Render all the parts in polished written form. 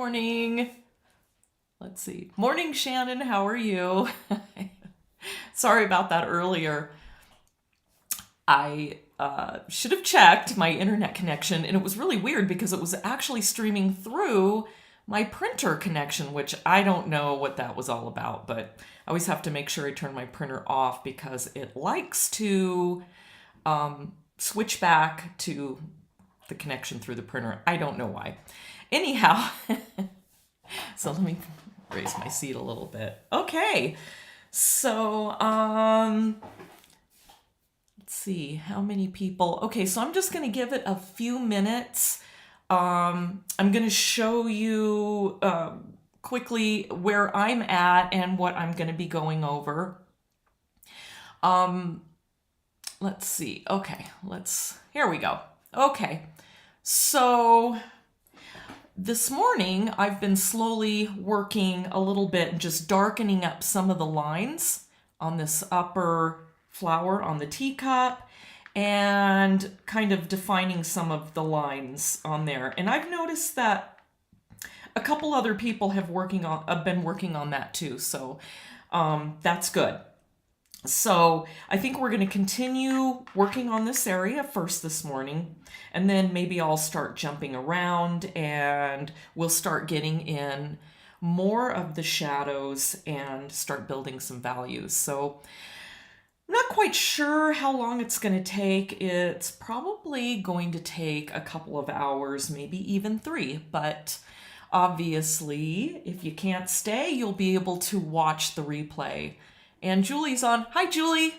morning. Let's see. Morning, Shannon. How are you? Sorry about that earlier. I should have checked my internet connection, and it was really weird because it was actually streaming through my printer connection, which I don't know what that was all about, but I always have to make sure I turn my printer off because it likes to switch back to the connection through the printer. I don't know why. Anyhow, so let me raise my seat a little bit. Okay, so let's see how many people. Okay, so I'm just going to give it a few minutes. I'm going to show you quickly where I'm at and what I'm going to be going over. Let's see. Okay, here we go. Okay, so this morning I've been slowly working a little bit and just darkening up some of the lines on this upper flower on the teacup and kind of defining some of the lines on there. And I've noticed that a couple other people have been working on that too, so that's good. So I think we're going to continue working on this area first this morning, and then maybe I'll start jumping around and we'll start getting in more of the shadows and start building some values. So I'm not quite sure how long it's going to take. It's probably going to take a couple of hours, maybe even 3, but obviously if you can't stay, you'll be able to watch the replay. And Julie's on. Hi, Julie.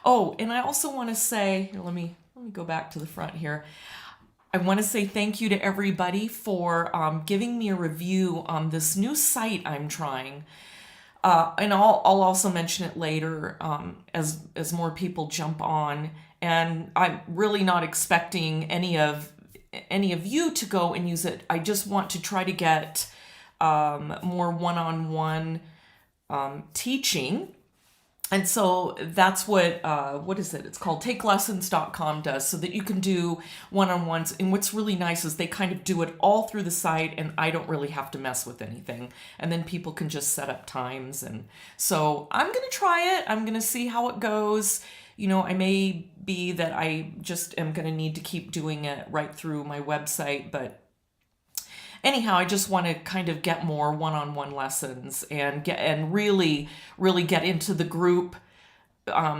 Oh, and I also want to say, here, let me go back to the front here. I want to say thank you to everybody for giving me a review on this new site I'm trying. And I'll also mention it later as more people jump on. And I'm really not expecting any of you to go and use it. I just want to try to get more one-on-one teaching. And so that's what is it? It's called takelessons.com does, so that you can do one-on-ones. And what's really nice is they kind of do it all through the site, and I don't really have to mess with anything. And then people can just set up times. And so I'm going to try it. I'm going to see how it goes. You know, I may be that I just am going to need to keep doing it right through my website, but anyhow, I just want to kind of get more one-on-one lessons and really get into the group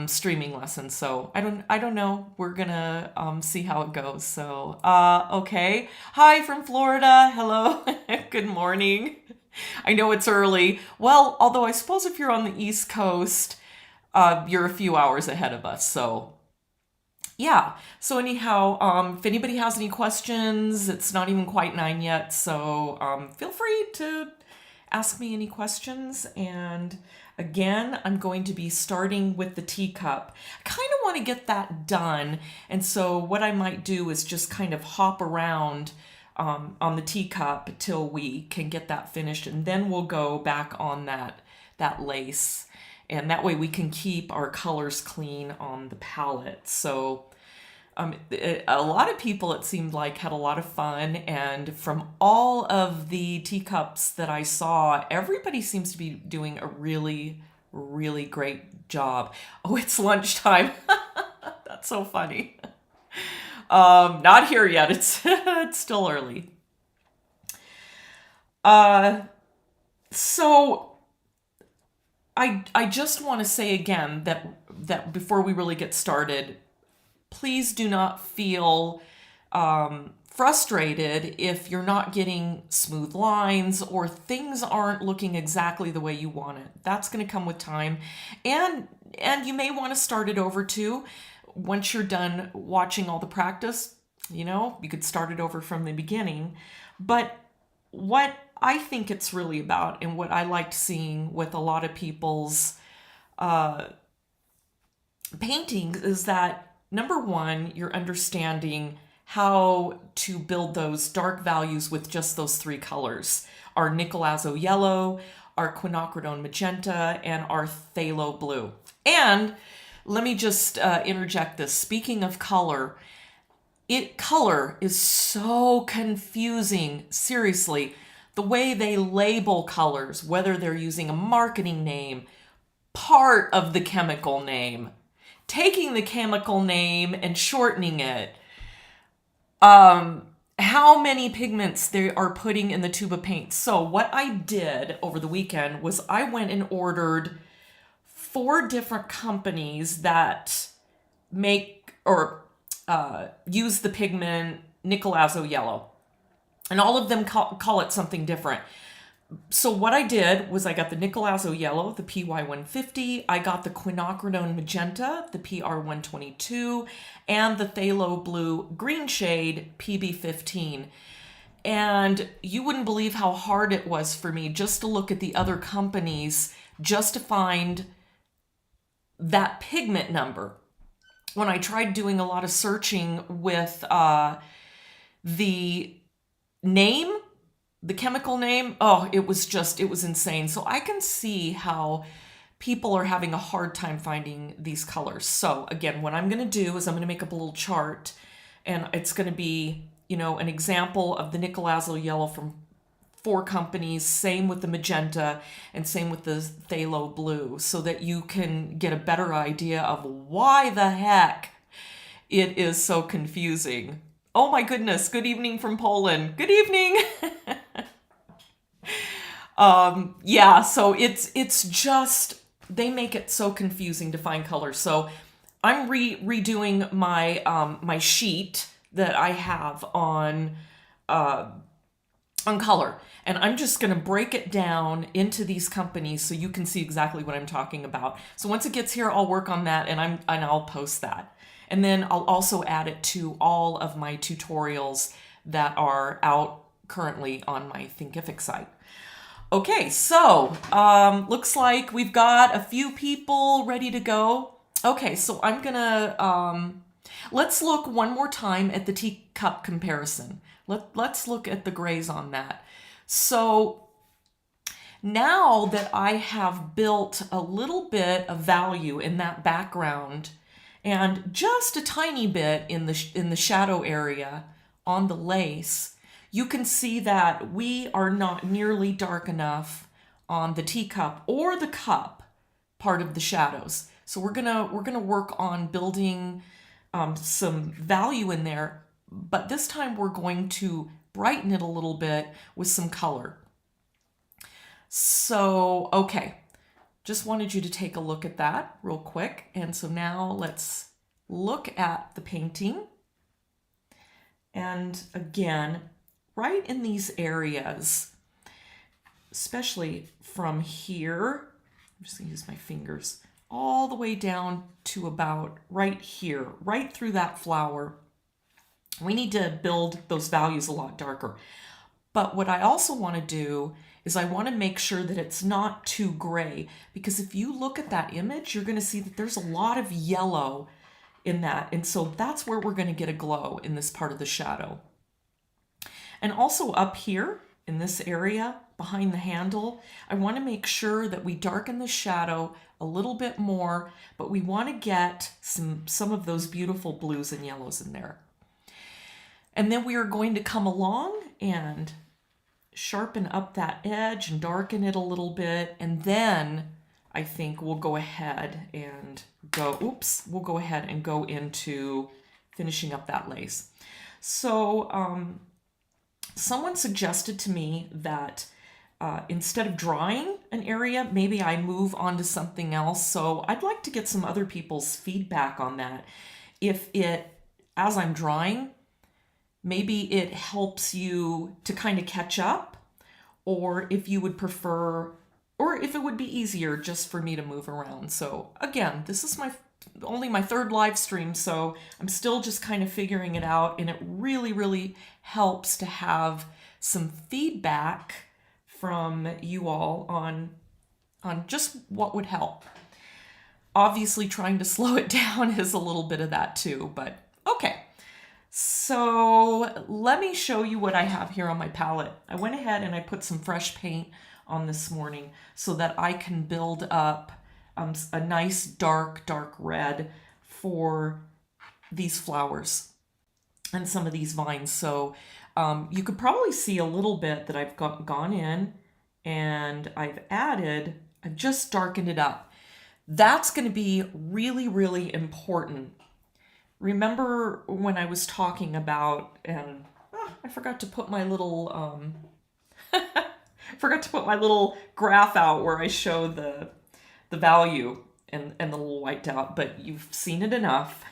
streaming lessons. So I don't know. We're gonna see how it goes. So okay. Hi from Florida. Hello. Good morning. I know it's early. Well, although I suppose if you're on the East Coast, you're a few hours ahead of us. So yeah. So anyhow, if anybody has any questions, it's not even quite 9 yet. So feel free to ask me any questions. And again, I'm going to be starting with the teacup. I kind of want to get that done. And so what I might do is just kind of hop around on the teacup till we can get that finished. And then we'll go back on that lace. And that way we can keep our colors clean on the palette. So a lot of people, it seemed like, had a lot of fun. And from all of the teacups that I saw, everybody seems to be doing a really, really great job. Oh, it's lunchtime. That's so funny. Not here yet. It's still early. So I just want to say again that before we really get started, please do not feel frustrated if you're not getting smooth lines or things aren't looking exactly the way you want it. That's going to come with time. And you may want to start it over too. Once you're done watching all the practice, you know, you could start it over from the beginning. But what I think it's really about, and what I liked seeing with a lot of people's paintings, is that number one, you're understanding how to build those dark values with just those 3 colors: our Nicolazo yellow, our quinacridone magenta, and our phthalo blue. And let me just interject this. Speaking of color, color is so confusing. Seriously, the way they label colors, whether they're using a marketing name, part of the chemical name, taking the chemical name and shortening it, how many pigments they are putting in the tube of paint. So what I did over the weekend was I went and ordered 4 different companies that make or use the pigment Nicolazo yellow. And all of them call it something different. So what I did was I got the Nicolazo yellow, the PY150. I got the quinacridone magenta, the PR122, and the phthalo blue green shade, PB15. And you wouldn't believe how hard it was for me just to look at the other companies just to find that pigment number. When I tried doing a lot of searching with the name, the chemical name, it was insane. So I can see how people are having a hard time finding these colors. So again, what I'm going to do is I'm going to make up a little chart, and it's going to be, an example of the Nicolazo yellow from 4 companies, same with the magenta, and same with the phthalo blue, so that you can get a better idea of why the heck it is so confusing. Oh my goodness, good evening from Poland. Good evening. So it's just, they make it so confusing to find colors. So I'm redoing my my sheet that I have on color, and I'm just going to break it down into these companies so you can see exactly what I'm talking about. So once it gets here, I'll work on that, and I'll post that. And then I'll also add it to all of my tutorials that are out currently on my Thinkific site. Okay, so looks like we've got a few people ready to go. Okay, so I'm gonna, let's look one more time at the teacup comparison. Let's look at the grays on that. So now that I have built a little bit of value in that background, and just a tiny bit in the shadow area on the lace, you can see that we are not nearly dark enough on the teacup or the cup part of the shadows. So we're gonna work on building some value in there, but this time we're going to brighten it a little bit with some color. So, okay. Just wanted you to take a look at that real quick. And so now let's look at the painting. And again, right in these areas, especially from here, I'm just gonna use my fingers, all the way down to about right here, right through that flower. We need to build those values a lot darker. But what I also want to do is I want to make sure that it's not too gray, because if you look at that image, you're going to see that there's a lot of yellow in that. And so that's where we're going to get a glow in this part of the shadow. And also up here in this area behind the handle, I want to make sure that we darken the shadow a little bit more, but we want to get some of those beautiful blues and yellows in there. And then we are going to come along and sharpen up that edge and darken it a little bit. And then I think we'll go ahead and go into finishing up that lace. So someone suggested to me that instead of drawing an area, maybe I move on to something else. So I'd like to get some other people's feedback on that. If as I'm drawing, maybe it helps you to kind of catch up, or if you would prefer, or if it would be easier just for me to move around. So again, this is only my 3rd live stream, so I'm still just kind of figuring it out, and it really, really helps to have some feedback from you all on just what would help. Obviously, trying to slow it down is a little bit of that too, but okay. So let me show you what I have here on my palette. I went ahead and I put some fresh paint on this morning so that I can build up a nice dark red for these flowers and some of these vines. So You could probably see a little bit that I've gone in and I've just darkened it up. That's going to be really, really important. Remember when I was talking about, and I forgot to put my little, graph out where I show the value and the little white dot, but you've seen it enough.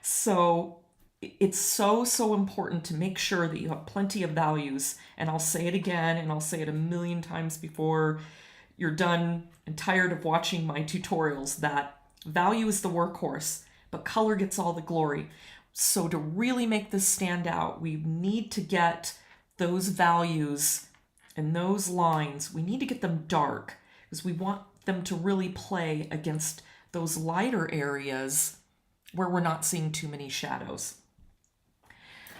So it's so important to make sure that you have plenty of values. And I'll say it again, and I'll say it a million times before you're done and tired of watching my tutorials, that value is the workhorse, but color gets all the glory. So to really make this stand out, we need to get those values and those lines, we need to get them dark because we want them to really play against those lighter areas where we're not seeing too many shadows.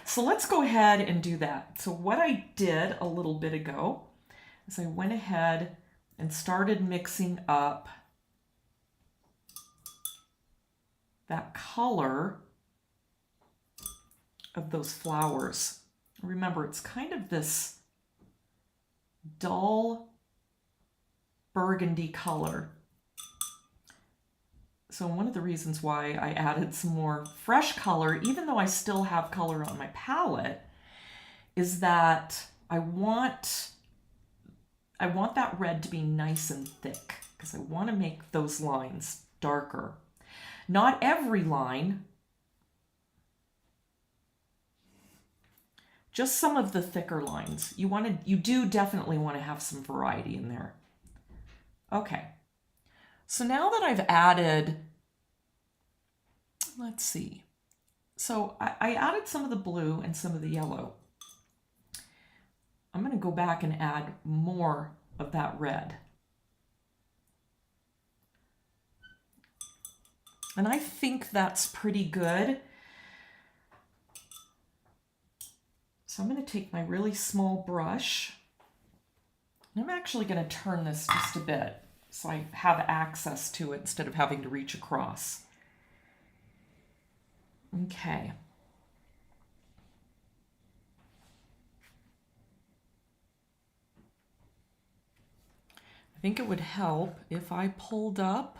So let's go ahead and do that. So what I did a little bit ago is I went ahead and started mixing up that color of those flowers. Remember, it's kind of this dull burgundy color. So one of the reasons why I added some more fresh color, even though I still have color on my palette, is that I want that red to be nice and thick because I want to make those lines darker. Not every line, just some of the thicker lines. You do definitely want to have some variety in there. Okay. So now that I've added, let's see. So I added some of the blue and some of the yellow. I'm going to go back and add more of that red. And I think that's pretty good. So I'm going to take my really small brush, and I'm actually going to turn this just a bit so I have access to it instead of having to reach across. Okay. I think it would help if I pulled up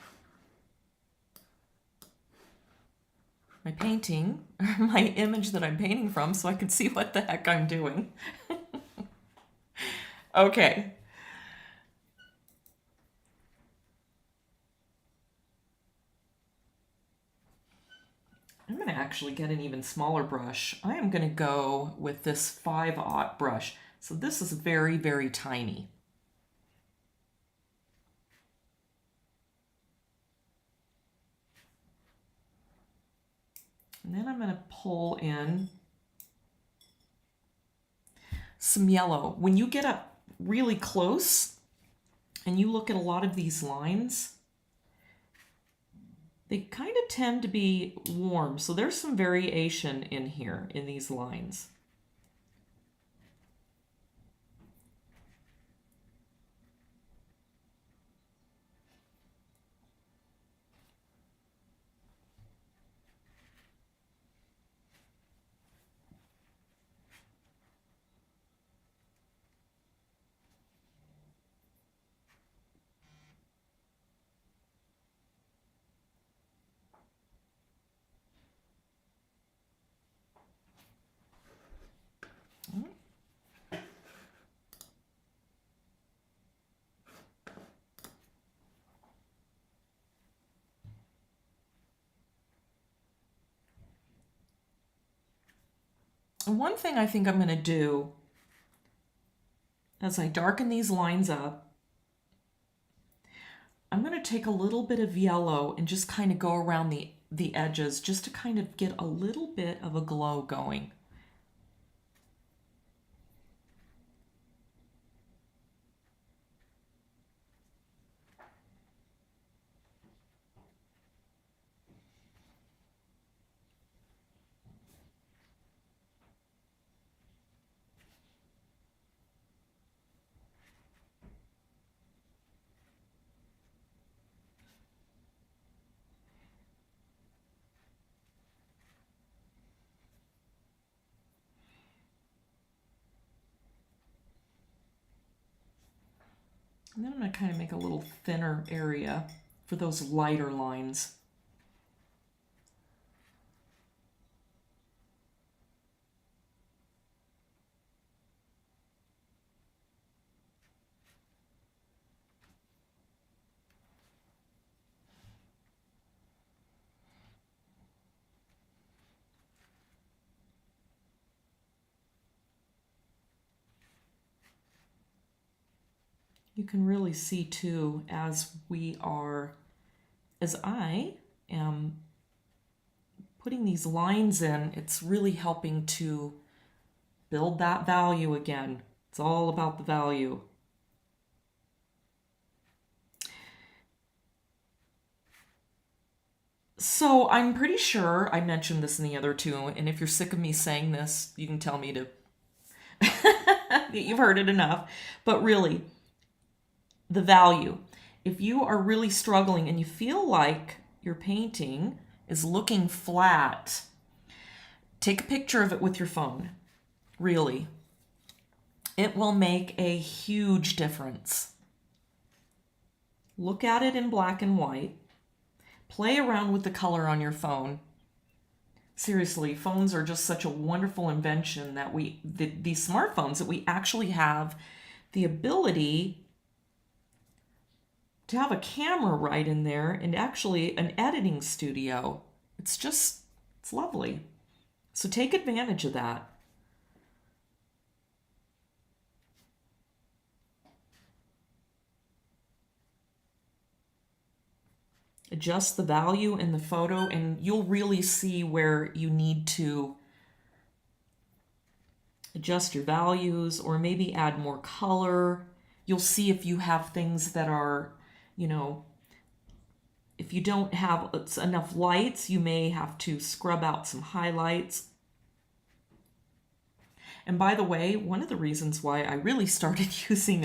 my painting, my image that I'm painting from, so I can see what the heck I'm doing. Okay. I'm going to actually get an even smaller brush. I am going to go with this 5/0 brush. So this is very, very tiny. And then I'm going to pull in some yellow. When you get up really close and you look at a lot of these lines, they kind of tend to be warm. So there's some variation in here in these lines. And one thing I think I'm going to do as I darken these lines up, I'm going to take a little bit of yellow and just kind of go around the edges just to kind of get a little bit of a glow going. And then I'm going to kind of make a little thinner area for those lighter lines. You can really see too, as I am putting these lines in, it's really helping to build that value again. It's all about the value. So I'm pretty sure I mentioned this in the other two, and if you're sick of me saying this, you can tell me to you've heard it enough. But really, the value. If you are really struggling and you feel like your painting is looking flat, take a picture of it with your phone. Really. It will make a huge difference. Look at it in black and white. Play around with the color on your phone. Seriously, phones are just such a wonderful invention that these smartphones, that we actually have the ability to have a camera right in there and actually an editing studio. It's lovely. So take advantage of that. Adjust the value in the photo and you'll really see where you need to adjust your values or maybe add more color. You'll see if you have things that are, if you don't have enough lights, you may have to scrub out some highlights. And by the way, one of the reasons why I really started using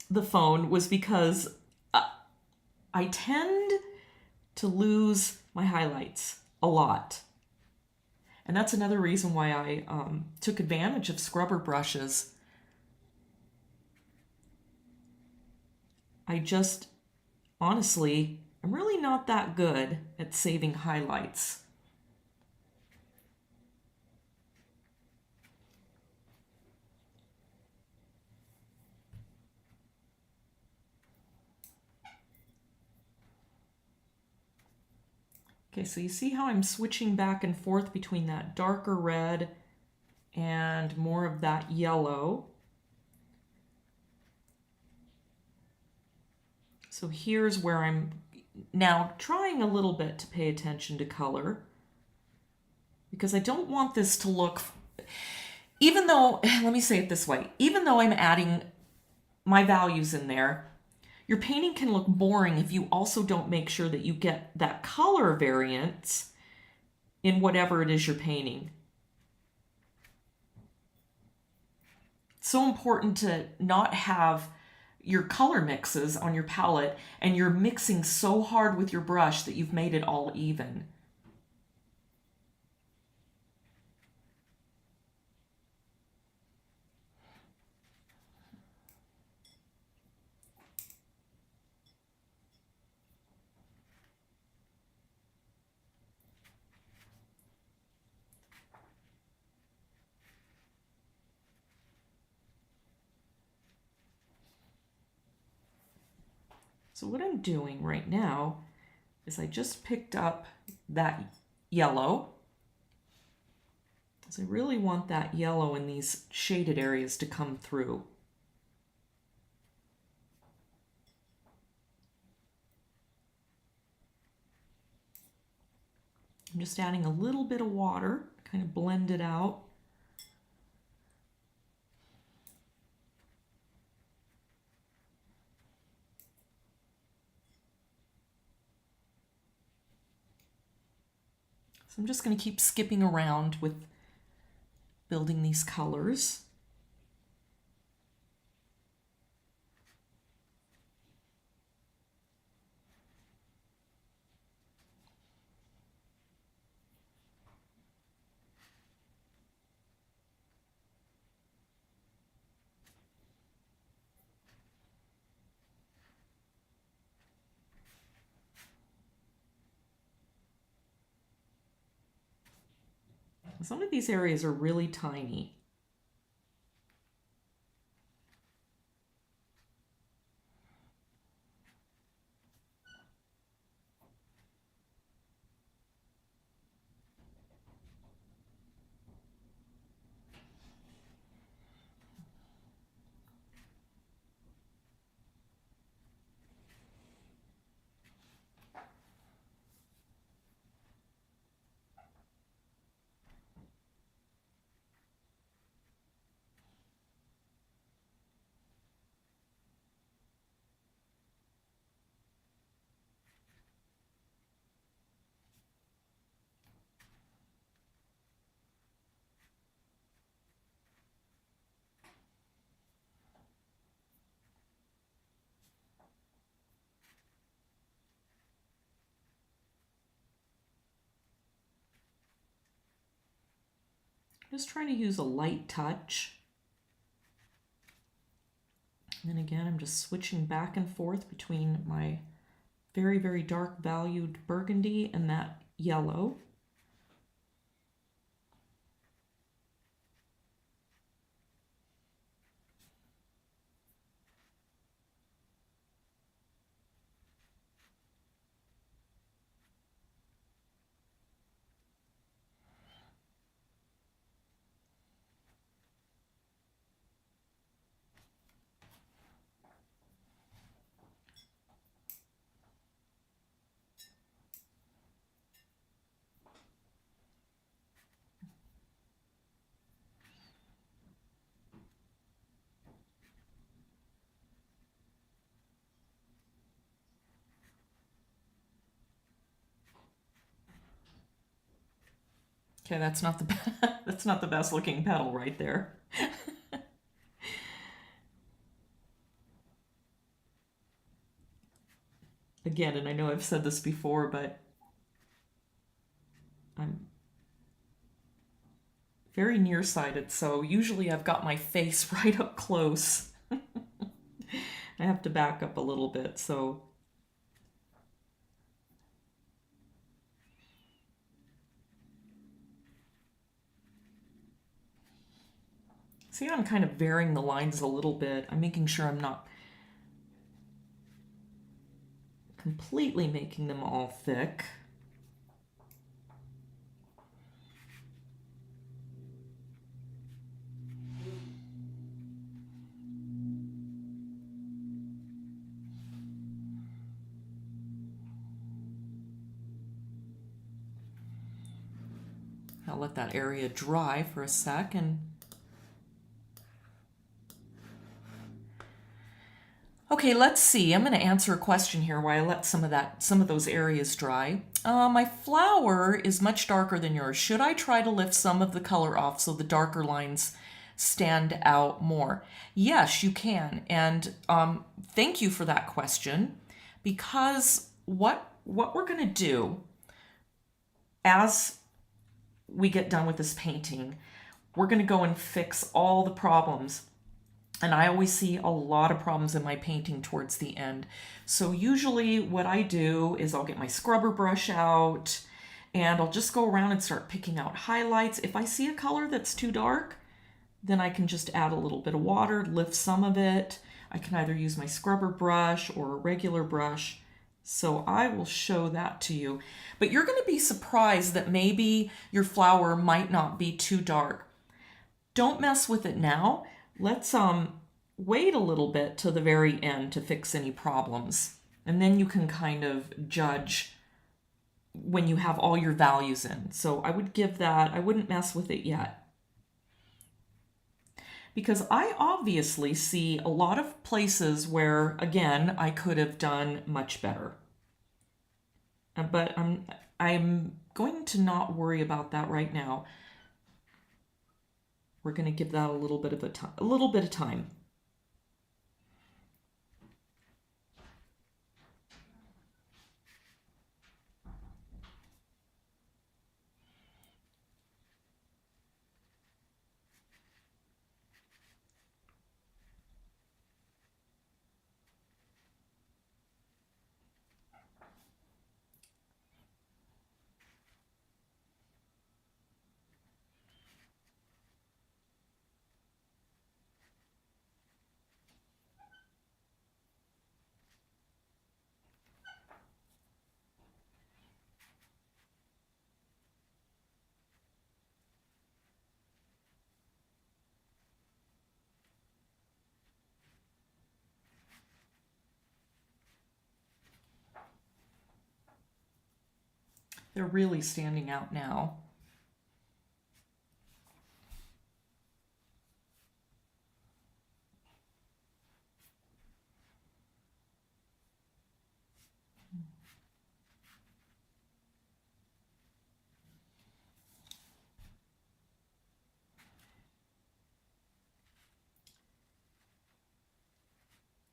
the phone was because I tend to lose my highlights a lot. And that's another reason why I took advantage of scrubber brushes. I just, honestly, I'm really not that good at saving highlights. Okay, so you see how I'm switching back and forth between that darker red and more of that yellow. So here's where I'm now trying a little bit to pay attention to color, because I don't want this to look, even though, let me say it this way, even though I'm adding my values in there, your painting can look boring if you also don't make sure that you get that color variance in whatever it is you're painting. It's so important to not have your color mixes on your palette and you're mixing so hard with your brush that you've made it all even. So what I'm doing right now is I just picked up that yellow. So I really want that yellow in these shaded areas to come through. I'm just adding a little bit of water, kind of blend it out. So I'm just going to keep skipping around with building these colors. Some of these areas are really tiny. Just trying to use a light touch. And then again, I'm just switching back and forth between my very, very dark valued burgundy and that yellow. Okay, that's not the that's not the best looking petal right there. Again, and I know I've said this before, but I'm very nearsighted, so usually I've got my face right up close. I have to back up a little bit, so see, I'm kind of varying the lines a little bit. I'm making sure I'm not completely making them all thick. I'll let that area dry for a sec and okay, let's see. I'm going to answer a question here while I let some of those areas dry. My flower is much darker than yours. Should I try to lift some of the color off so the darker lines stand out more? Yes, you can. And thank you for that question, because what we're going to do as we get done with this painting, we're going to go and fix all the problems. And I always see a lot of problems in my painting towards the end. So usually what I do is I'll get my scrubber brush out and I'll just go around and start picking out highlights. If I see a color that's too dark, then I can just add a little bit of water, lift some of it. I can either use my scrubber brush or a regular brush. So I will show that to you. But you're going to be surprised that maybe your flower might not be too dark. Don't mess with it now. Let's wait a little bit to the very end to fix any problems. And then you can kind of judge when you have all your values in. So I would give that, I wouldn't mess with it yet. Because I obviously see a lot of places where, again, I could have done much better. But I'm going to not worry about that right now. We're going to give that a little bit of time. They're really standing out now.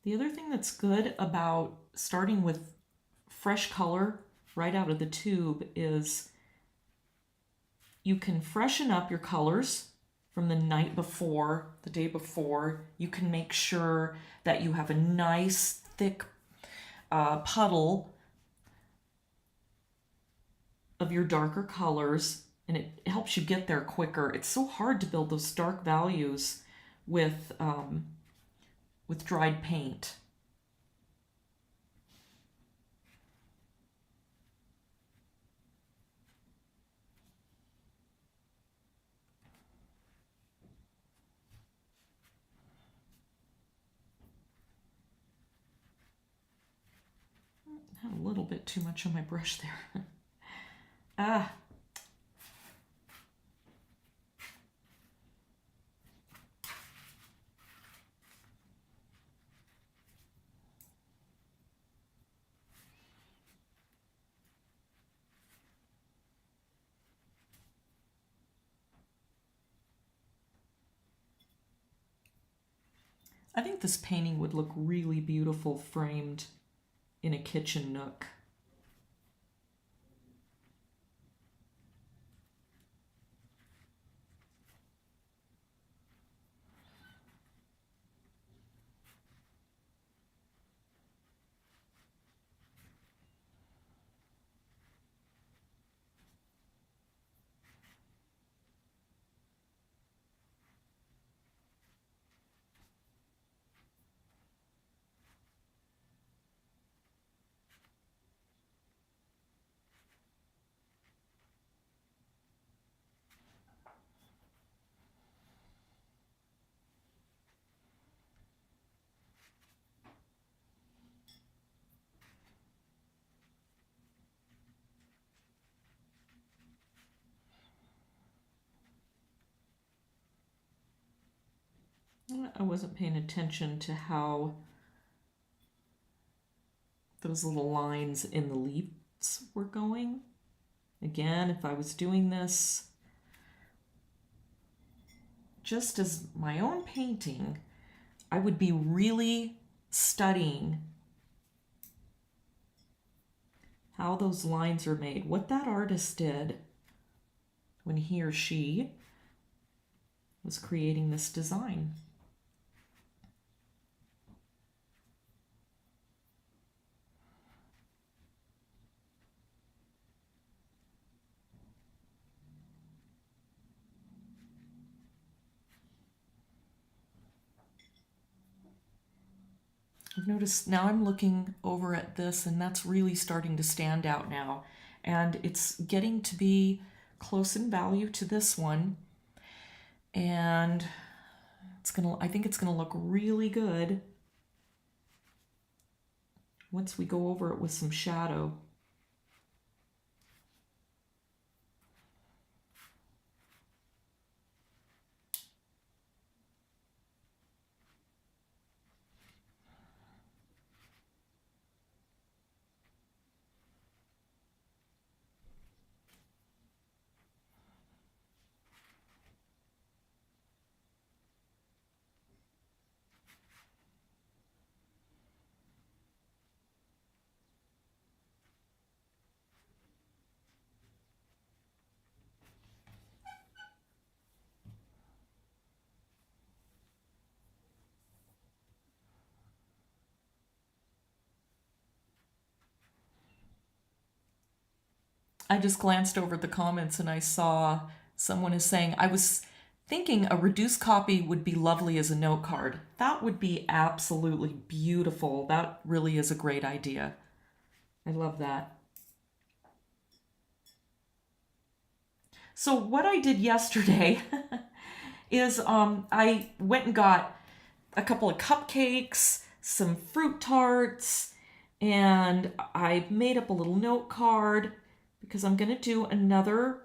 The other thing that's good about starting with fresh color right out of the tube is you can freshen up your colors from the night before, the day before. You can make sure that you have a nice thick puddle of your darker colors, and it helps you get there quicker. It's so hard to build those dark values with dried paint. I had a little bit too much on my brush there. Ah. I think this painting would look really beautiful framed in a kitchen nook. I wasn't paying attention to how those little lines in the leaves were going. Again, if I was doing this just as my own painting, I would be really studying how those lines are made, what that artist did when he or she was creating this design. I've noticed now I'm looking over at this, and that's really starting to stand out now. And it's getting to be close in value to this one. And I think it's gonna look really good once we go over it with some shadow. I just glanced over the comments and I saw someone is saying, I was thinking a reduced copy would be lovely as a note card. That would be absolutely beautiful. That really is a great idea. I love that. So what I did yesterday is I went and got a couple of cupcakes, some fruit tarts, and I made up a little note card because I'm going to do another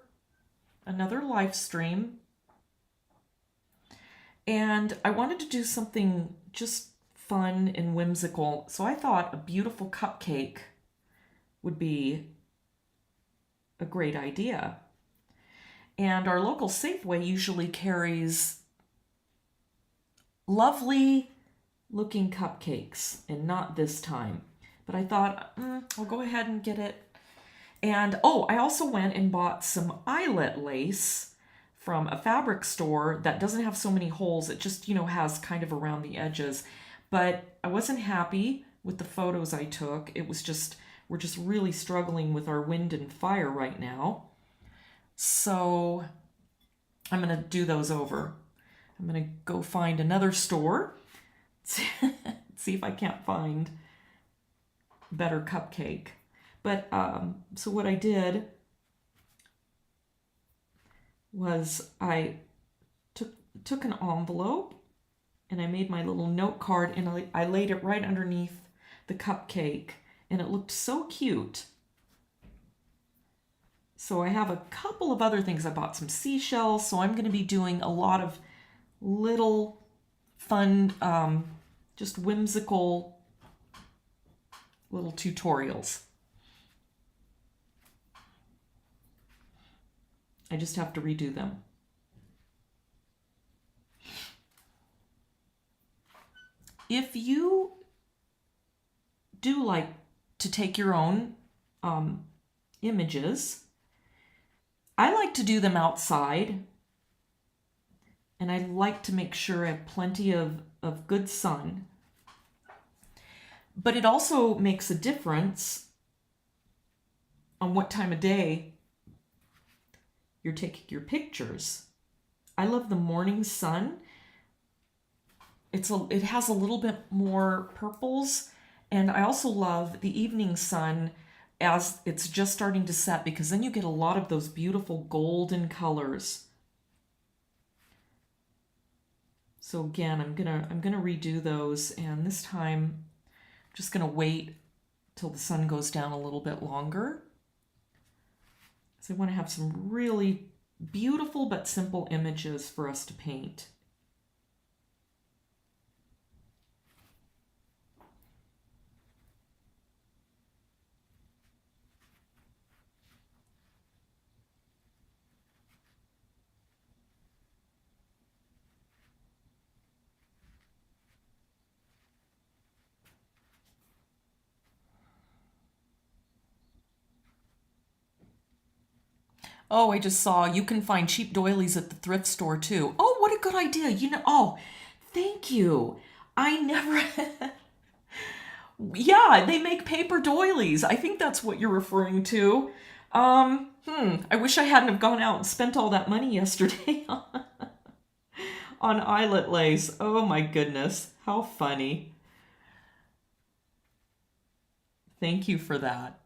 live stream. And I wanted to do something just fun and whimsical. So I thought a beautiful cupcake would be a great idea. And our local Safeway usually carries lovely looking cupcakes, and not this time. But I thought, I'll go ahead and get it. And oh, I also went and bought some eyelet lace from a fabric store that doesn't have so many holes. It just, has kind of around the edges. But I wasn't happy with the photos I took. It was just, we're just really struggling with our wind and fire right now. So I'm going to do those over. I'm going to go find another store. See if I can't find better cupcake. But so what I did was I took an envelope and I made my little note card, and I laid it right underneath the cupcake, and it looked so cute. So I have a couple of other things. I bought some seashells, so I'm going to be doing a lot of little fun, just whimsical little tutorials. I just have to redo them. If you do like to take your own images, I like to do them outside, and I like to make sure I have plenty of good sun. But it also makes a difference on what time of day you're taking your pictures. I love the morning sun. It has a little bit more purples, and I also love the evening sun as it's just starting to set, because then you get a lot of those beautiful golden colors. So again, I'm gonna redo those, and this time I'm just gonna wait till the sun goes down a little bit longer. So I want to have some really beautiful but simple images for us to paint. Oh, I just saw you can find cheap doilies at the thrift store too. Oh, what a good idea. Oh, thank you. I never, yeah, they make paper doilies. I think that's what you're referring to. I wish I hadn't have gone out and spent all that money yesterday on eyelet lace. Oh my goodness, how funny. Thank you for that.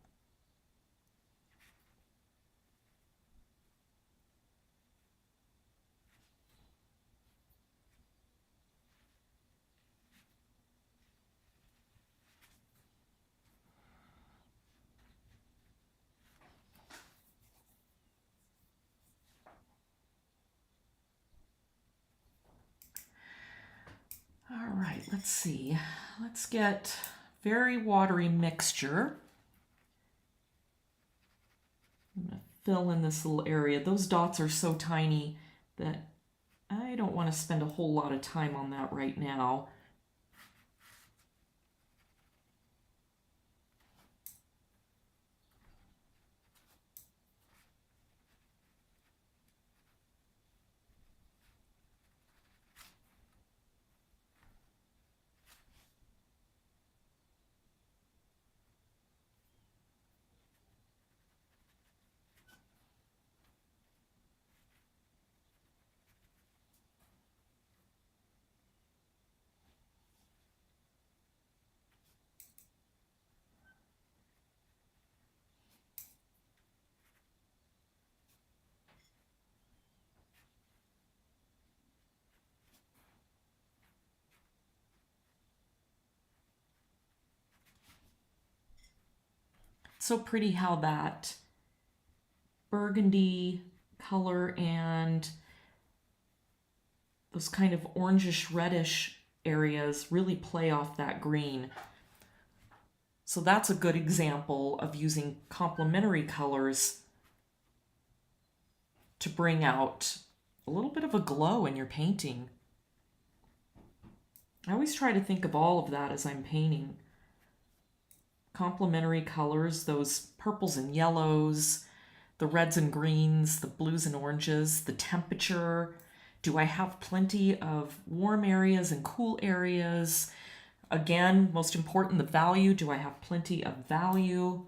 All right, let's see. Let's get very watery mixture. I'm going to fill in this little area. Those dots are so tiny that I don't want to spend a whole lot of time on that right now. So pretty how that burgundy color and those kind of orangish reddish areas really play off that green. So that's a good example of using complementary colors to bring out a little bit of a glow in your painting. I always try to think of all of that as I'm painting. Complementary colors, those purples and yellows, the reds and greens, the blues and oranges, the temperature. Do I have plenty of warm areas and cool areas? Again, most important, the value. Do I have plenty of value?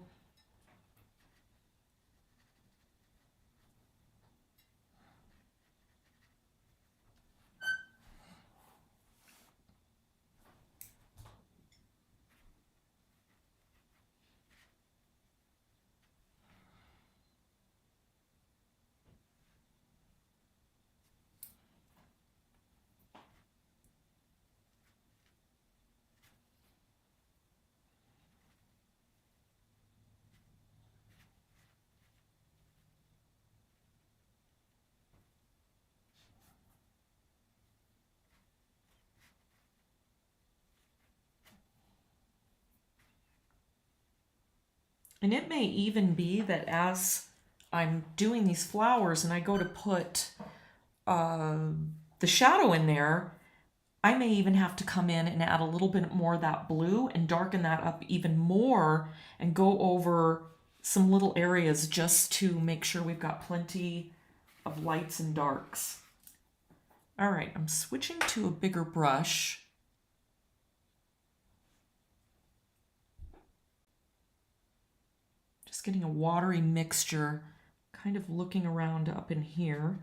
And it may even be that as I'm doing these flowers and I go to put the shadow in there, I may even have to come in and add a little bit more of that blue and darken that up even more and go over some little areas just to make sure we've got plenty of lights and darks. All right, I'm switching to a bigger brush. Just getting a watery mixture, kind of looking around up in here.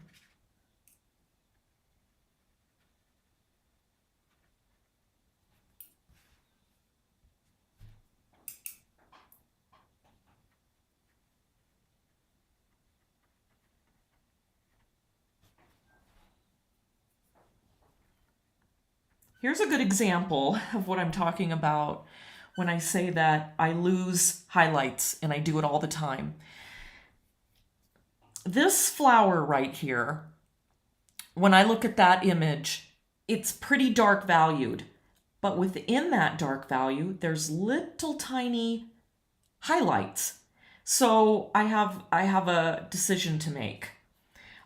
Here's a good example of what I'm talking about when I say that I lose highlights, and I do it all the time. This flower right here, when I look at that image, it's pretty dark valued, but within that dark value, there's little tiny highlights. So I have a decision to make.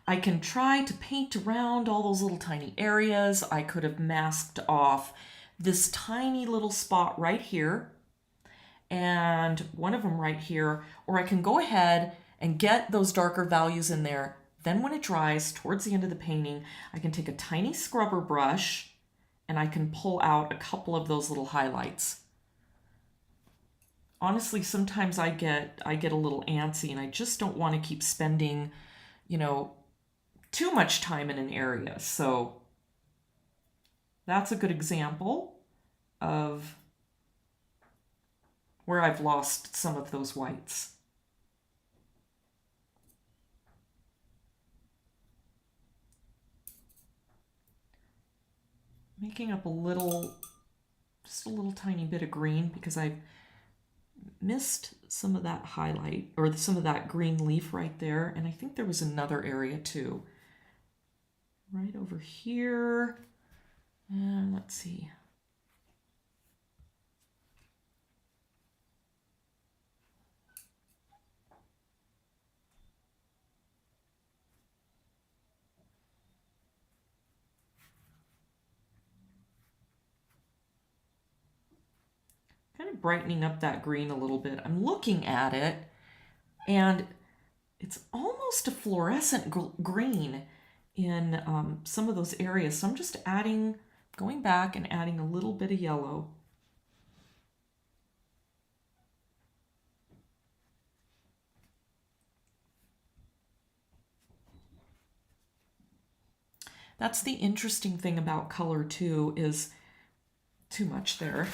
I can try to paint around all those little tiny areas. I could have masked off this tiny little spot right here and one of them right here, or I can go ahead and get those darker values in there. Then when it dries towards the end of the painting, I can take a tiny scrubber brush and I can pull out a couple of those little highlights. Honestly, sometimes I get a little antsy and I just don't want to keep spending, too much time in an area. So that's a good example of where I've lost some of those whites. Making up just a little tiny bit of green because I've missed some of that highlight or some of that green leaf right there. And I think there was another area too. Right over here. And let's see. Kind of brightening up that green a little bit. I'm looking at it and it's almost a fluorescent green in some of those areas. So I'm just going back and adding a little bit of yellow. That's the interesting thing about color too, is too much there.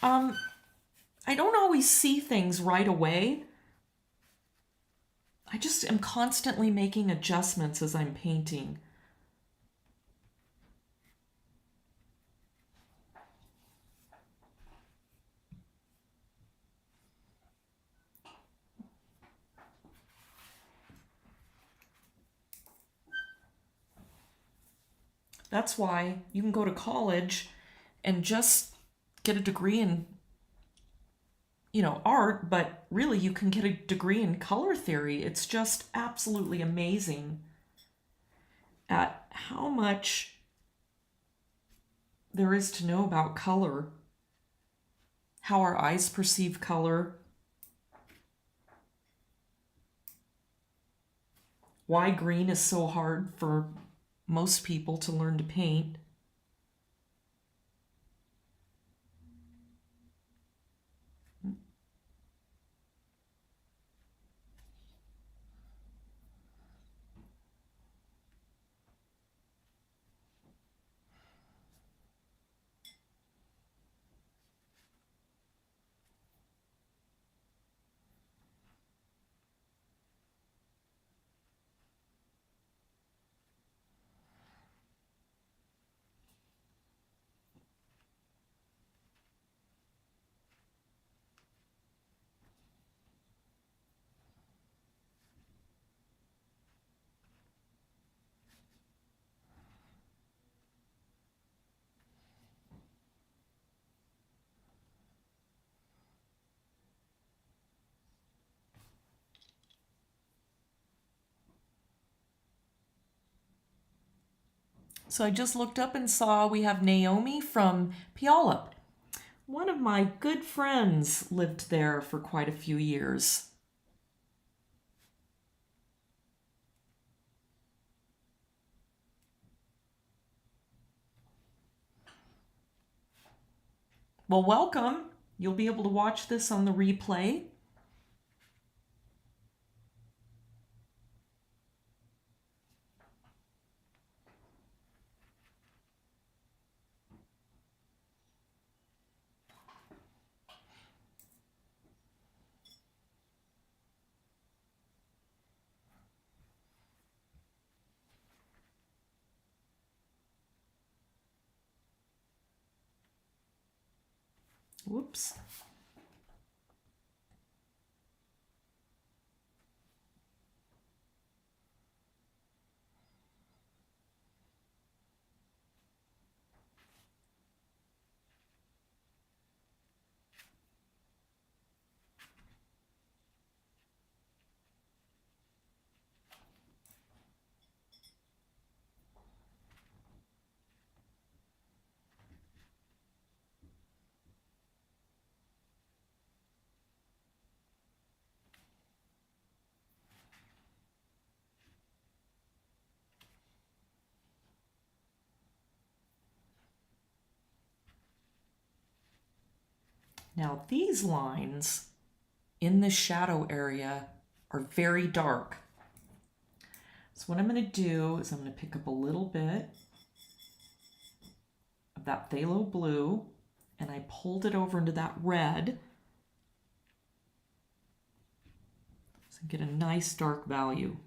I don't always see things right away. I just am constantly making adjustments as I'm painting. That's why you can go to college and just get a degree in, art, but really you can get a degree in color theory. It's just absolutely amazing at how much there is to know about color, how our eyes perceive color, why green is so hard for most people to learn to paint. So I just looked up and saw we have Naomi from Puyallup. One of my good friends lived there for quite a few years. Well, welcome. You'll be able to watch this on the replay. Whoops. Now these lines in the shadow area are very dark. So what I'm going to do is I'm going to pick up a little bit of that phthalo blue and I pulled it over into that red. So get a nice dark value.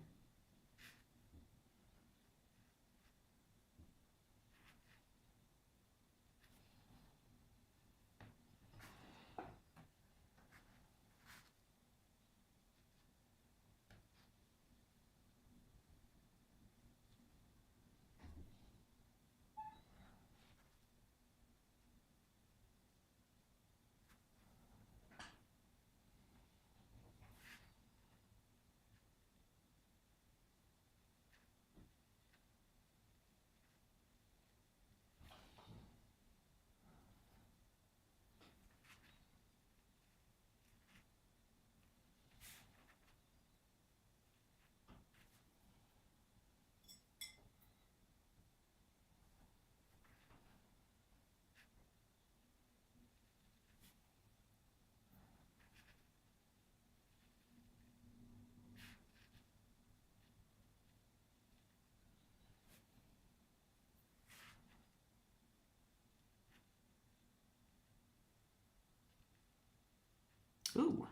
Ooh.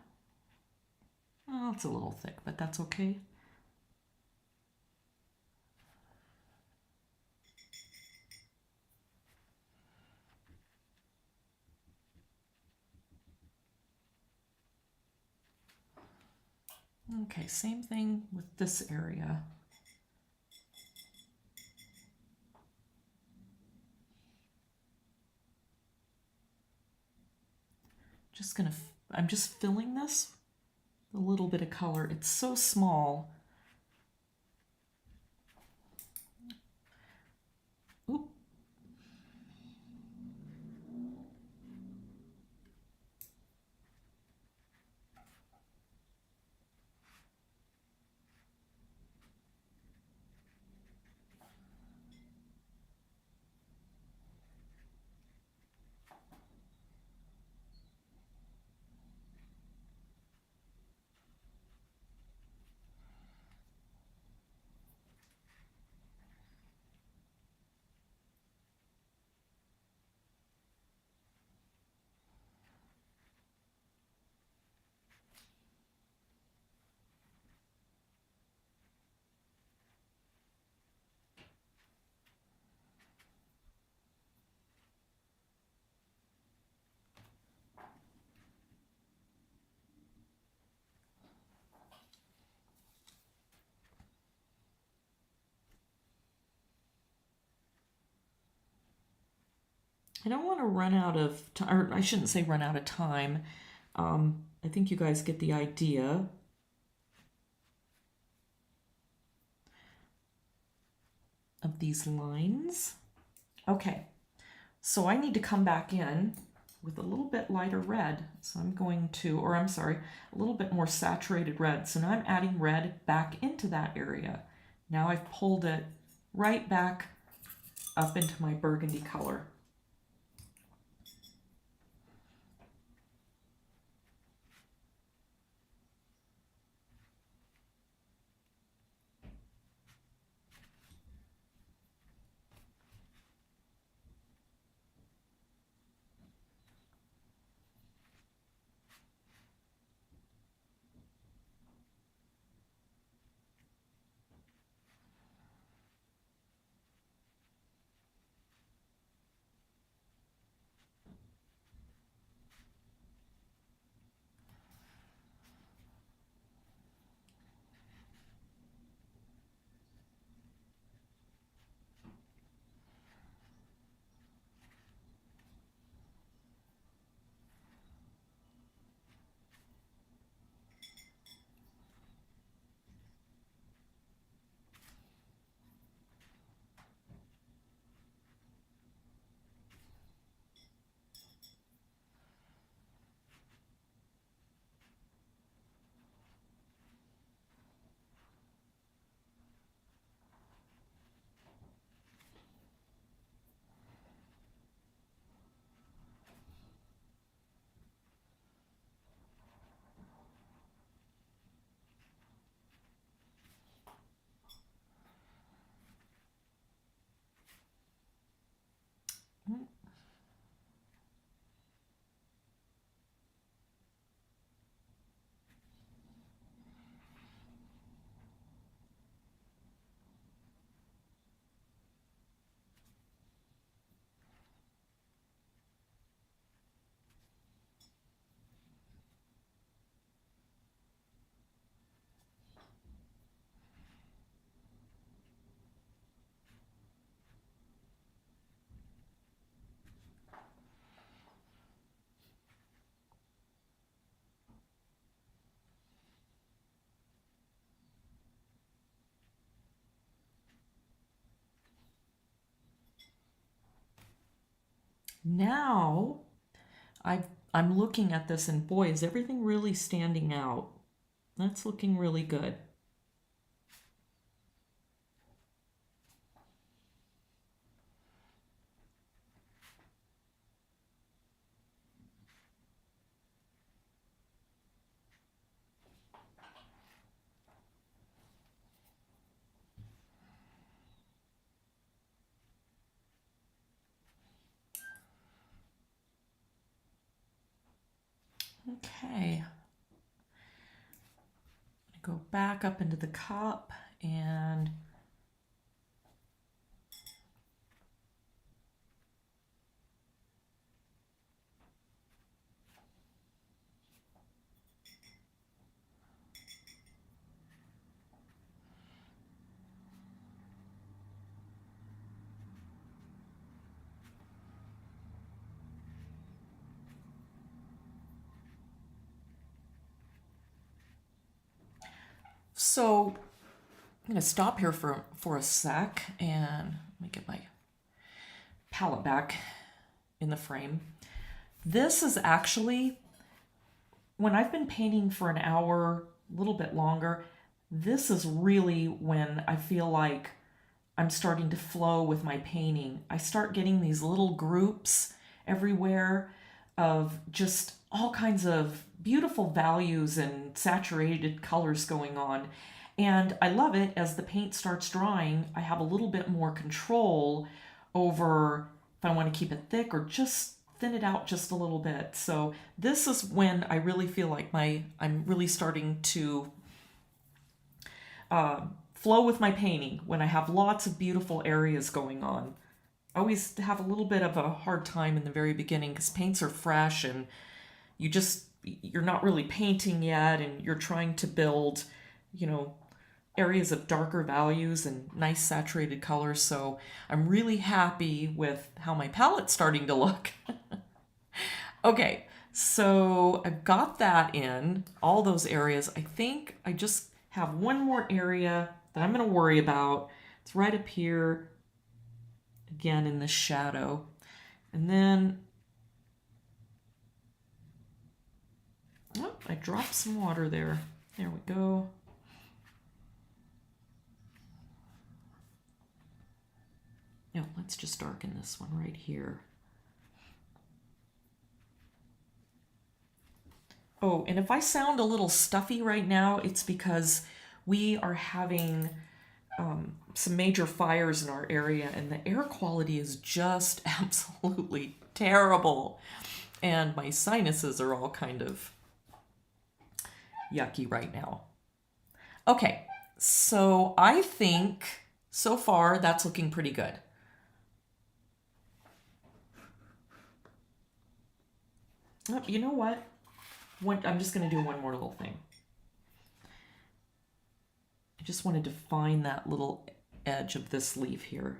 Oh, it's a little thick, but that's okay. Okay, same thing with this area. I'm just filling this with a little bit of color. It's so small. Oop. I don't want to run out of time, or I shouldn't say run out of time. I think you guys get the idea. Of these lines. Okay, so I need to come back in with a little bit lighter red. So I'm going to, or I'm sorry, a little bit more saturated red. So now I'm adding red back into that area. Now I've pulled it right back up into my burgundy color. Now I'm looking at this and boy, is everything really standing out. That's looking really good. Okay. Go back up into the cup and So I'm going to stop here for a sec and let me get my palette back in the frame. This is actually, when I've been painting for an hour, a little bit longer, this is really when I feel like I'm starting to flow with my painting. I start getting these little groups everywhere of just all kinds of beautiful values and saturated colors going on. And I love it. As the paint starts drying, I have a little bit more control over if I want to keep it thick or just thin it out just a little bit. So this is when I really feel like I'm really starting to flow with my painting, when I have lots of beautiful areas going on. I always have a little bit of a hard time in the very beginning because paints are fresh and you're not really painting yet, and you're trying to build, areas of darker values and nice saturated colors. So I'm really happy with how my palette's starting to look. Okay, so I've got that in all those areas. I think I just have one more area that I'm going to worry about. It's right up here, again in the shadow. And then, oh, I dropped some water there. There we go. No, let's just darken this one right here. Oh, and if I sound a little stuffy right now, it's because we are having some major fires in our area, and the air quality is just absolutely terrible. And my sinuses are all kind of yucky right now. Okay, so I think so far that's looking pretty good. Oh, you know what? I'm just going to do one more little thing. I just want to define that little edge of this leaf here.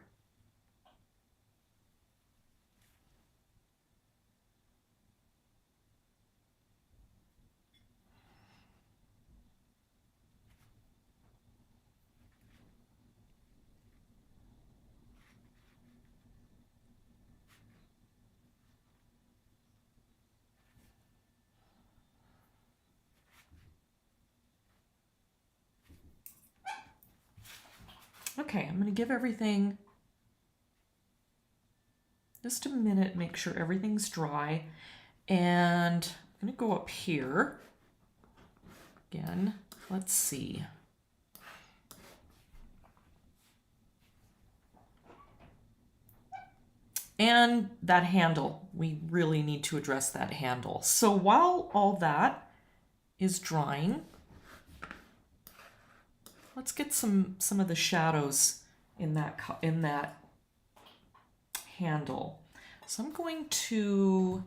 Okay, I'm going to give everything just a minute, make sure everything's dry. And I'm going to go up here. Again, let's see. And that handle, we really need to address that handle. So while all that is drying, let's get some of the shadows in that handle. So I'm going to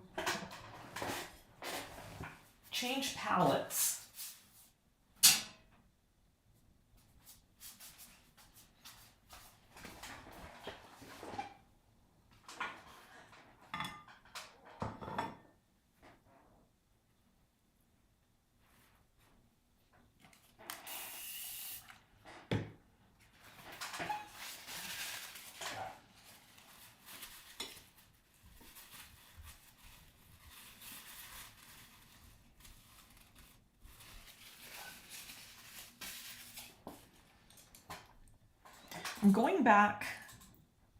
change palettes. I'm going back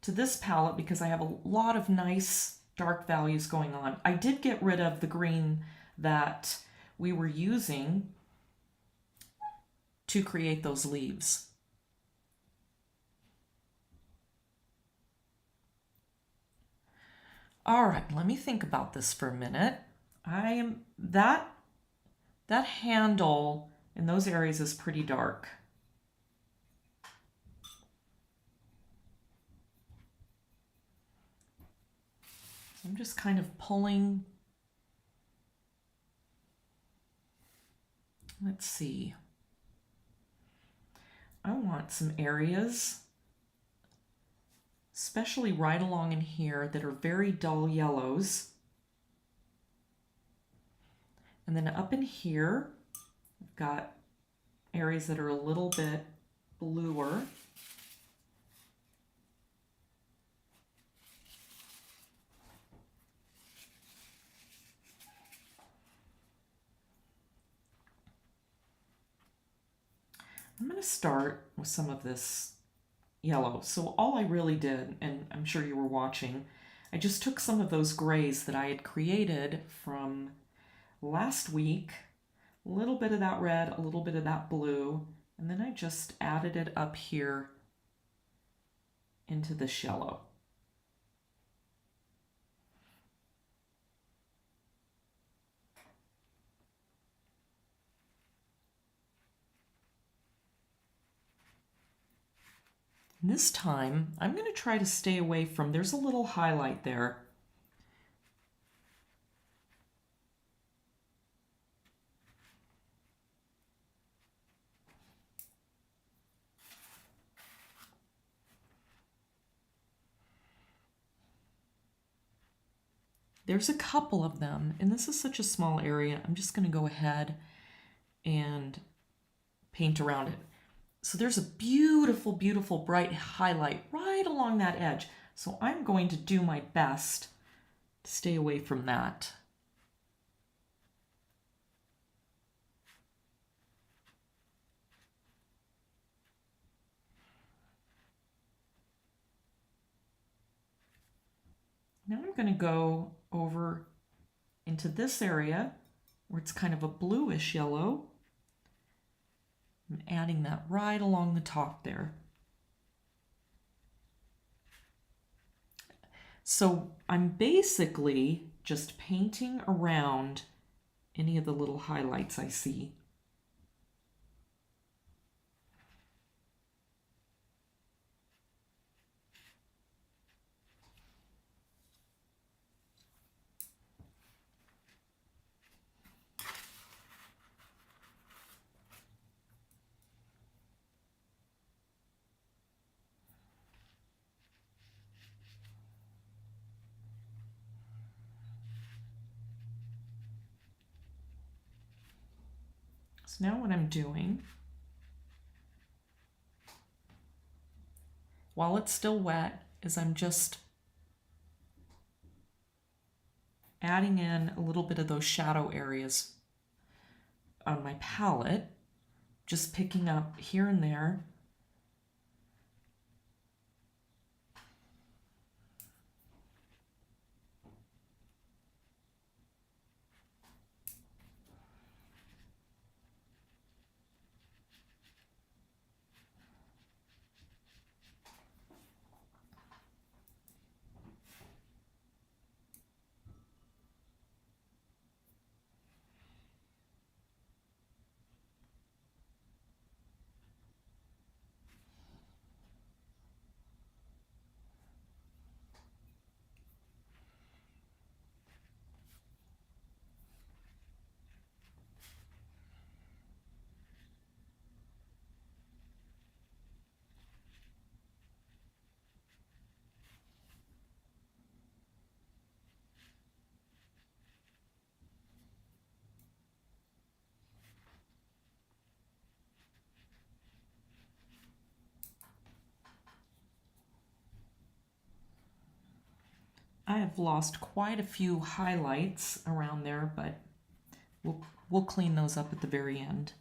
to this palette because I have a lot of nice dark values going on. I did get rid of the green that we were using to create those leaves. All right, let me think about this for a minute. That handle in those areas is pretty dark. I'm just kind of pulling. Let's see. I want some areas, especially right along in here, that are very dull yellows. And then up in here, I've got areas that are a little bit bluer. I'm going to start with some of this yellow. So all I really did, and I'm sure you were watching, I just took some of those grays that I had created from last week, a little bit of that red, a little bit of that blue, and then I just added it up here into this yellow. And this time, I'm going to try to stay away from, there's a little highlight there. There's a couple of them, and this is such a small area. I'm just going to go ahead and paint around it. So there's a beautiful, beautiful bright highlight right along that edge. So I'm going to do my best to stay away from that. Now I'm going to go over into this area where it's kind of a bluish yellow. I'm adding that right along the top there. So I'm basically just painting around any of the little highlights I see. So now what I'm doing, while it's still wet, is I'm just adding in a little bit of those shadow areas on my palette, just picking up here and there. I have lost quite a few highlights around there, but we'll clean those up at the very end.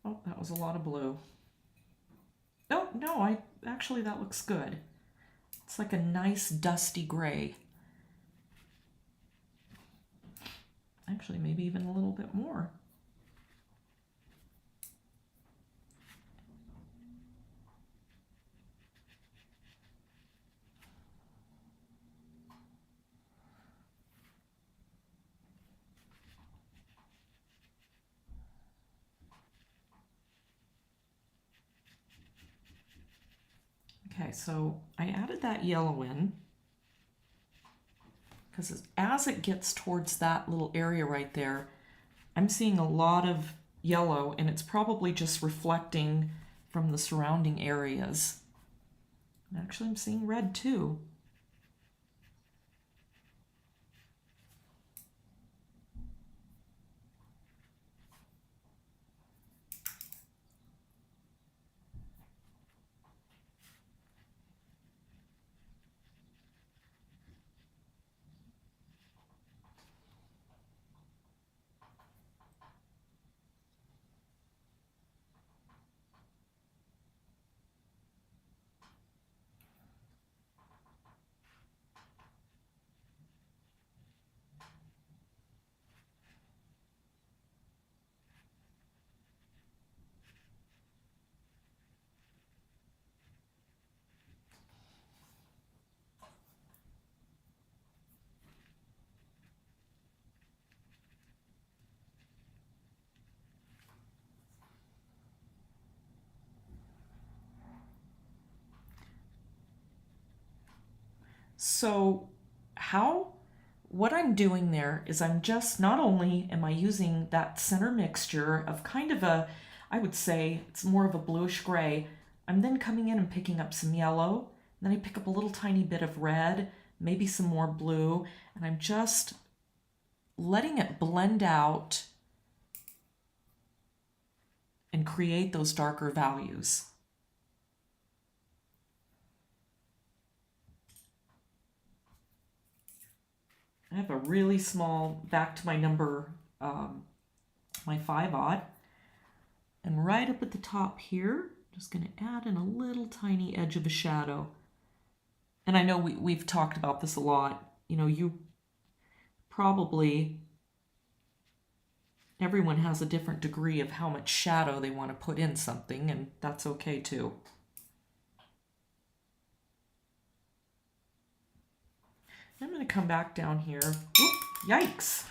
Oh, that was a lot of blue. Oh, no, actually that looks good. It's like a nice dusty gray. Actually, maybe even a little bit more. Okay, so I added that yellow in because as it gets towards that little area right there, I'm seeing a lot of yellow, and it's probably just reflecting from the surrounding areas. Actually, I'm seeing red too. So what I'm doing there is I'm just, not only am I using that center mixture of kind of a, I would say it's more of a bluish gray, I'm then coming in and picking up some yellow, then I pick up a little tiny bit of red, maybe some more blue, and I'm just letting it blend out and create those darker values. I have a really small, back to my number, my 5/0, and right up at the top here, just going to add in a little tiny edge of a shadow. And I know we've talked about this a lot. You know, you probably, everyone has a different degree of how much shadow they want to put in something, and that's okay too. I'm going to come back down here. Oop, yikes.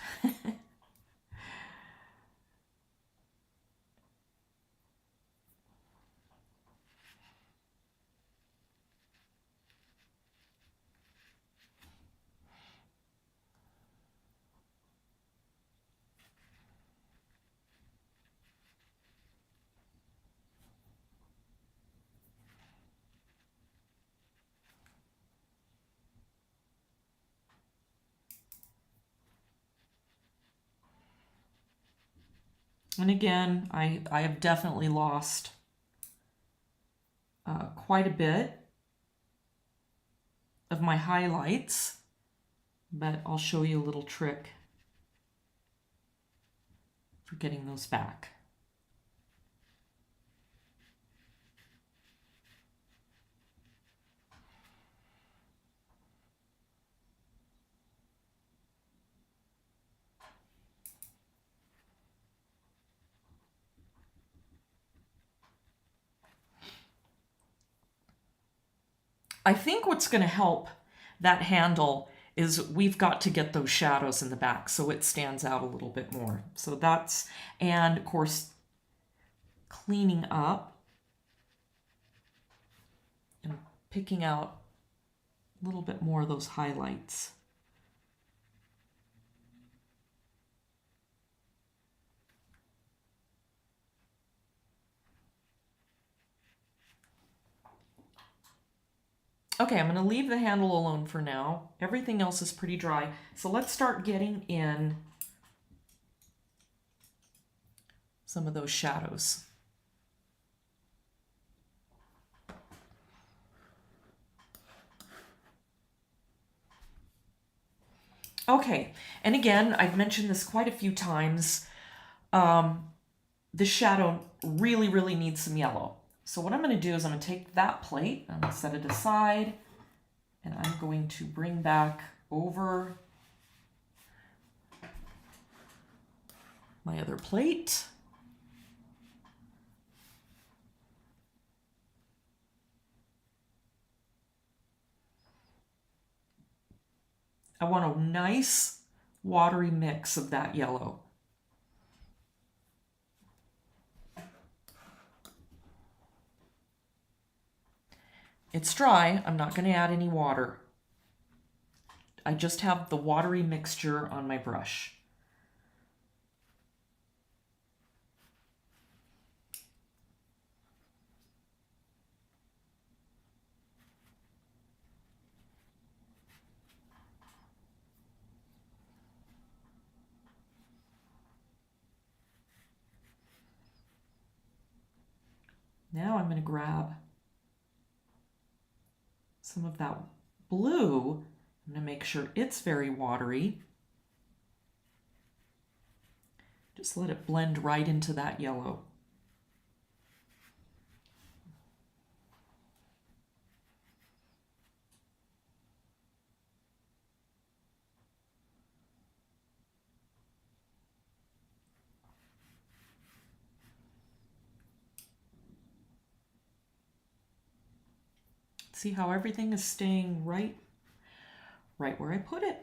And again, I have definitely lost quite a bit of my highlights, but I'll show you a little trick for getting those back. I think what's going to help that handle is we've got to get those shadows in the back so it stands out a little bit more. So that's, and of course, cleaning up and picking out a little bit more of those highlights. Okay, I'm going to leave the handle alone for now. Everything else is pretty dry. So let's start getting in some of those shadows. Okay, and again, I've mentioned this quite a few times. The shadow really, really needs some yellow. So what I'm going to do is I'm going to take that plate, I'm going to set it aside, and I'm going to bring back over my other plate. I want a nice watery mix of that yellow. It's dry. I'm not going to add any water. I just have the watery mixture on my brush. Now I'm going to grab some of that blue. I'm going to make sure it's very watery. Just let it blend right into that yellow. See how everything is staying right where I put it.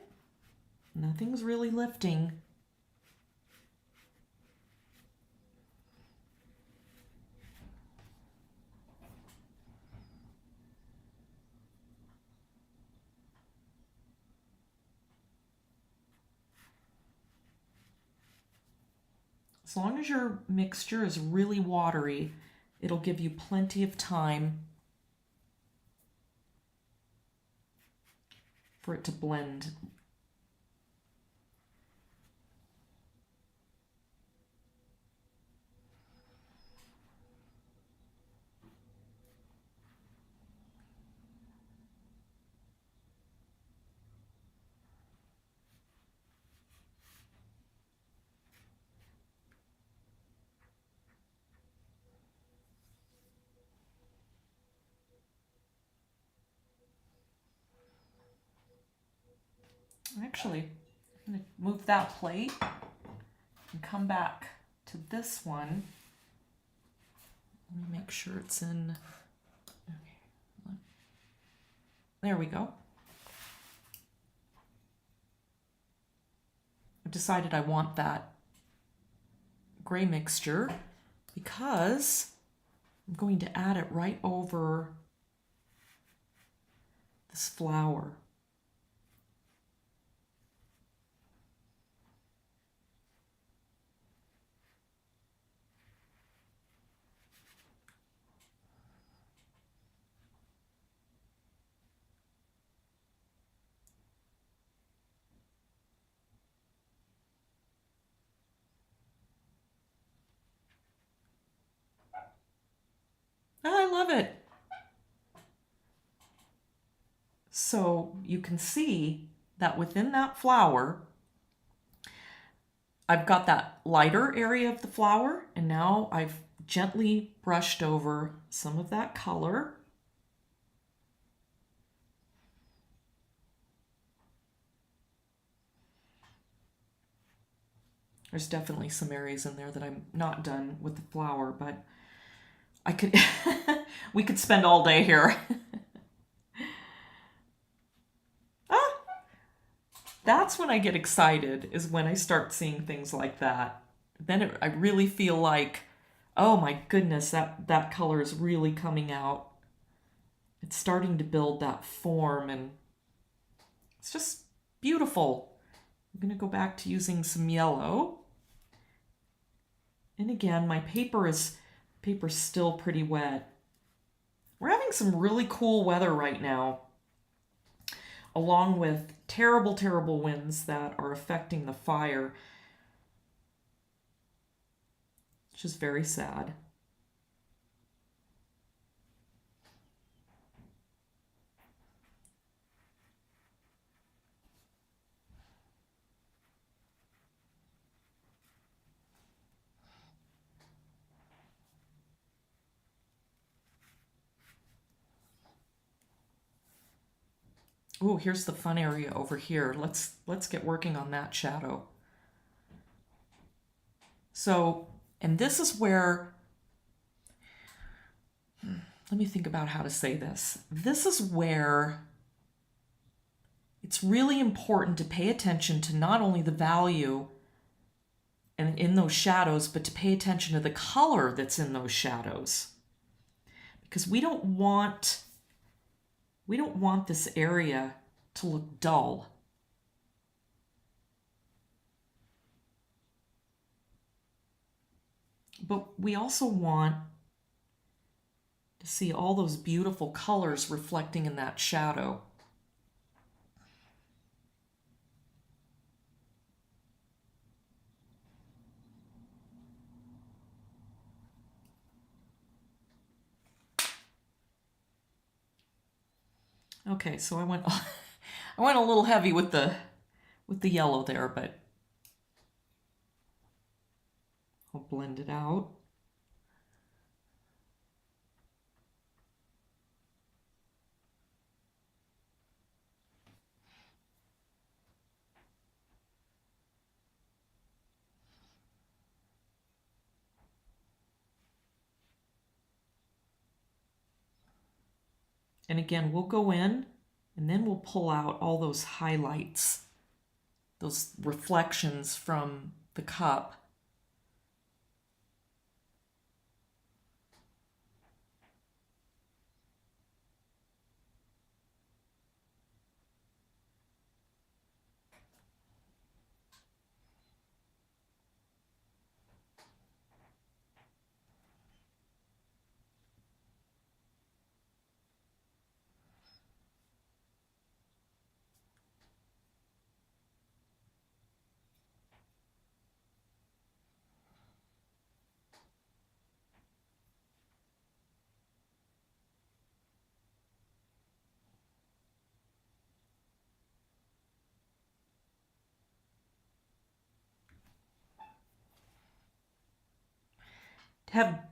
Nothing's really lifting. As long as your mixture is really watery, it'll give you plenty of time for it to blend. Actually, I'm going to move that plate and come back to this one. Let me make sure it's in. Okay. There we go. I've decided I want that gray mixture because I'm going to add it right over this flower. I love it. So you can see that within that flower, I've got that lighter area of the flower, and now I've gently brushed over some of that color. There's definitely some areas in there that I'm not done with the flower, but I could, we could spend all day here. That's when I get excited, is when I start seeing things like that. Then I really feel like, oh my goodness, that color is really coming out. It's starting to build that form, and it's just beautiful. I'm going to go back to using some yellow. And again, my paper's still pretty wet. We're having some really cool weather right now, along with terrible, terrible winds that are affecting the fire. It's just very sad. Oh, here's the fun area over here. Let's get working on that shadow. So, and this is where, let me think about how to say this. This is where it's really important to pay attention to not only the value and in those shadows, but to pay attention to the color that's in those shadows. Because we don't want we don't want this area to look dull. But we also want to see all those beautiful colors reflecting in that shadow. Okay, so I went I went a little heavy with the yellow there, but I'll blend it out. And again, we'll go in and then we'll pull out all those highlights, those reflections from the cup.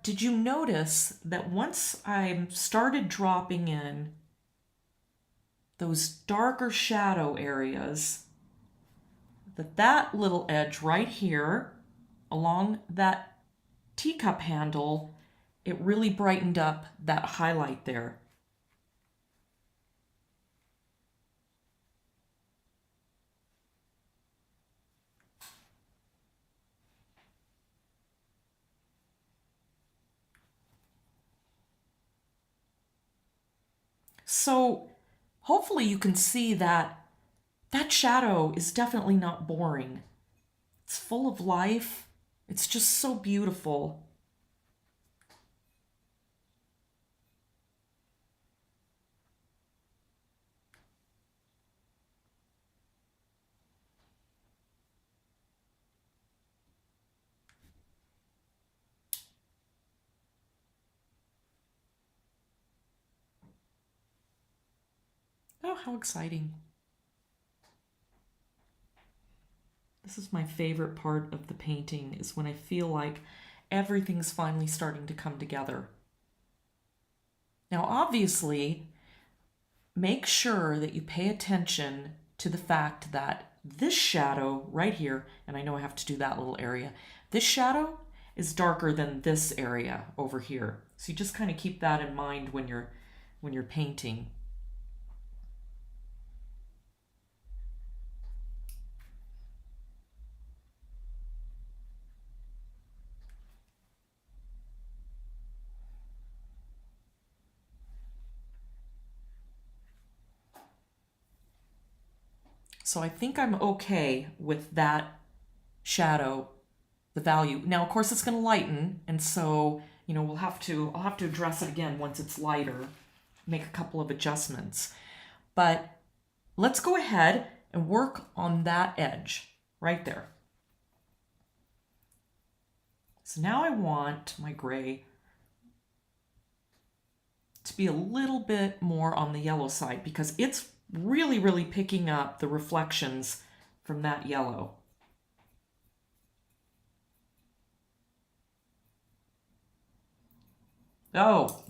Did you notice that once I started dropping in those darker shadow areas, that little edge right here along that teacup handle, it really brightened up that highlight there. So hopefully you can see that that shadow is definitely not boring. It's full of life. It's just so beautiful. Oh, how exciting. This is my favorite part of the painting, is when I feel like everything's finally starting to come together. Now, obviously, make sure that you pay attention to the fact that this shadow right here, and I know I have to do that little area, this shadow is darker than this area over here. So you just kind of keep that in mind when you're painting. So I think I'm okay with that shadow, the value. Now, of course, it's going to lighten, and so, I'll have to address it again once it's lighter, make a couple of adjustments. But let's go ahead and work on that edge right there. So now I want my gray to be a little bit more on the yellow side because it's really, really picking up the reflections from that yellow. Oh,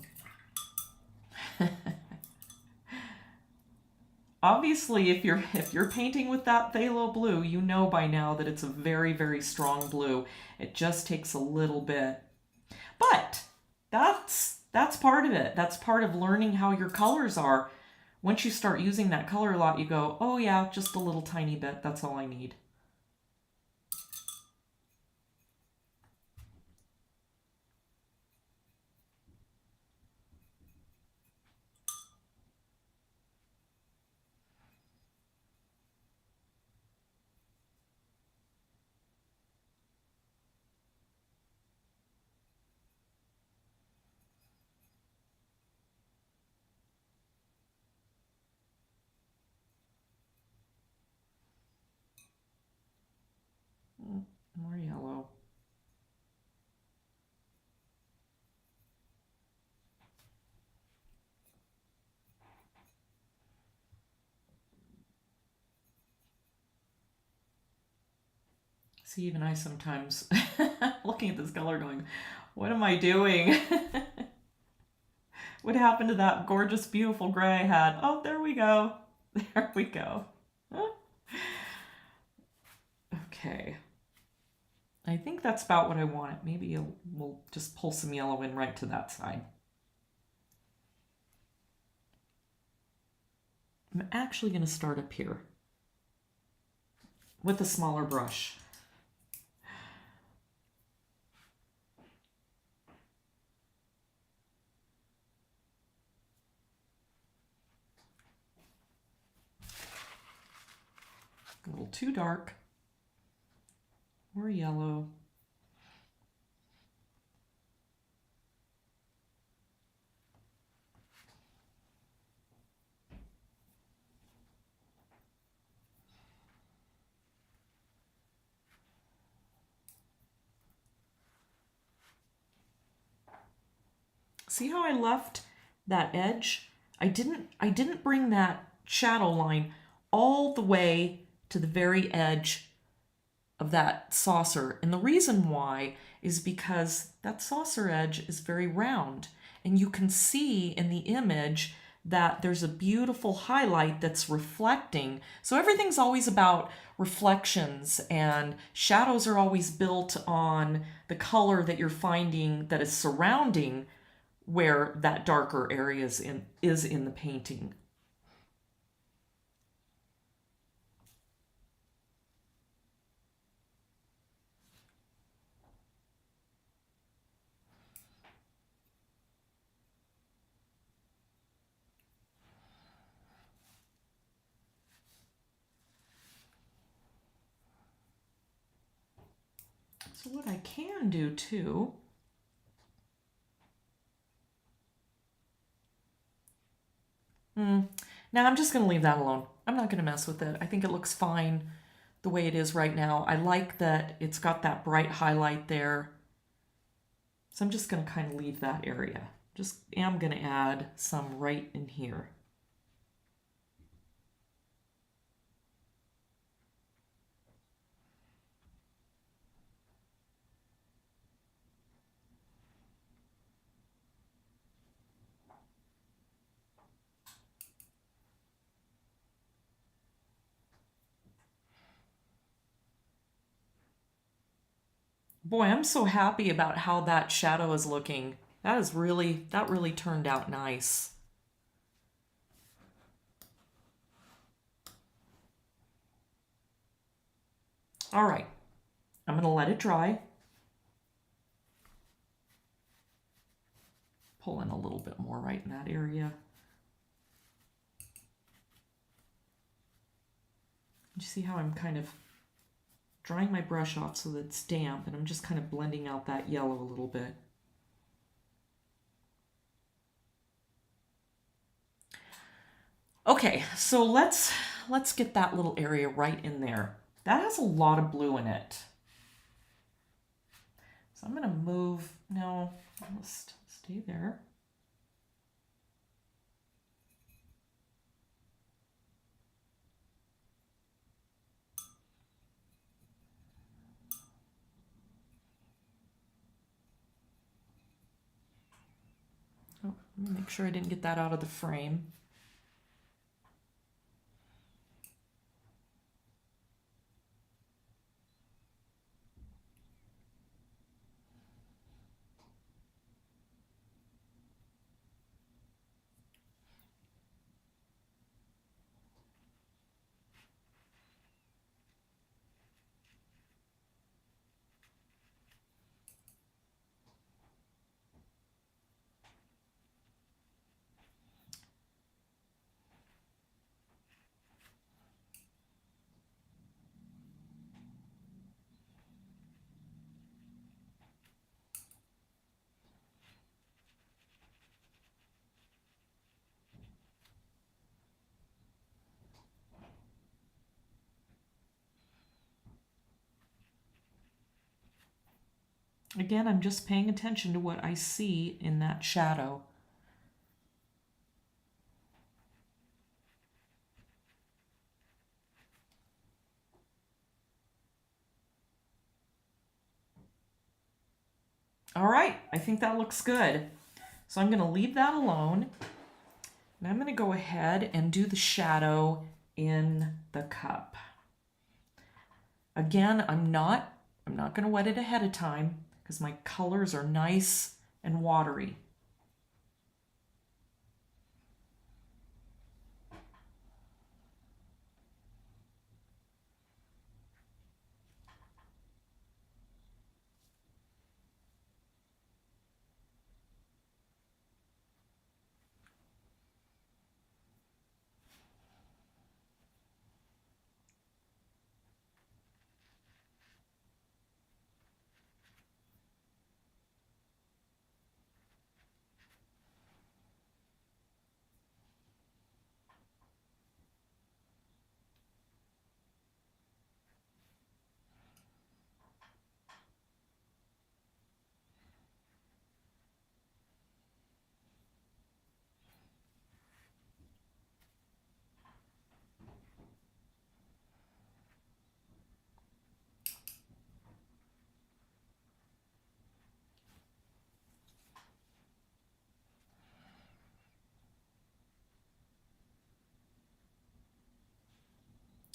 obviously, if you're painting with that phthalo blue, you know by now that it's a very, very strong blue. It just takes a little bit. But that's part of it. That's part of learning how your colors are. Once you start using that color a lot, you go, oh yeah, just a little tiny bit. That's all I need. More yellow. See, even I sometimes looking at this color going, what am I doing? What happened to that gorgeous, beautiful gray I had? Oh, there we go. There we go. Okay. I think that's about what I want. Maybe we'll just pull some yellow in right to that side. I'm actually going to start up here with a smaller brush. A little too dark. More yellow. See how I left that edge? I didn't bring that shadow line all the way to the very edge of that saucer. And the reason why is because that saucer edge is very round. And you can see in the image that there's a beautiful highlight that's reflecting. So everything's always about reflections, and shadows are always built on the color that you're finding that is surrounding where that darker area is in the painting. So what I can do too, now I'm just going to leave that alone. I'm not going to mess with it. I think it looks fine the way it is right now. I like that it's got that bright highlight there. So I'm just going to kind of leave that area. Just am going to add some right in here. Boy, I'm so happy about how that shadow is looking. That really turned out nice. All right, I'm going to let it dry. Pull in a little bit more right in that area. You see how I'm kind of drying my brush off so that it's damp, and I'm just kind of blending out that yellow a little bit. Okay, so let's get that little area right in there. That has a lot of blue in it. So I'm going to move, no, just stay there. Oh, let me make sure I didn't get that out of the frame. Again, I'm just paying attention to what I see in that shadow. All right, I think that looks good. So I'm going to leave that alone. And I'm going to go ahead and do the shadow in the cup. Again, I'm not going to wet it ahead of time because my colors are nice and watery.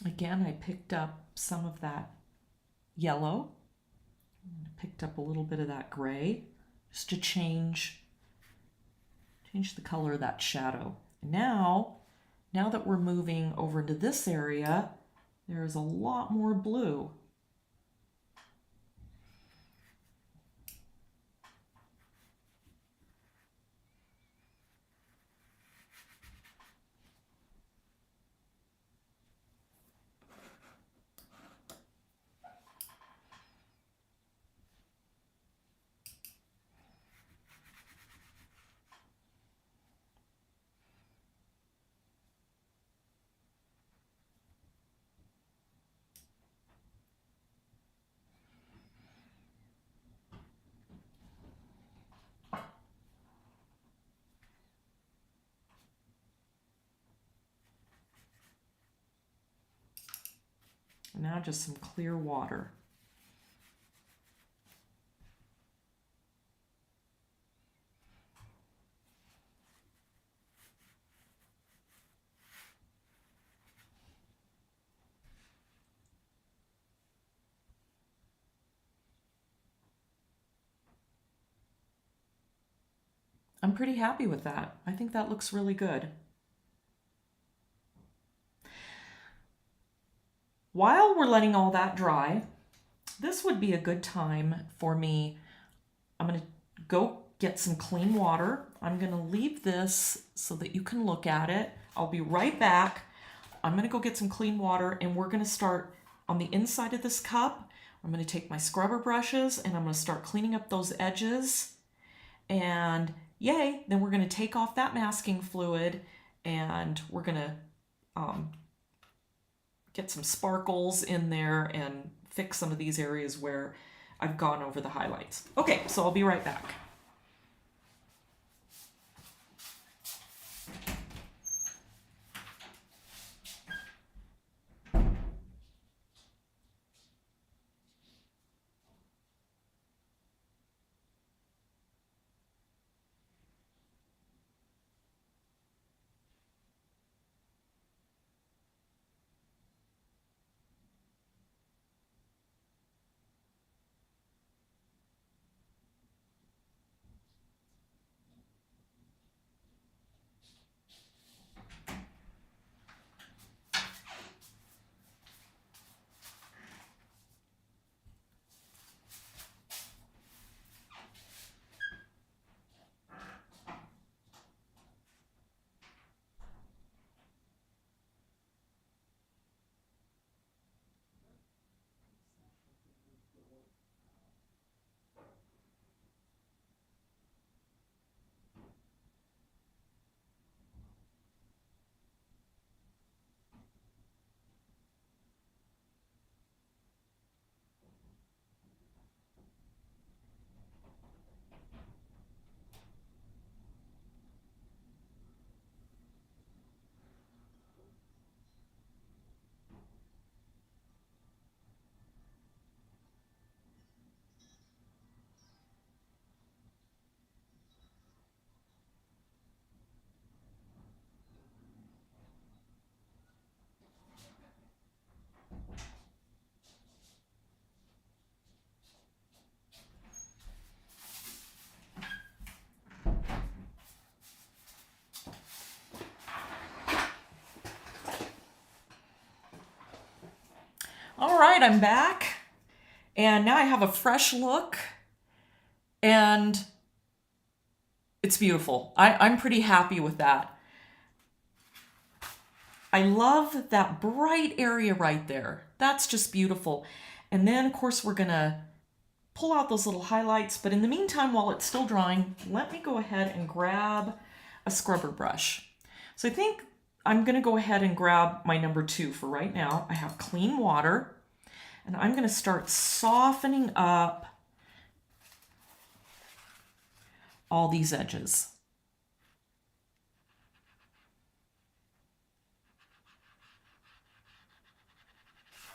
Again, I picked up some of that yellow. I picked up a little bit of that gray just to change the color of that shadow. Now that we're moving over into this area, there's a lot more blue. And now just some clear water. I'm pretty happy with that. I think that looks really good. While we're letting all that dry, this would be a good time for me. I'm going to go get some clean water. I'm going to leave this so that you can look at it. I'll be right back. I'm going to go get some clean water and we're going to start on the inside of this cup. I'm going to take my scrubber brushes and I'm going to start cleaning up those edges. And yay, then we're going to take off that masking fluid and we're going to get some sparkles in there and fix some of these areas where I've gone over the highlights. Okay, so I'll be right back. right, I'm back. And now I have a fresh look. And it's beautiful. I'm pretty happy with that. I love that bright area right there. That's just beautiful. And then, of course, we're going to pull out those little highlights. But in the meantime, while it's still drying, let me go ahead and grab a scrubber brush. So I think I'm going to go ahead and grab my number 2 for right now. I have clean water. And I'm going to start softening up all these edges.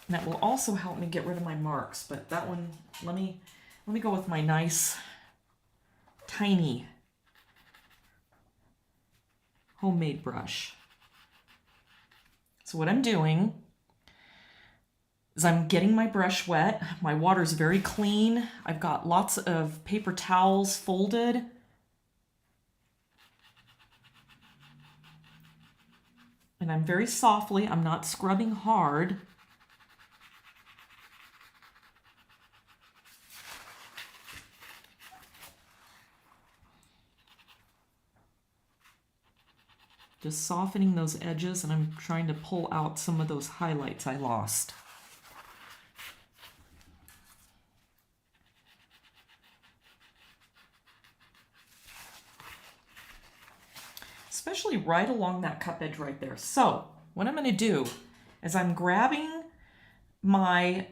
And that will also help me get rid of my marks, but that one, let me go with my nice, tiny, homemade brush. So what I'm doing is I'm getting my brush wet. My water's very clean. I've got lots of paper towels folded. And I'm very softly, I'm not scrubbing hard. Just softening those edges, and I'm trying to pull out some of those highlights I lost. Especially right along that cup edge right there. So what I'm going to do is I'm grabbing my,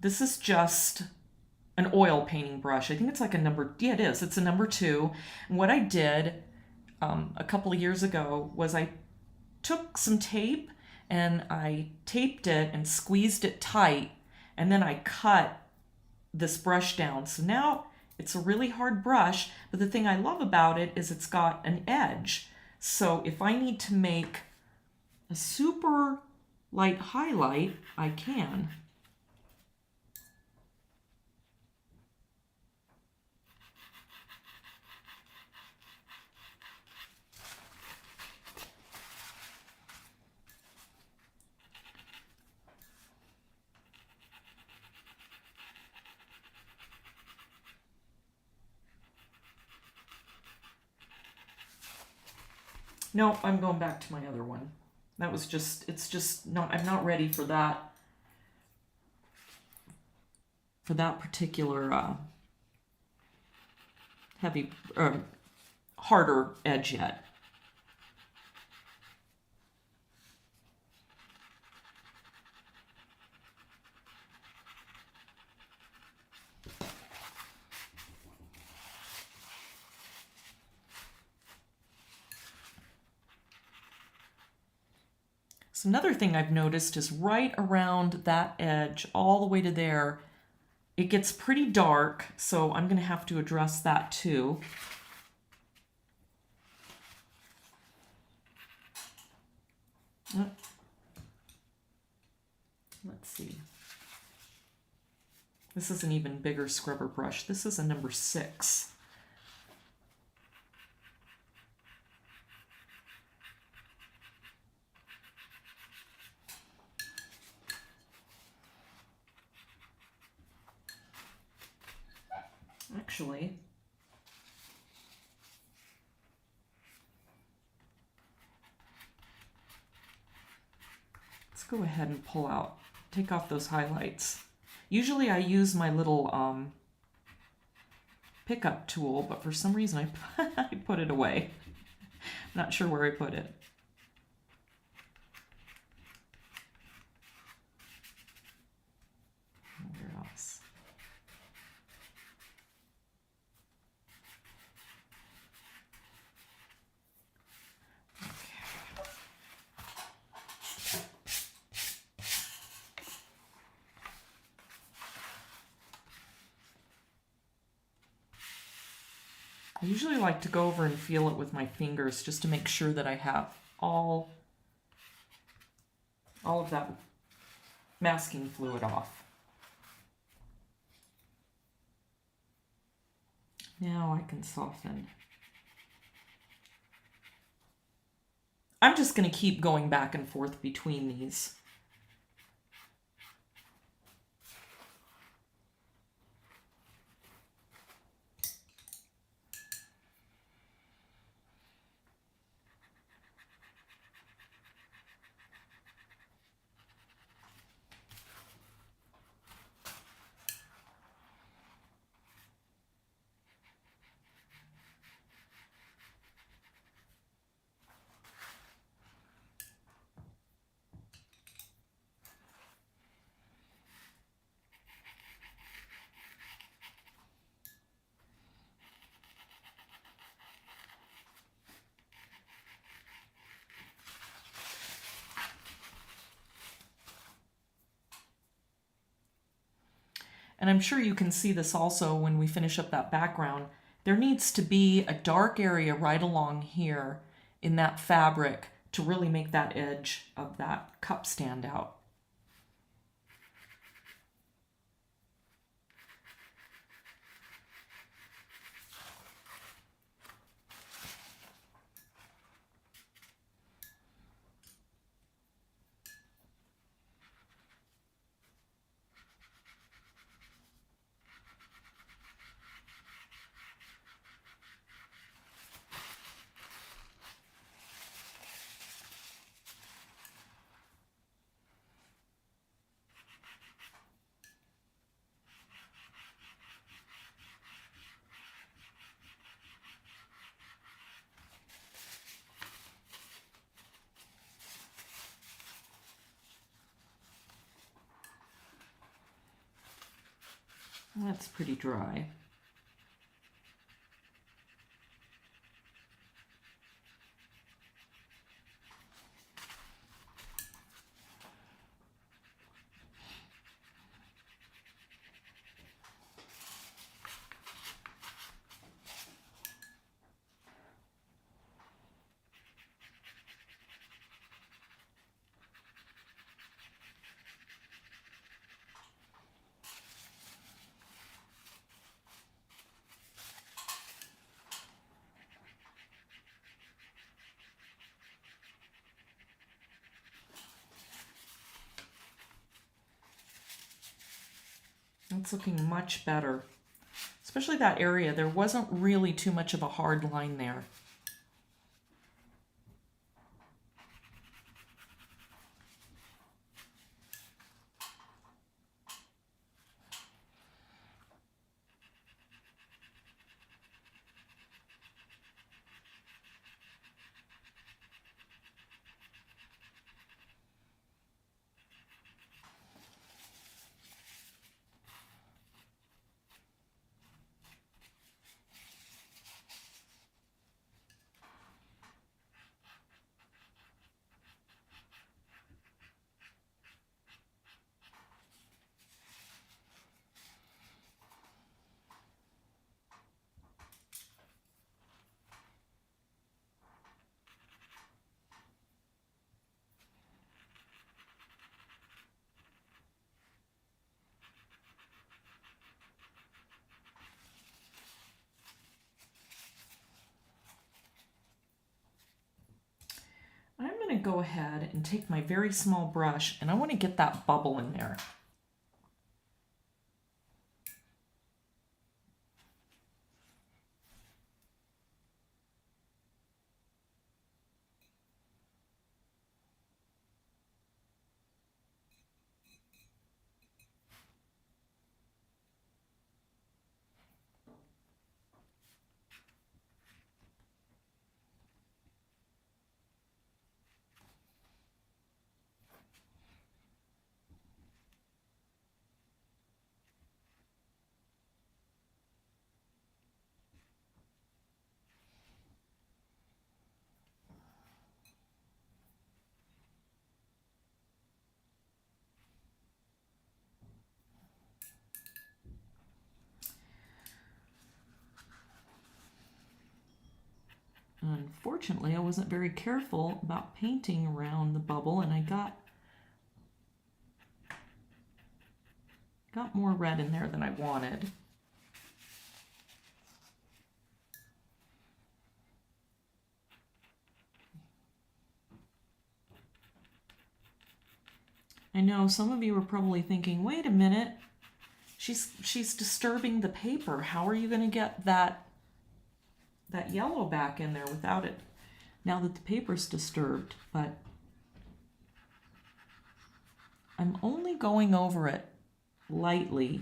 this is just an oil painting brush. I think it's like a number, yeah it is, it's a number 2. And what I did a couple of years ago was I took some tape and I taped it and squeezed it tight, and then I cut this brush down. So now it's a really hard brush, but the thing I love about it is it's got an edge. So if I need to make a super light highlight, I can. No, I'm going back to my other one. That was just, it's just, no, I'm not ready for that particular heavy, harder edge yet. So another thing I've noticed is right around that edge, all the way to there, it gets pretty dark, so I'm going to have to address that too. Let's see. This is an even bigger scrubber brush. This is a number 6. Actually, let's go ahead and pull out, take off those highlights. Usually I use my little pickup tool, but for some reason I put it away. I'm not sure where I put it. Where else? I usually like to go over and feel it with my fingers just to make sure that I have all of that masking fluid off. Now I can soften. I'm just going to keep going back and forth between these. and I'm sure you can see this also when we finish up that background, there needs to be a dark area right along here in that fabric to really make that edge of that cup stand out. That's pretty dry. It's looking much better. Especially that area, there wasn't really too much of a hard line there. I'm going to go ahead and take my very small brush and I want to get that bubble in there. Unfortunately, I wasn't very careful about painting around the bubble and I got more red in there than I wanted. I know some of you are probably thinking, wait a minute, she's disturbing the paper. How are you going to get that yellow back in there without it now that the paper's disturbed? But I'm only going over it lightly.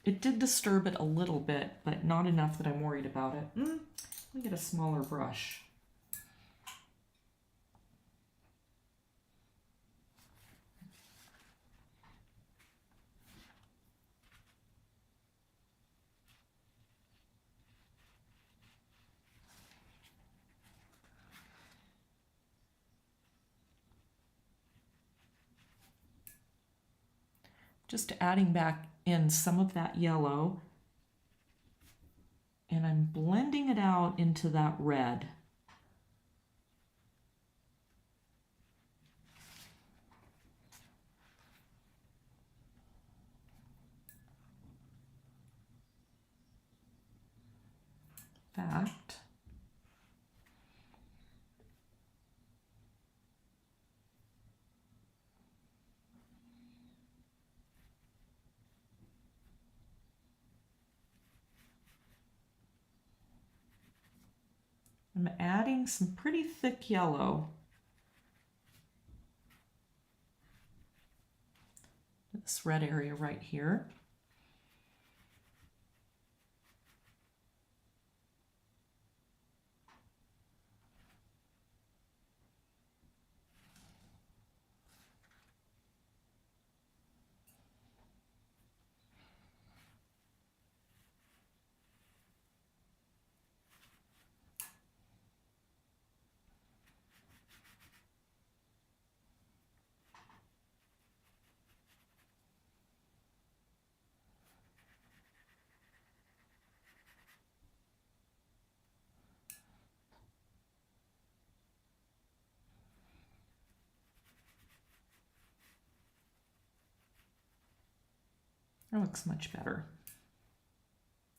It did disturb it a little bit, but not enough that I'm worried about it. Let me get a smaller brush. just adding back in some of that yellow, and I'm blending it out into that red. Fact. I'm adding some pretty thick yellow. This red area right here. That looks much better.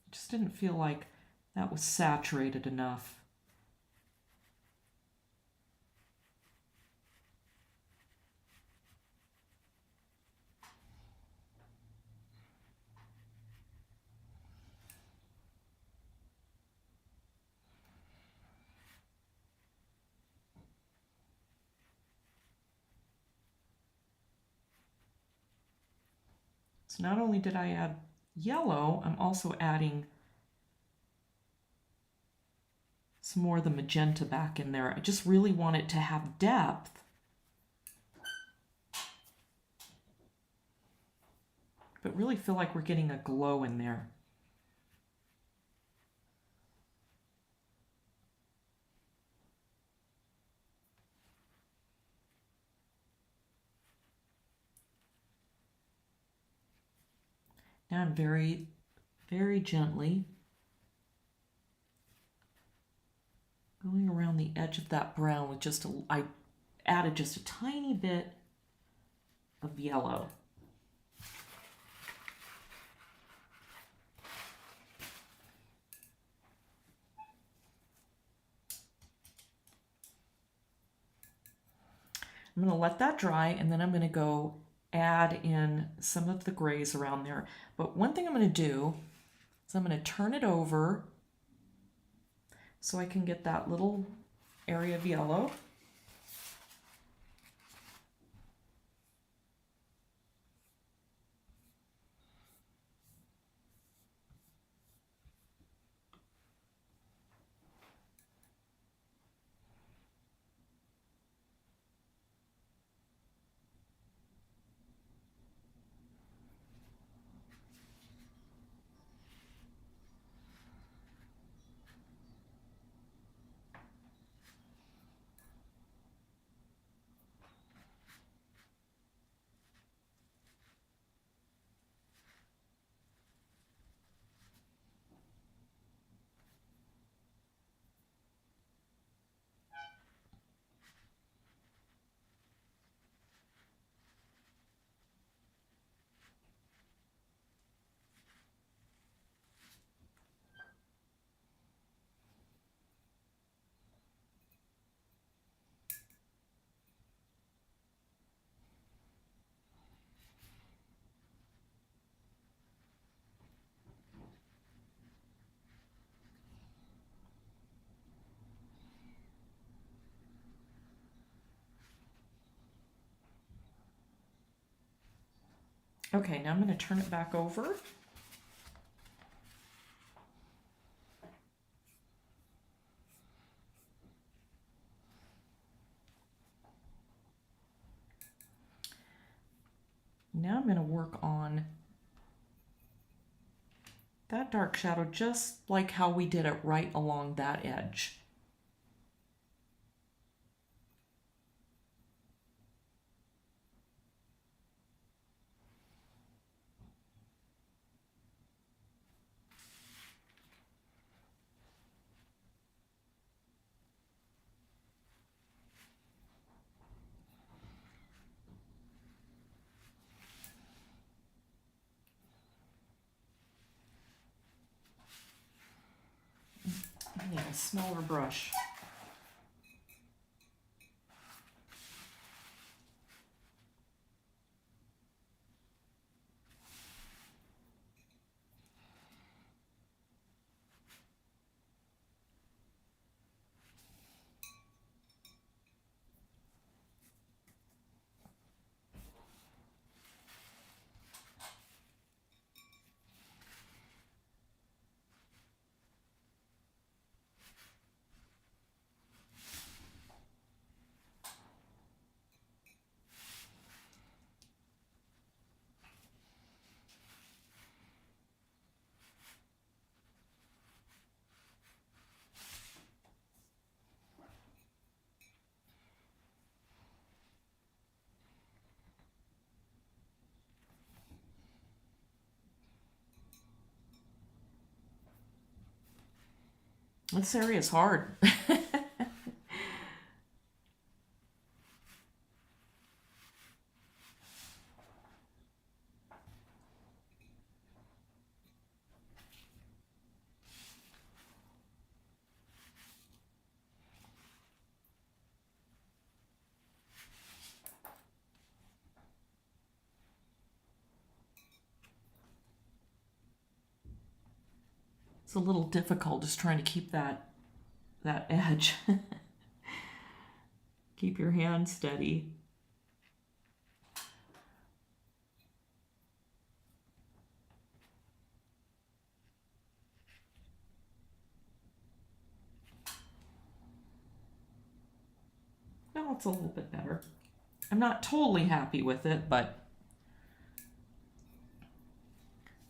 It just didn't feel like that was saturated enough. So not only did I add yellow, I'm also adding some more of the magenta back in there. I just really want it to have depth. But really feel like we're getting a glow in there. Now I'm very, very gently going around the edge of that brown with just I added just a tiny bit of yellow. I'm going to let that dry, and then I'm going to go add in some of the grays around there. But one thing I'm going to do is I'm going to turn it over so I can get that little area of yellow. Okay, now I'm going to turn it back over. Now I'm going to work on that dark shadow just like how we did it right along that edge. need a smaller brush. This area is hard. It's a little difficult just trying to keep that edge. Keep your hand steady. Now it's a little bit better. I'm not totally happy with it, but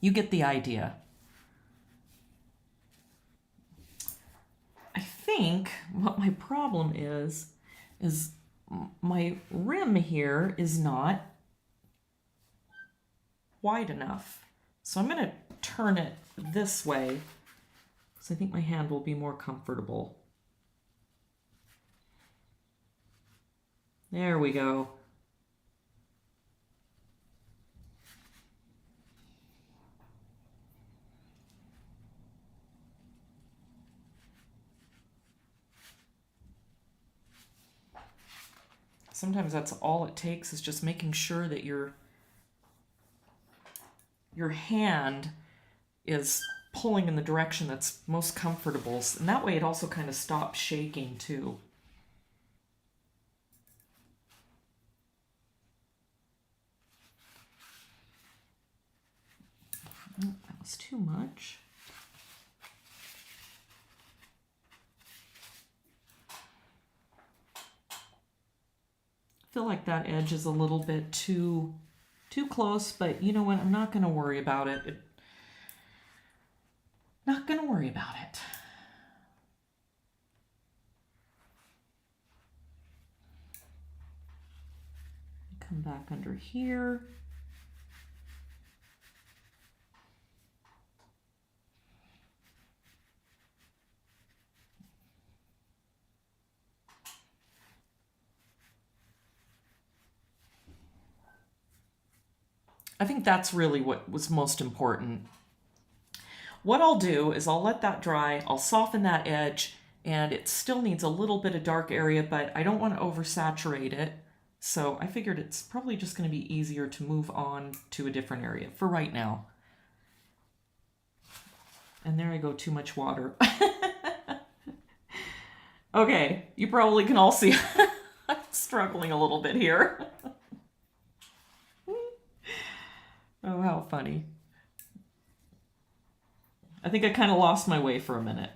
you get the idea. I think what my problem is my rim here is not wide enough. So I'm going to turn it this way, so I think my hand will be more comfortable. There we go. Sometimes that's all it takes, is just making sure that your hand is pulling in the direction that's most comfortable. And that way it also kind of stops shaking too. Oh, that was too much. I feel like that edge is a little bit too close, but you know what? I'm not going to worry about it. Not going to worry about it. Come back under here. I think that's really what was most important. What I'll do is I'll let that dry, I'll soften that edge, and it still needs a little bit of dark area, but I don't want to oversaturate it. So I figured it's probably just going to be easier to move on to a different area for right now. And there I go, too much water. Okay, you probably can all see I'm struggling a little bit here. Oh, how funny. I think I kind of lost my way for a minute.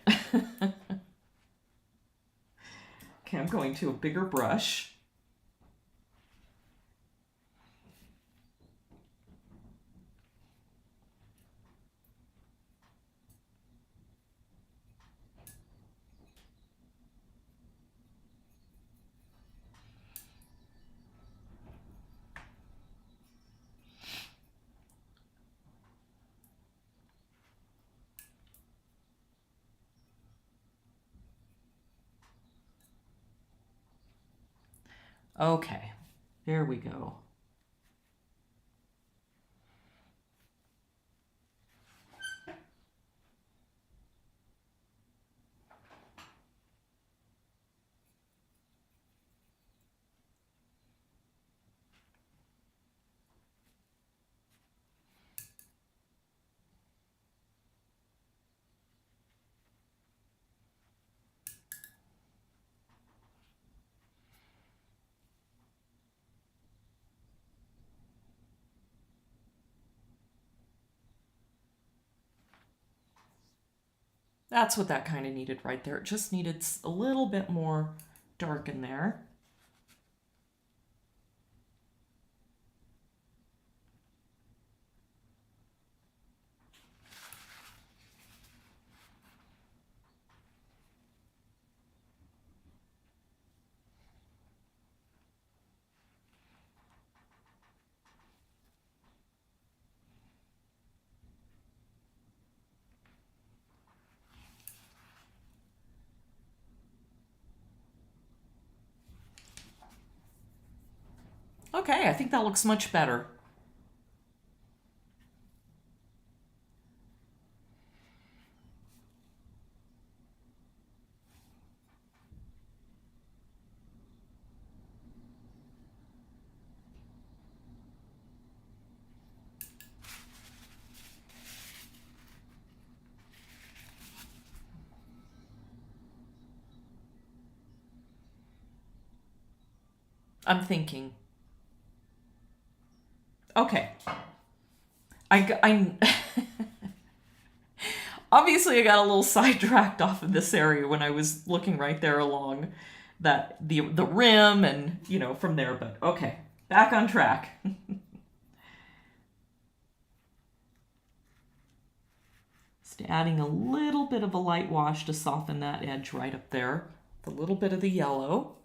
Okay, I'm going to a bigger brush. Okay, there we go. That's what that kind of needed right there. It just needed a little bit more dark in there. Okay, I think that looks much better. I'm thinking. Okay. I obviously I got a little sidetracked off of this area when I was looking right there along that the rim and from there, but okay, back on track. Just adding a little bit of a light wash to soften that edge right up there, a little bit of the yellow.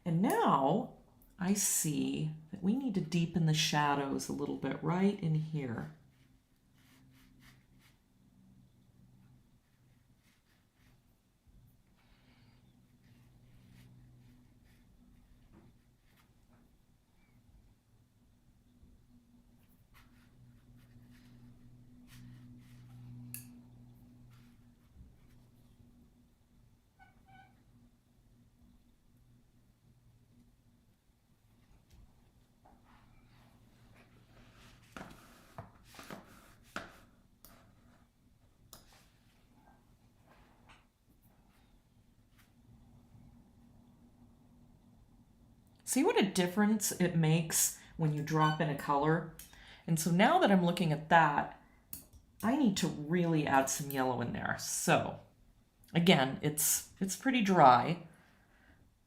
And now I see that we need to deepen the shadows a little bit right in here. See what a difference it makes when you drop in a color? And so now that I'm looking at that, I need to really add some yellow in there. So again, it's pretty dry.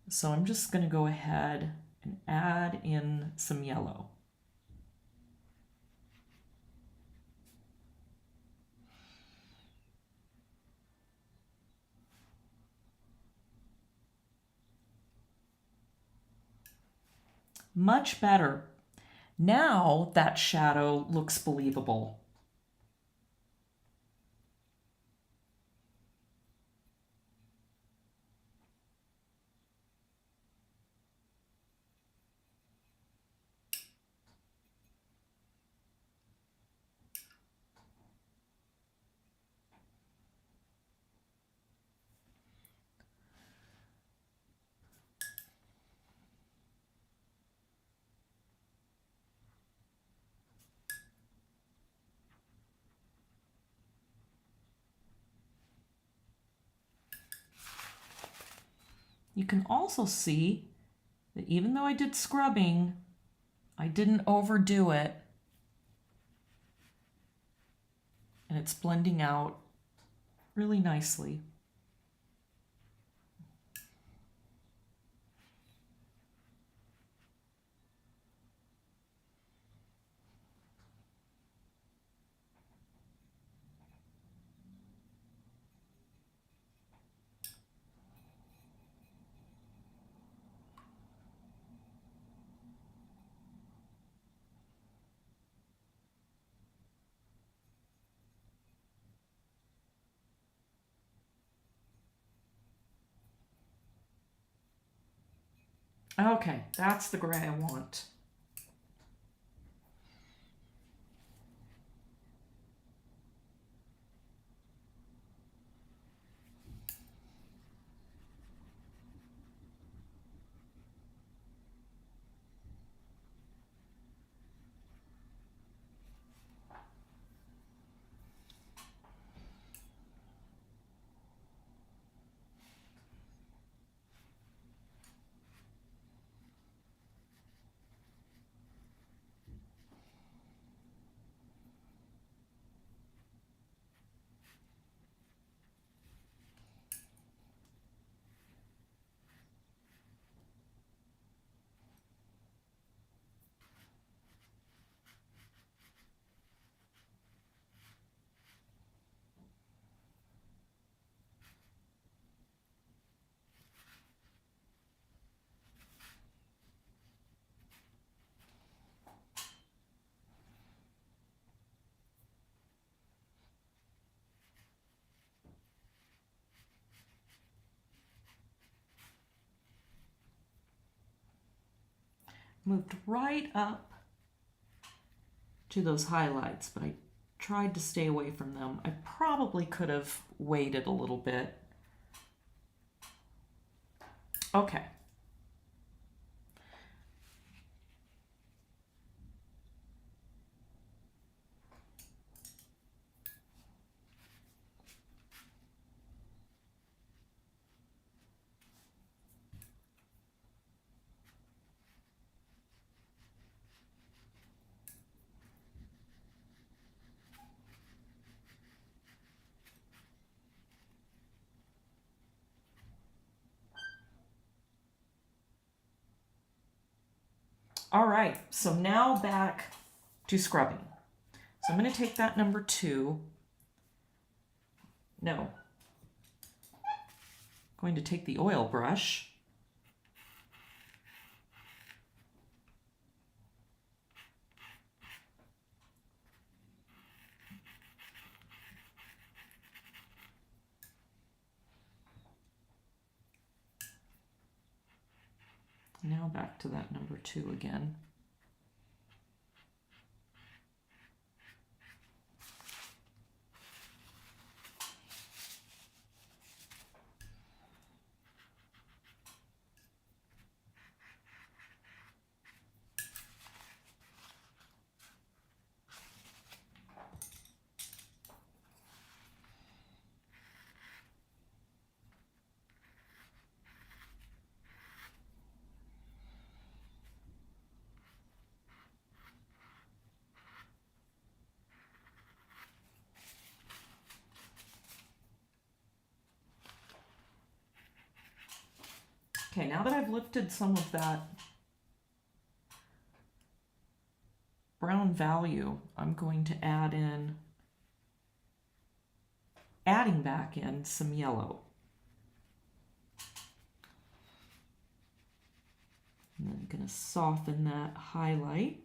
So I'm just going to go ahead and add in some yellow. Much better. Now that shadow looks believable. You can also see that even though I did scrubbing, I didn't overdo it. And it's blending out really nicely. Okay, that's the gray I want. moved right up to those highlights, but I tried to stay away from them. I probably could have waited a little bit. Okay. All right, so now back to scrubbing. So I'm going to take that number 2. No. I'm going to take the oil brush. Now back to that number 2 again. Okay, now that I've lifted some of that brown value, I'm going to adding back in some yellow. And then I'm going to soften that highlights.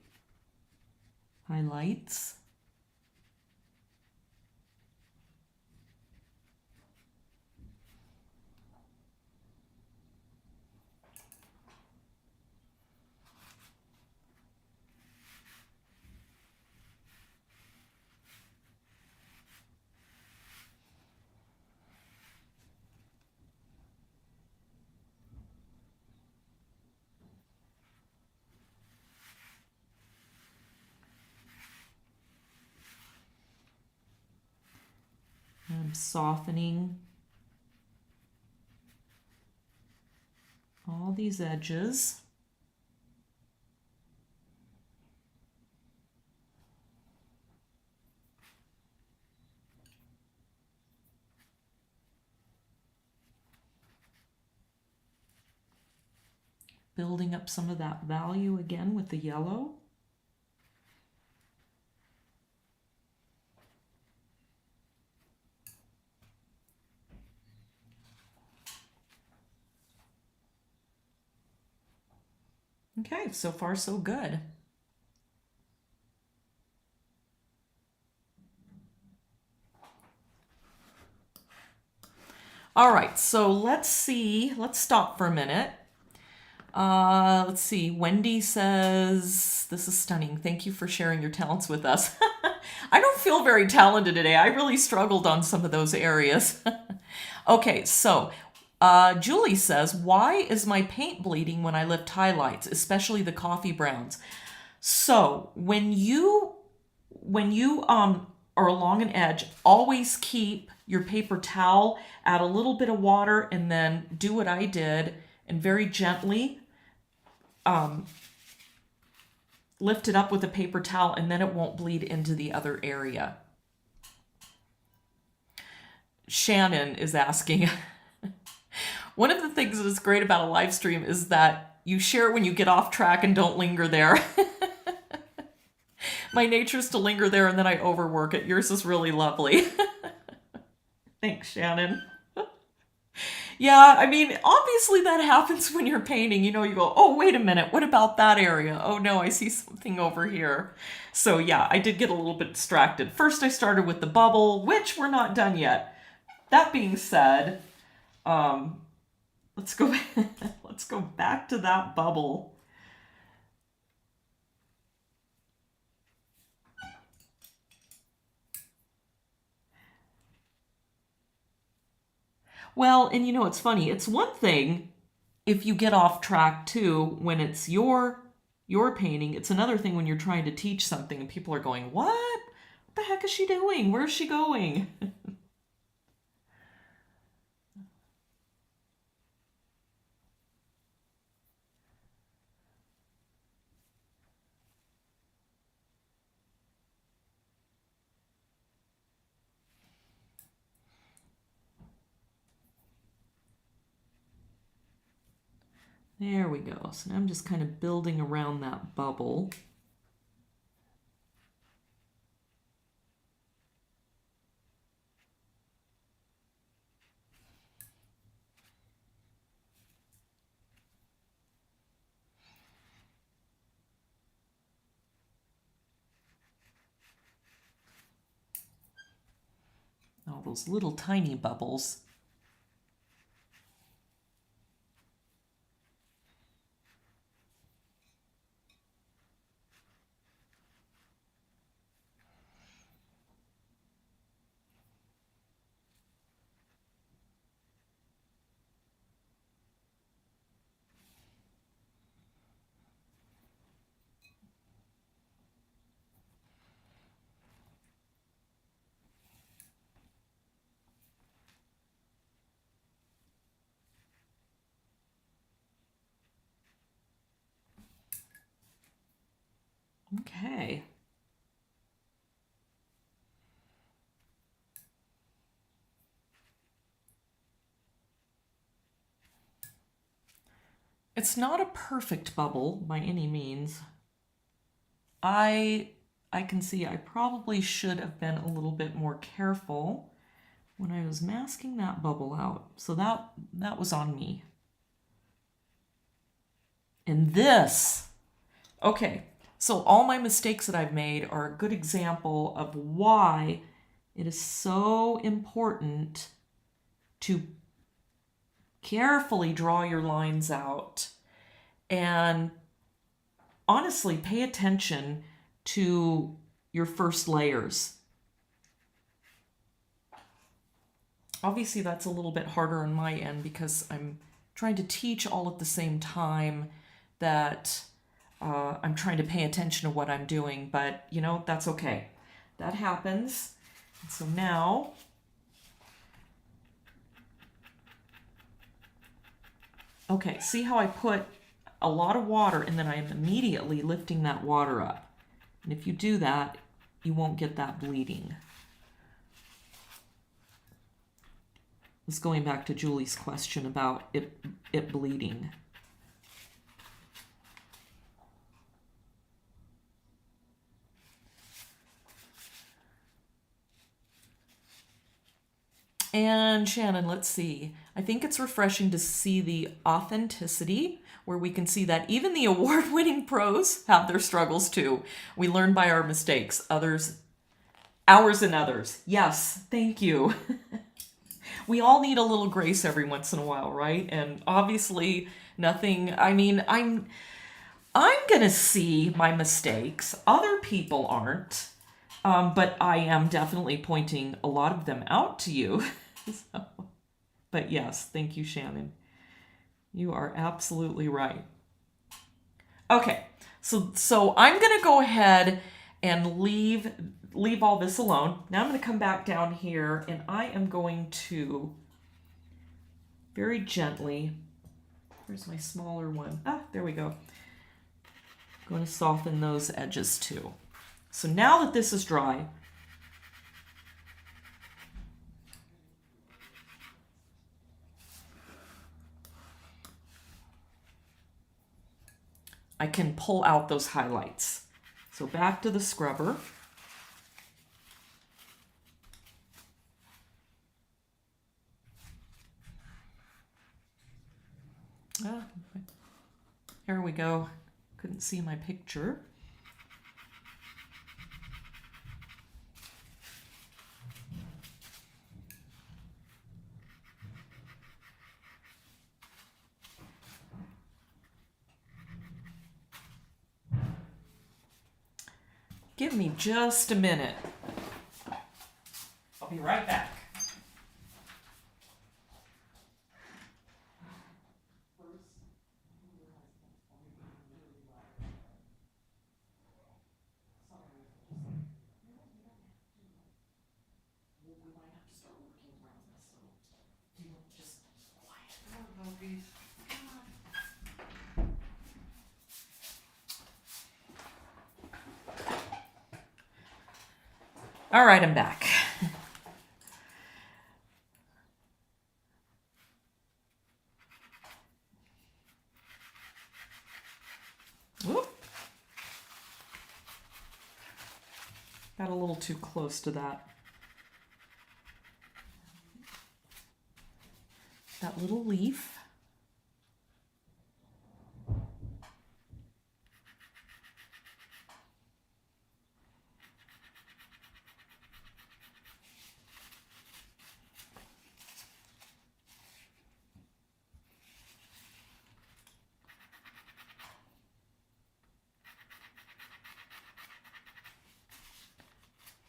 I'm softening all these edges. Building up some of that value again with the yellow. Okay, so far so good. All right, so let's stop for a minute. Let's see, Wendy says, this is stunning. Thank you for sharing your talents with us. I don't feel very talented today. I really struggled on some of those areas. Okay, so Julie says, why is my paint bleeding when I lift highlights, especially the coffee browns? So when you are along an edge, always keep your paper towel, add a little bit of water, and then do what I did and very gently lift it up with a paper towel, and then it won't bleed into the other area. Shannon is asking, one of the things that is great about a live stream is that you share when you get off track and don't linger there. My nature is to linger there and then I overwork it. Yours is really lovely. Thanks, Shannon. Yeah, I mean, obviously that happens when you're painting. You know, you go, oh, wait a minute, what about that area? Oh no, I see something over here. So yeah, I did get a little bit distracted. First I started with the bubble, which we're not done yet. That being said, let's go back to that bubble. Well, and you know, it's funny. It's one thing if you get off track too when it's your painting. It's another thing when you're trying to teach something and people are going, "What? What the heck is she doing? Where's she going?" There we go. So now I'm just kind of building around that bubble. All those little tiny bubbles. Okay. It's not a perfect bubble by any means. I can see I probably should have been a little bit more careful when I was masking that bubble out. So that was on me. And this, okay, so all my mistakes that I've made are a good example of why it is so important to carefully draw your lines out and honestly pay attention to your first layers. Obviously, that's a little bit harder on my end because I'm trying to teach all at the same time that I'm trying to pay attention to what I'm doing, but you know, that's okay. That happens. And so now, okay, see how I put a lot of water and then I am immediately lifting that water up. And if you do that, you won't get that bleeding. It's going back to Julie's question about it bleeding. And Shannon, let's see. I think it's refreshing to see the authenticity where we can see that even the award-winning pros have their struggles too. We learn by our mistakes. Ours and others. Yes, thank you. We all need a little grace every once in a while, right? And obviously nothing, I mean, I'm going to see my mistakes. Other people aren't. But I am definitely pointing a lot of them out to you. So, but yes, thank you, Shannon. You are absolutely right. Okay, so I'm going to go ahead and leave all this alone. Now I'm going to come back down here and I am going to very gently, where's my smaller one? Ah, there we go. I'm going to soften those edges too. So now that this is dry, I can pull out those highlights. So back to the scrubber. Here we go. Couldn't see my picture. Give me just a minute. I'll be right back. All right, I'm back. Whoop. Got a little too close to that little leaf.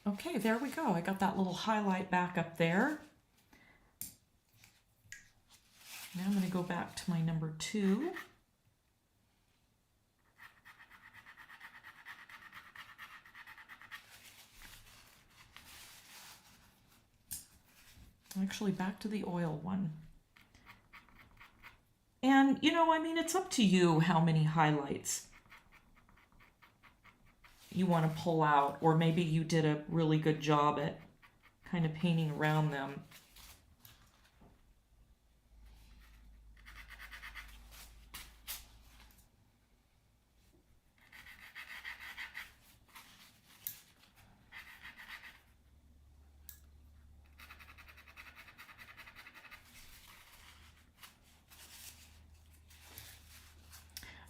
Okay, there we go. I got that little highlight back up there. Now I'm going to go back to my number 2. Actually, back to the oil one. And, you know, I mean, it's up to you how many highlights you want to pull out, or maybe you did a really good job at kind of painting around them.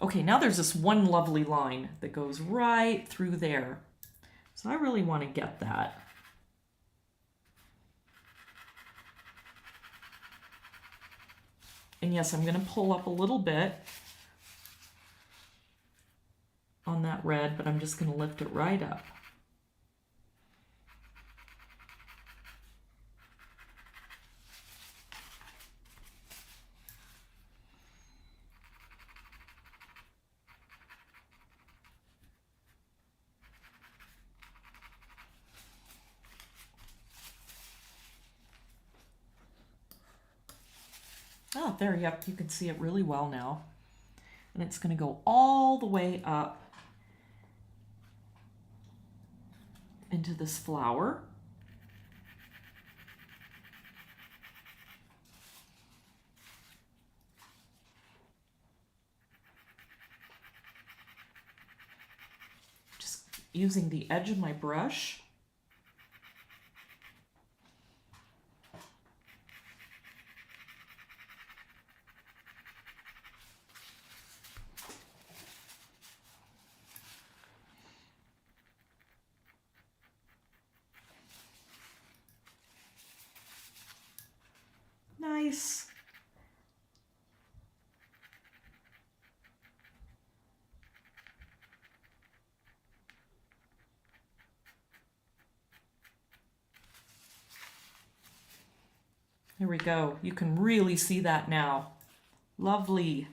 Okay, now there's this one lovely line that goes right through there. So I really want to get that. And yes, I'm going to pull up a little bit on that red, but I'm just going to lift it right up. Oh, there, yep, you can see it really well now. And it's going to go all the way up into this flower. Just using the edge of my brush. Nice. There we go. You can really see that now. Lovely.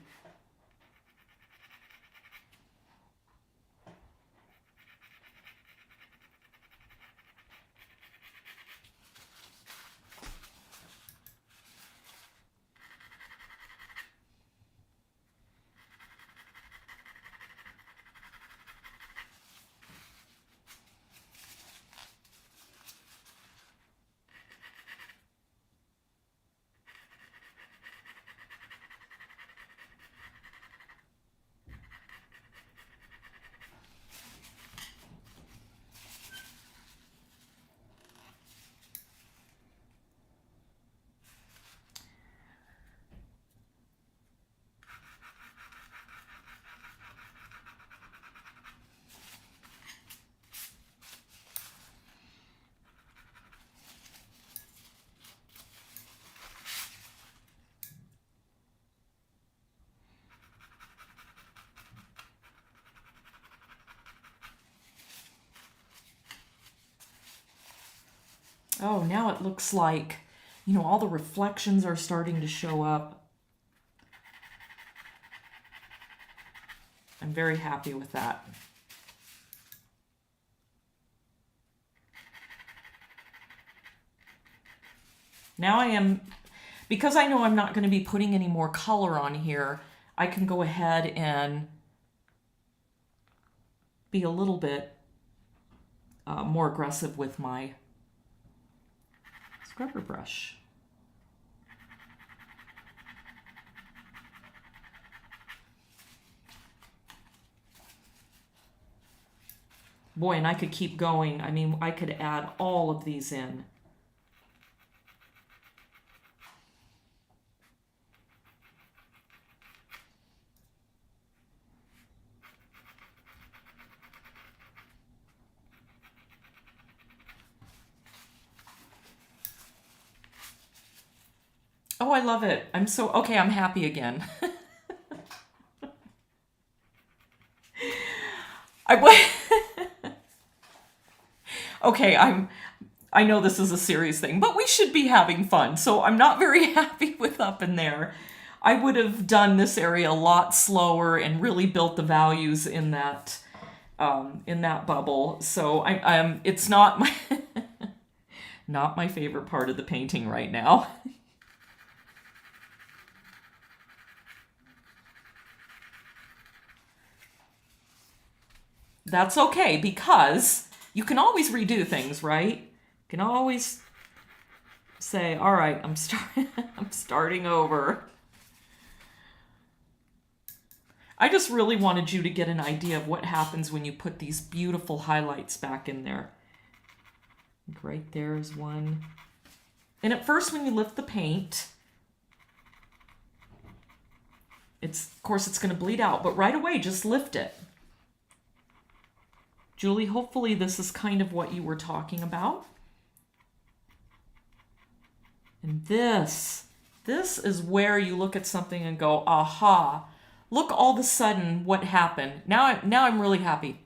Oh, now it looks like, you know, all the reflections are starting to show up. I'm very happy with that. Now I am, because I know I'm not going to be putting any more color on here, I can go ahead and be a little bit more aggressive with my scrubber brush. Boy, and I could keep going. I mean, I could add all of these in. Oh, I love it. I'm so, okay, I'm happy again. Okay, I know this is a serious thing, but we should be having fun. So I'm not very happy with up in there. I would have done this area a lot slower and really built the values in that bubble. So it's not my not my favorite part of the painting right now. That's okay, because you can always redo things, right? You can always say, all right, I'm starting over. I just really wanted you to get an idea of what happens when you put these beautiful highlights back in there. Right there is one. And at first, when you lift the paint, of course it's going to bleed out, but right away, just lift it. Julie, hopefully this is kind of what you were talking about. And this is where you look at something and go, aha, look all of a sudden what happened. Now I'm really happy.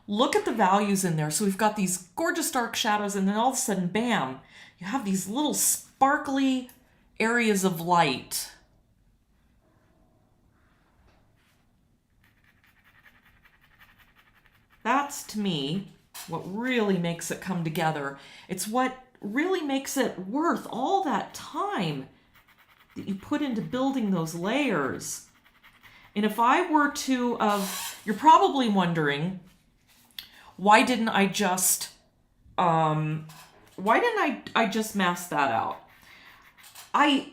Look at the values in there. So we've got these gorgeous dark shadows, and then all of a sudden, bam, you have these little sparkly areas of light. That's, to me, what really makes it come together. It's what really makes it worth all that time that you put into building those layers. And if I were to, you're probably wondering, why didn't I just mask that out? I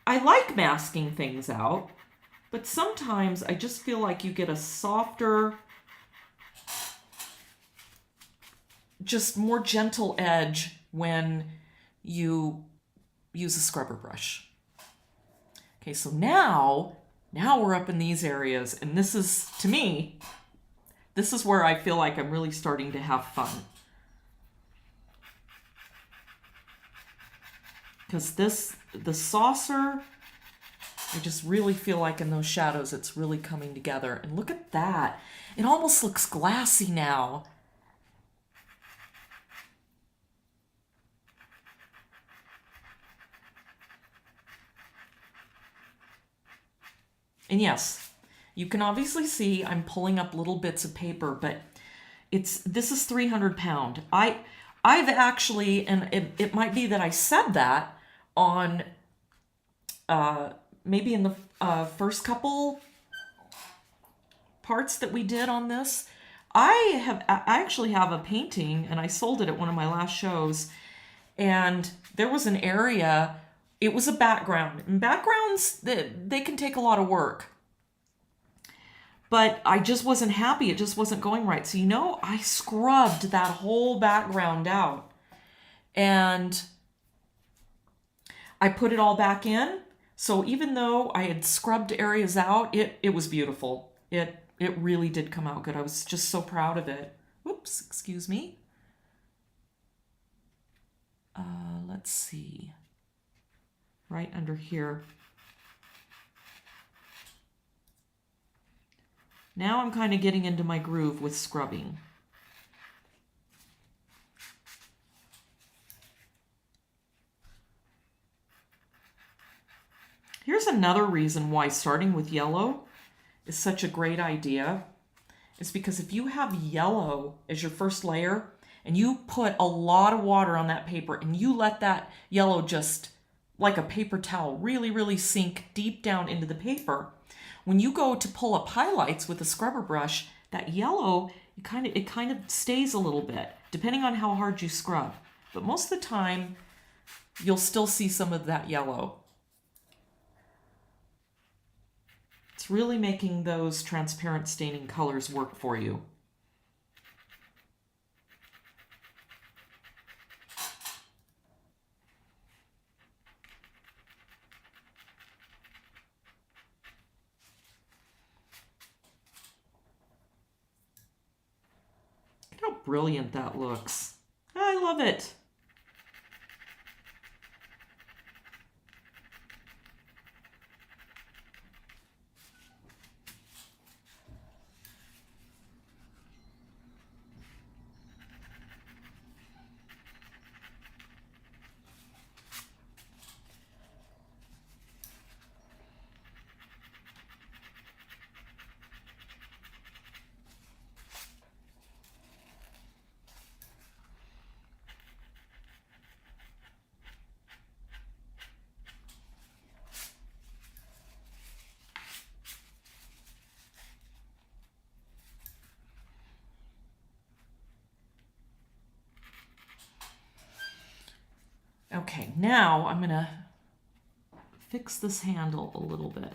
like masking things out, but sometimes I just feel like you get a softer, just more gentle edge when you use a scrubber brush. Okay, so now we're up in these areas, and this is, to me, this is where I feel like I'm really starting to have fun. Because the saucer, I just really feel like in those shadows, it's really coming together. And look at that. It almost looks glassy now. And yes, you can obviously see I'm pulling up little bits of paper, but this is 300 pound. I've actually, and it might be that I said that on maybe in the first couple parts that we did on this. I actually have a painting, and I sold it at one of my last shows, and there was an area. It was a background. And backgrounds, they can take a lot of work. But I just wasn't happy. It just wasn't going right. So, I scrubbed that whole background out. And I put it all back in. So even though I had scrubbed areas out, it was beautiful. It really did come out good. I was just so proud of it. Whoops, excuse me. Let's see. Right under here. Now I'm kind of getting into my groove with scrubbing. Here's another reason why starting with yellow is such a great idea. It's because if you have yellow as your first layer and you put a lot of water on that paper and you let that yellow just like a paper towel really, really sink deep down into the paper, when you go to pull up highlights with a scrubber brush, that yellow it kind of stays a little bit, depending on how hard you scrub. But most of the time, you'll still see some of that yellow. It's really making those transparent staining colors work for you. Look how brilliant that looks. I love it. Okay, now I'm gonna fix this handle a little bit.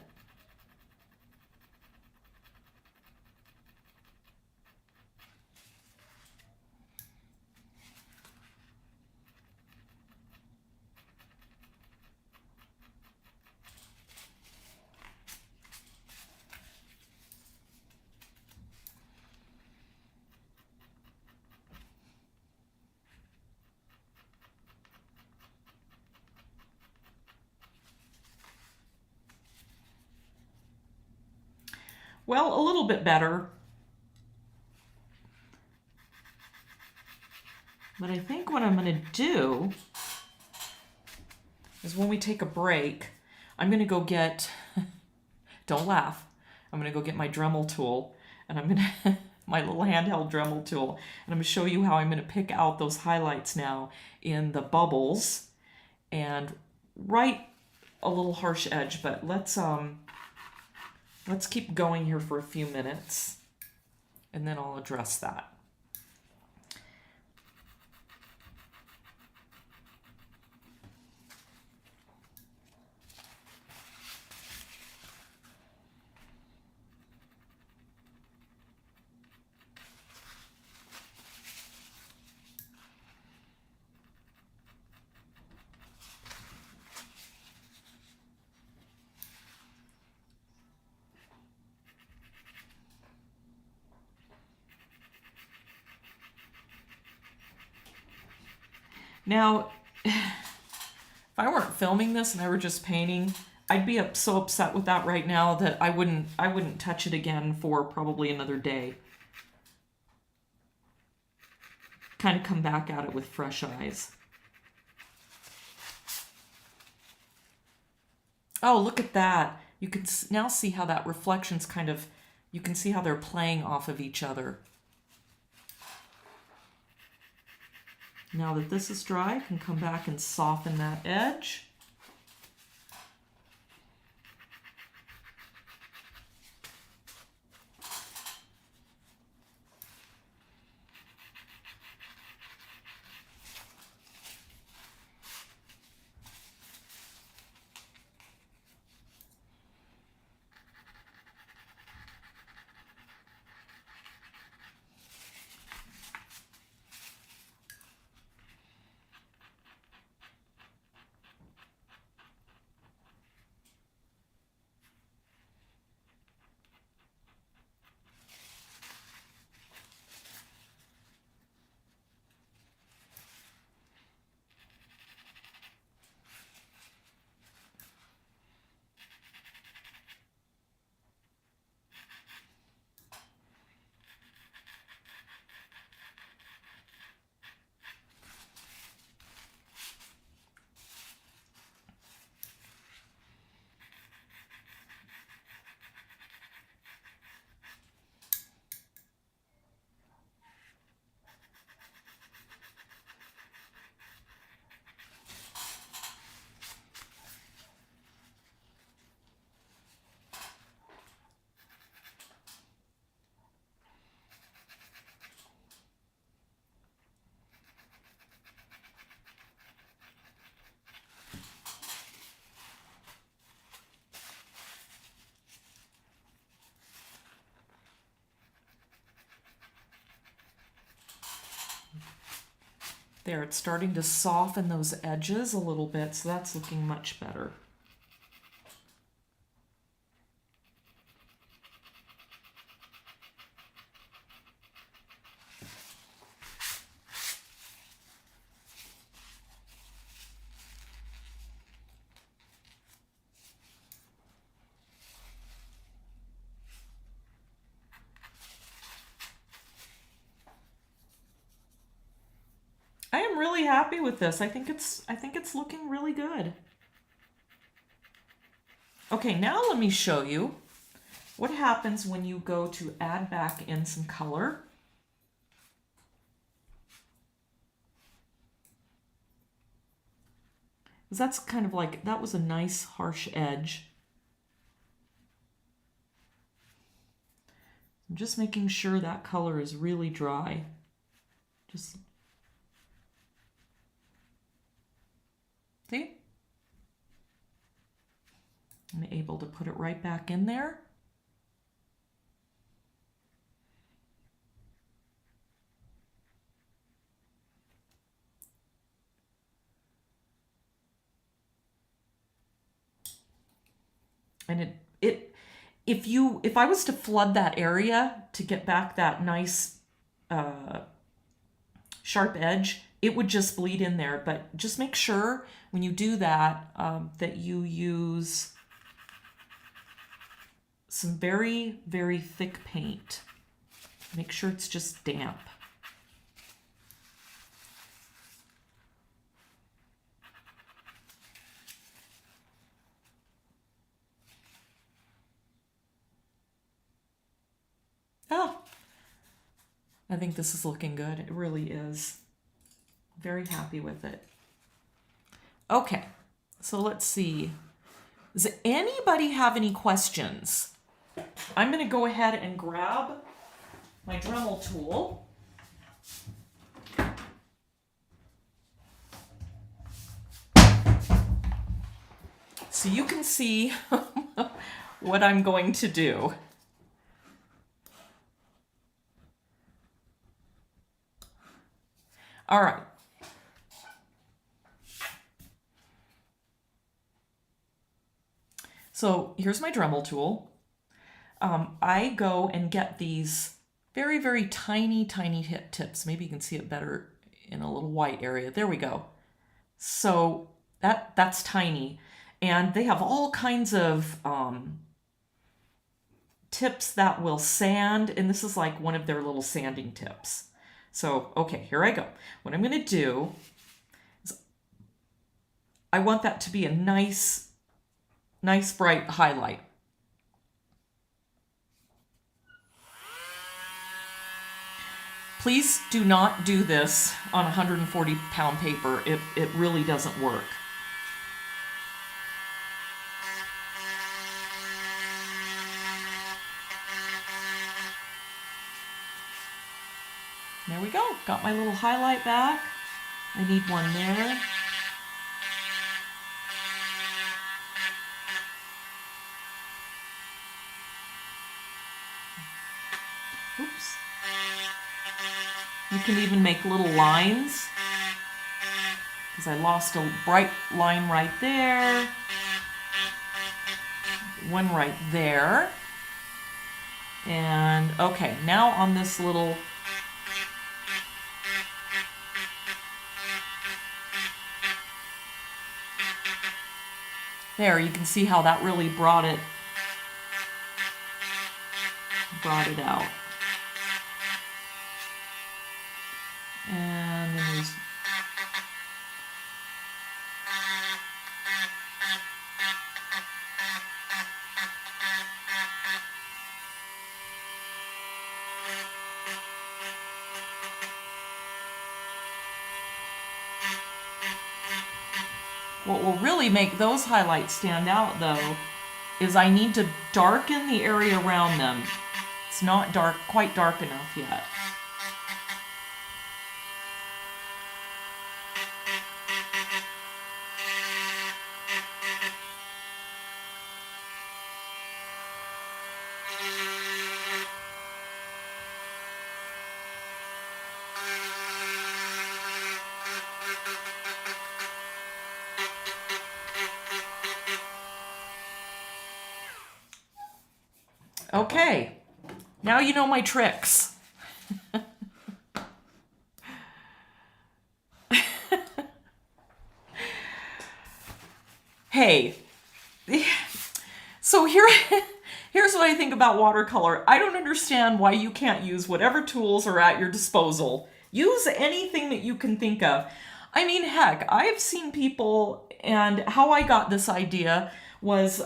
Well, a little bit better. But I think what I'm going to do is when we take a break, I'm going to go get, don't laugh, I'm going to go get my Dremel tool, and I'm going to, my little handheld Dremel tool, and I'm going to show you how I'm going to pick out those highlights now in the bubbles and write a little harsh edge, but let's keep going here for a few minutes, and then I'll address that. Now, if I weren't filming this and I were just painting, I'd be so upset with that right now that I wouldn't touch it again for probably another day. Kind of come back at it with fresh eyes. Oh, look at that. You can now see how that reflection's kind of, you can see how they're playing off of each other. Now that this is dry, I can come back and soften that edge. There, it's starting to soften those edges a little bit, so that's looking much better. I am really happy with this. I think it's looking really good. Okay, now let me show you what happens when you go to add back in some color. That's kind of like, that was a nice harsh edge. I'm just making sure that color is really dry. Just see? I'm able to put it right back in there. And if I was to flood that area to get back that nice sharp edge, it would just bleed in there. But just make sure when you do that that you use some very, very thick paint. Make sure it's just damp. Oh, I think this is looking good. It really is. Very happy with it. Okay, so let's see. Does anybody have any questions? I'm going to go ahead and grab my Dremel tool. So you can see what I'm going to do. All right. So here's my Dremel tool. I go and get these very, very tiny, tiny tips. Maybe you can see it better in a little white area. There we go. So that's tiny. And they have all kinds of tips that will sand. And this is like one of their little sanding tips. So, okay, here I go. What I'm going to do is I want that to be a nice bright highlight. Please do not do this on 140-pound paper. It really doesn't work. There we go. Got my little highlight back. I need one there. Oops. You can even make little lines, because I lost a bright line right there. One right there. And okay, now on this little there, you can see how that really brought it out. And then there's what will really make those highlights stand out, though, is I need to darken the area around them. It's not quite dark enough yet. Okay, now you know my tricks. Hey, so here's what I think about watercolor. I don't understand why you can't use whatever tools are at your disposal. Use anything that you can think of. I mean, heck, I've seen people, and how I got this idea was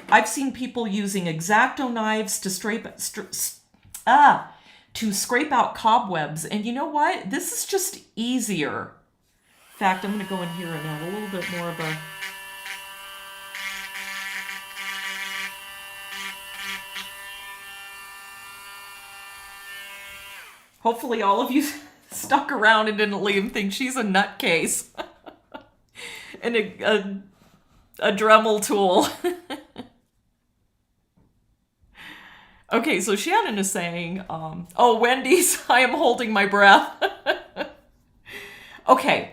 I've seen people using X-Acto knives to scrape out cobwebs. And you know what? This is just easier. In fact, I'm going to go in here and add a little bit more of a... Hopefully all of you stuck around and didn't leave and think she's a nutcase. And a Dremel tool. Okay, so Shannon is saying, oh, Wendy's, I am holding my breath. Okay,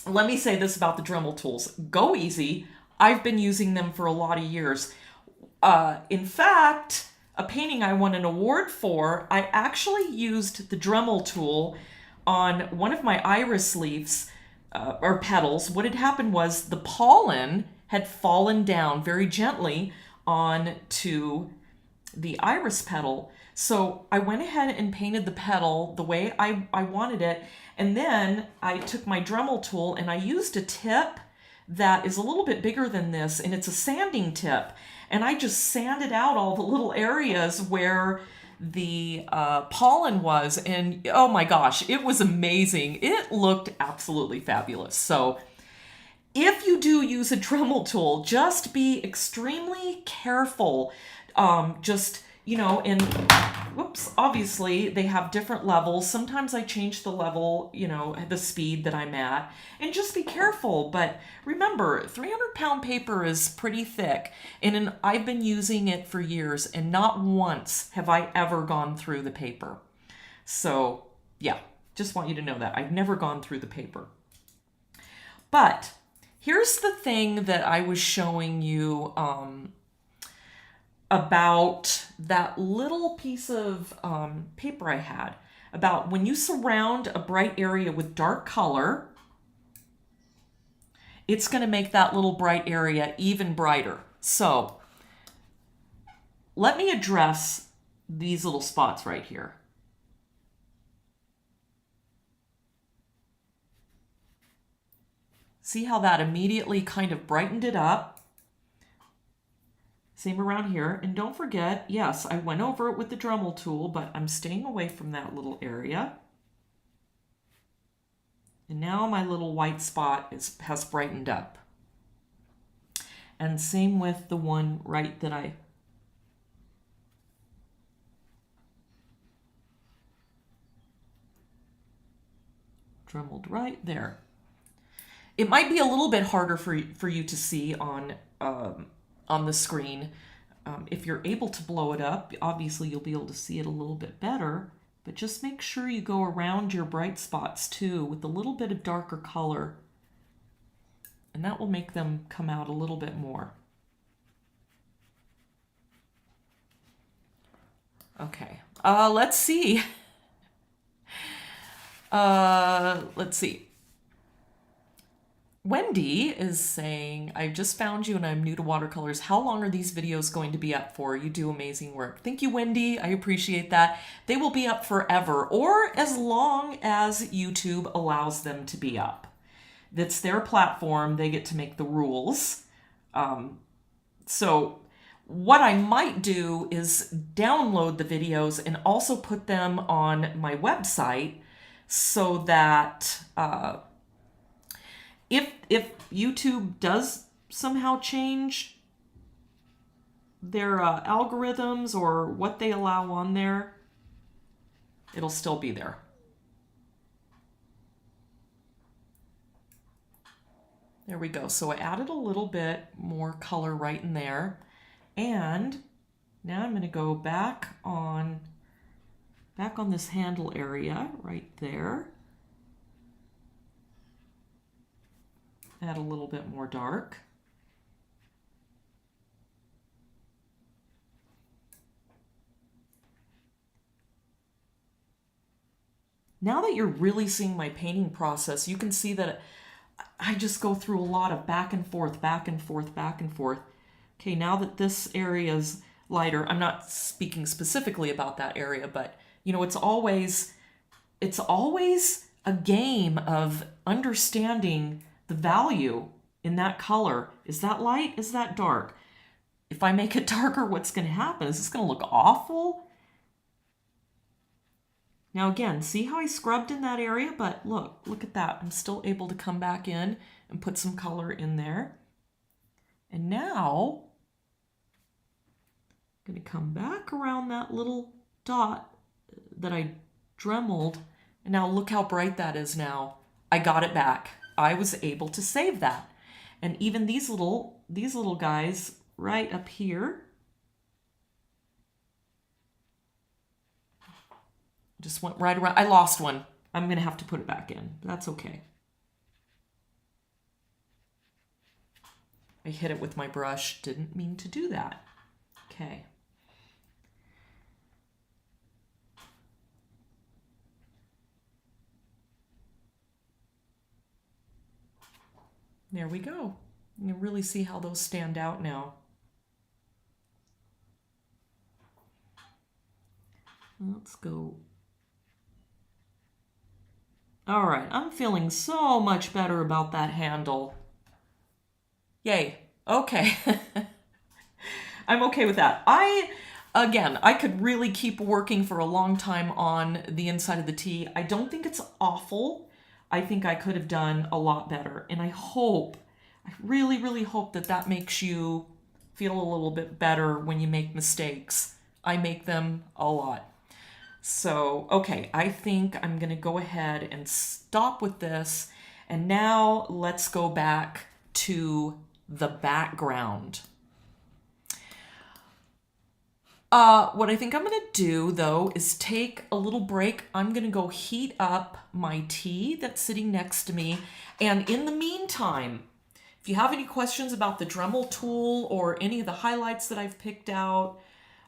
let me say this about the Dremel tools. Go easy. I've been using them for a lot of years. In fact, a painting I won an award for, I actually used the Dremel tool on one of my iris leaves, or petals. What had happened was the pollen had fallen down very gently onto the iris petal. So I went ahead and painted the petal the way I wanted it. And then I took my Dremel tool and I used a tip that is a little bit bigger than this, and it's a sanding tip. And I just sanded out all the little areas where the pollen was. And oh my gosh, it was amazing. It looked absolutely fabulous. So if you do use a Dremel tool, just be extremely careful. Just, you know, and whoops, obviously they have different levels. Sometimes I change the level, you know, the speed that I'm at, and just be careful. But remember, 300-pound paper is pretty thick, and I've been using it for years, and not once have I ever gone through the paper. So yeah, just want you to know that. I've never gone through the paper. But here's the thing that I was showing you about that little piece of paper I had, about when you surround a bright area with dark color, it's going to make that little bright area even brighter. So let me address these little spots right here. See how that immediately kind of brightened it up? Same around here. And don't forget, yes, I went over it with the Dremel tool, but I'm staying away from that little area. And now my little white spot has brightened up. And same with the one right that I Dremeled right there. It might be a little bit harder for you to see on the screen. If you're able to blow it up, obviously you'll be able to see it a little bit better, but just make sure you go around your bright spots too with a little bit of darker color, and that will make them come out a little bit more. Okay, let's see. Let's see. Wendy is saying, I just found you and I'm new to watercolors. How long are these videos going to be up for? You do amazing work. Thank you, Wendy. I appreciate that. They will be up forever, or as long as YouTube allows them to be up. That's their platform. They get to make the rules. So what I might do is download the videos and also put them on my website so that if YouTube does somehow change their algorithms or what they allow on there, it'll still be there. There we go. So I added a little bit more color right in there. And now I'm going to go back on this handle area right there. Add a little bit more dark. Now that you're really seeing my painting process, you can see that I just go through a lot of back and forth, back and forth, back and forth. Okay, now that this area is lighter, I'm not speaking specifically about that area, but you know, it's always a game of understanding the value in that color. Is that light? Is that dark? If I make it darker, what's going to happen? Is this going to look awful? Now again, see how I scrubbed in that area? But look at that. I'm still able to come back in and put some color in there. And now I'm going to come back around that little dot that I dremeled. And now look how bright that is now. I got it back. I was able to save that. And even these little guys right up here just went right around. I lost one. I'm going to have to put it back in. That's okay. I hit it with my brush. Didn't mean to do that. Okay. There we go. You can really see how those stand out now. Let's go. All right, I'm feeling so much better about that handle. Yay. Okay. I'm okay with that. Again, I could really keep working for a long time on the inside of the tea. I don't think it's awful. I think I could have done a lot better. And I really, really hope that that makes you feel a little bit better when you make mistakes. I make them a lot. So, okay, I think I'm going to go ahead and stop with this. And now let's go back to the background. What I think I'm going to do, though, is take a little break. I'm going to go heat up my tea that's sitting next to me. And in the meantime, if you have any questions about the Dremel tool or any of the highlights that I've picked out,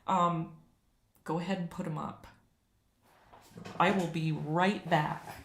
go ahead and put them up. I will be right back.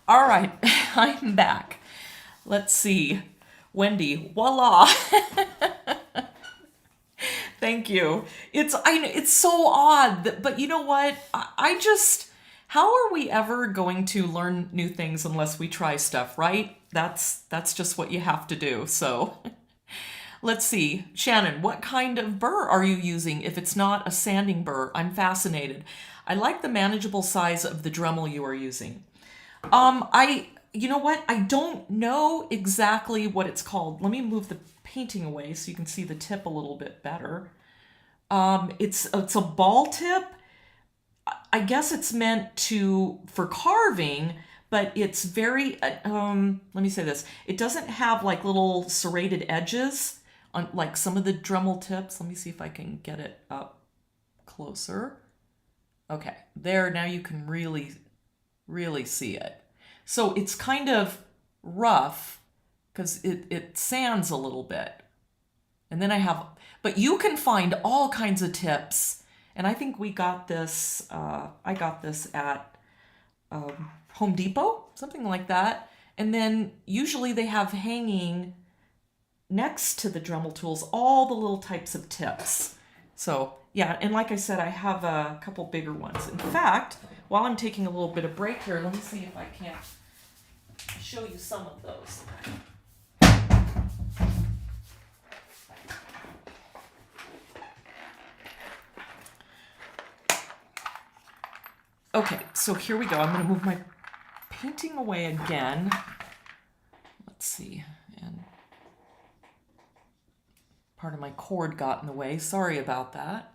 All right, I'm back. Let's see. Wendy, voila. Thank you. It's so odd, but you know what? How are we ever going to learn new things unless we try stuff, right? That's just what you have to do. So let's see. Shannon, what kind of burr are you using? If it's not a sanding burr, I'm fascinated. I like the manageable size of the Dremel you are using. You know what? I don't know exactly what it's called. Let me move the painting away so you can see the tip a little bit better. It's a ball tip. I guess it's meant for carving, but it's very, let me say this. It doesn't have like little serrated edges on like some of the Dremel tips. Let me see if I can get it up closer. Okay, there, now you can really, really see it. So it's kind of rough because it sands a little bit. And then but you can find all kinds of tips. And I think we got this, I got this at Home Depot, something like that. And then usually they have hanging next to the Dremel tools all the little types of tips. So Yeah, and like I said, I have a couple bigger ones. In fact, while I'm taking a little bit of break here, let me see if I can show you some of those. Okay, so here we go. I'm going to move my painting away again. Let's see. And part of my cord got in the way. Sorry about that.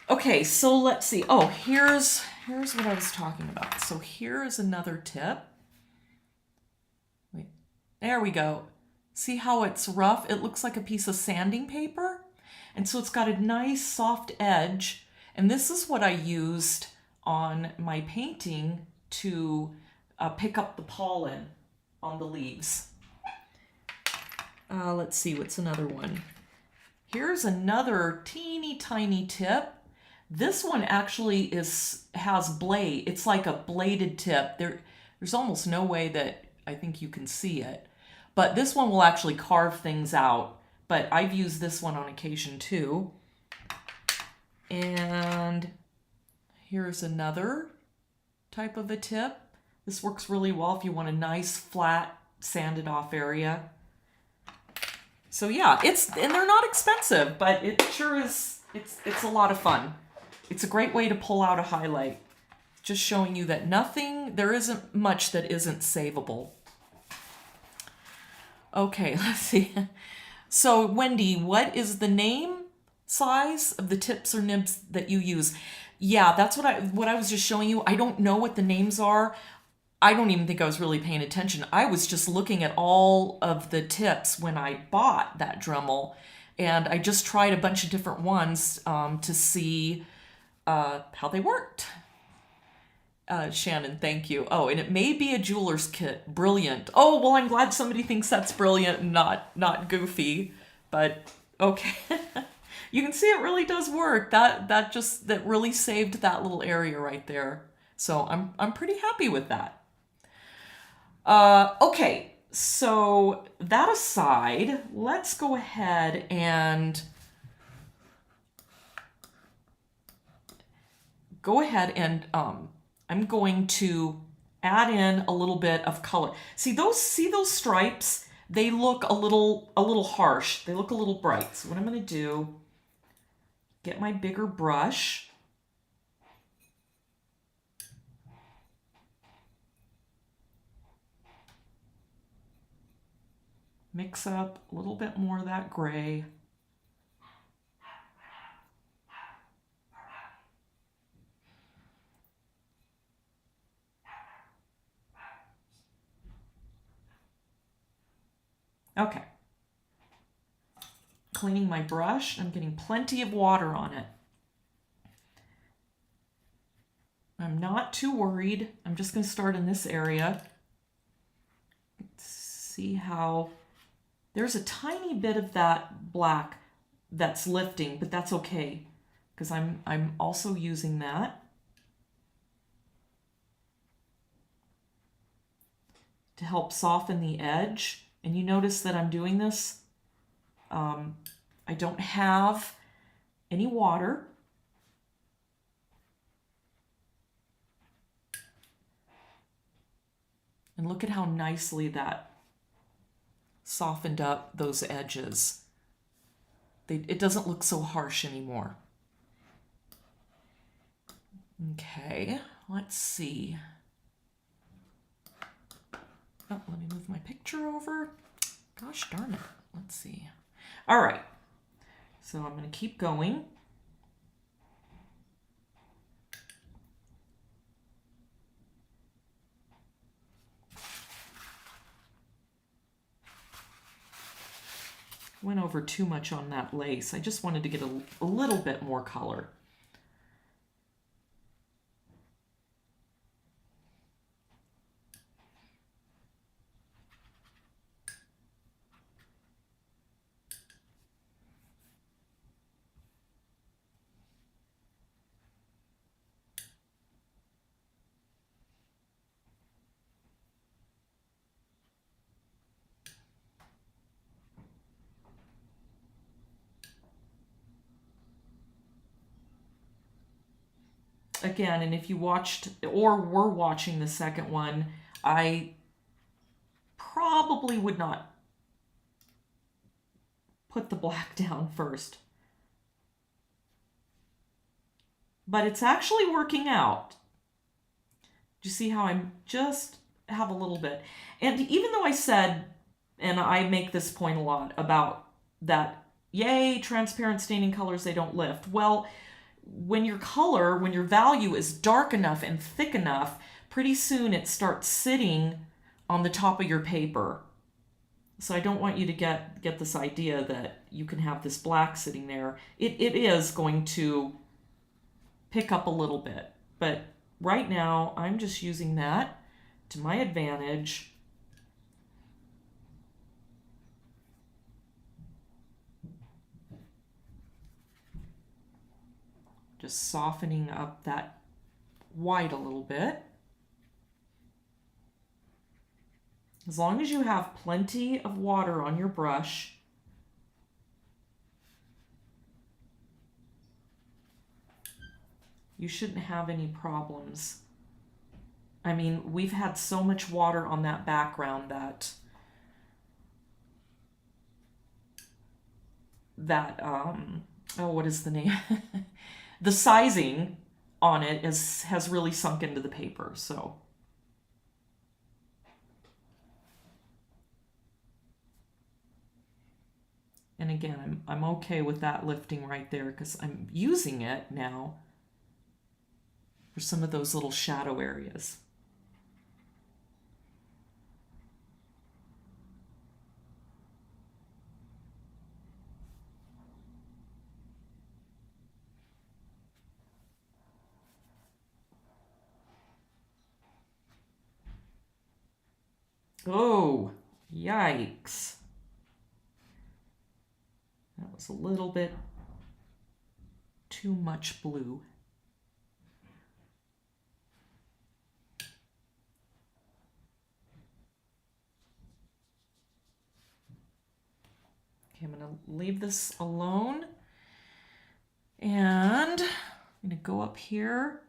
Okay, so let's see. Oh, here's what I was talking about. So here is another tip. Wait, there we go. See how it's rough? It looks like a piece of sanding paper. And so it's got a nice soft edge. And this is what I used on my painting to pick up the pollen on the leaves. Let's see, what's another one? Here's another teeny tiny tip. This one actually has blade. It's like a bladed tip. There's almost no way that I think you can see it. But this one will actually carve things out. But I've used this one on occasion too. And here's another type of a tip. This works really well if you want a nice flat sanded off area. So yeah, and they're not expensive, but it sure is, it's a lot of fun. It's a great way to pull out a highlight. Just showing you that there isn't much that isn't savable. Okay, let's see. So Wendy, what is the name size of the tips or nibs that you use? Yeah, that's what I was just showing you. I don't know what the names are. I don't even think I was really paying attention. I was just looking at all of the tips when I bought that Dremel, and I just tried a bunch of different ones to see how they worked. Shannon, thank you. Oh, and it may be a jeweler's kit. Brilliant. Oh, well, I'm glad somebody thinks that's brilliant and not goofy, but okay. You can see it really does work. That really saved that little area right there. So I'm pretty happy with that. Okay, so that aside, let's go ahead and I'm going to add in a little bit of color. See those stripes? They look a little harsh. They look a little bright. So what I'm going to do, get my bigger brush. Mix up a little bit more of that gray. Okay. Cleaning my brush. I'm getting plenty of water on it. I'm not too worried. I'm just going to start in this area. Let's see how... There's a tiny bit of that black that's lifting, but that's okay because I'm also using that to help soften the edge. And you notice that I'm doing this. I don't have any water. And look at how nicely that softened up those edges. It doesn't look so harsh anymore. Okay, let's see. Oh, let me move my picture over. Gosh darn it. Let's see. All right. So I'm going to keep going. Went over too much on that lace. I just wanted to get a little bit more color. again, and if you watched or were watching the second one, I probably would not put the black down first. But it's actually working out. Do you see how I'm just have a little bit? And even though I said, and I make this point a lot about that, yay, transparent staining colors, they don't lift. Well, when your value is dark enough and thick enough, pretty soon it starts sitting on the top of your paper. So I don't want you to get this idea that you can have this black sitting there. It is going to pick up a little bit, but right now I'm just using that to my advantage. Just softening up that white a little bit. As long as you have plenty of water on your brush, you shouldn't have any problems. I mean, we've had so much water on that background that oh, what is the name? The sizing on it has really sunk into the paper, so. And again, I'm okay with that lifting right there because I'm using it now for some of those little shadow areas. Oh, yikes. That was a little bit too much blue. Okay, I'm going to leave this alone. And I'm going to go up here.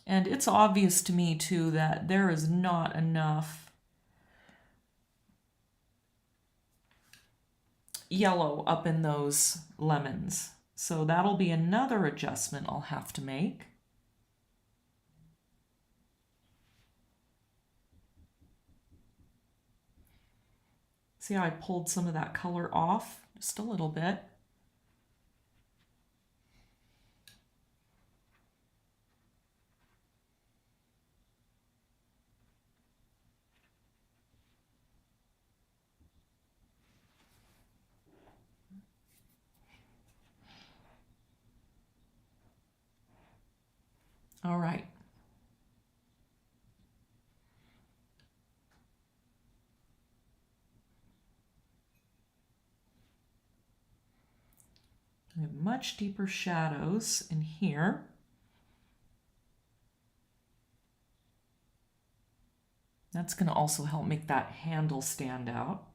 And it's obvious to me too that there is not enough yellow up in those lemons. So that'll be another adjustment I'll have to make. See how I pulled some of that color off just a little bit. All right. We have much deeper shadows in here. That's going to also help make that handle stand out.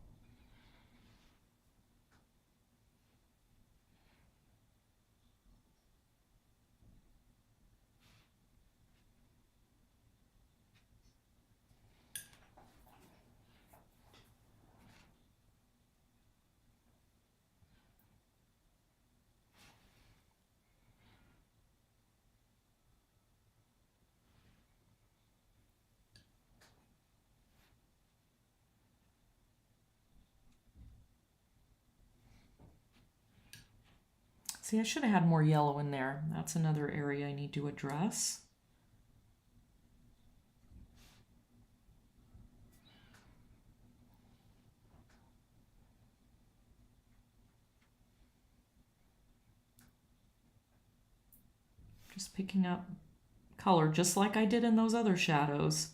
See, I should have had more yellow in there. That's another area I need to address. Just picking up color just like I did in those other shadows.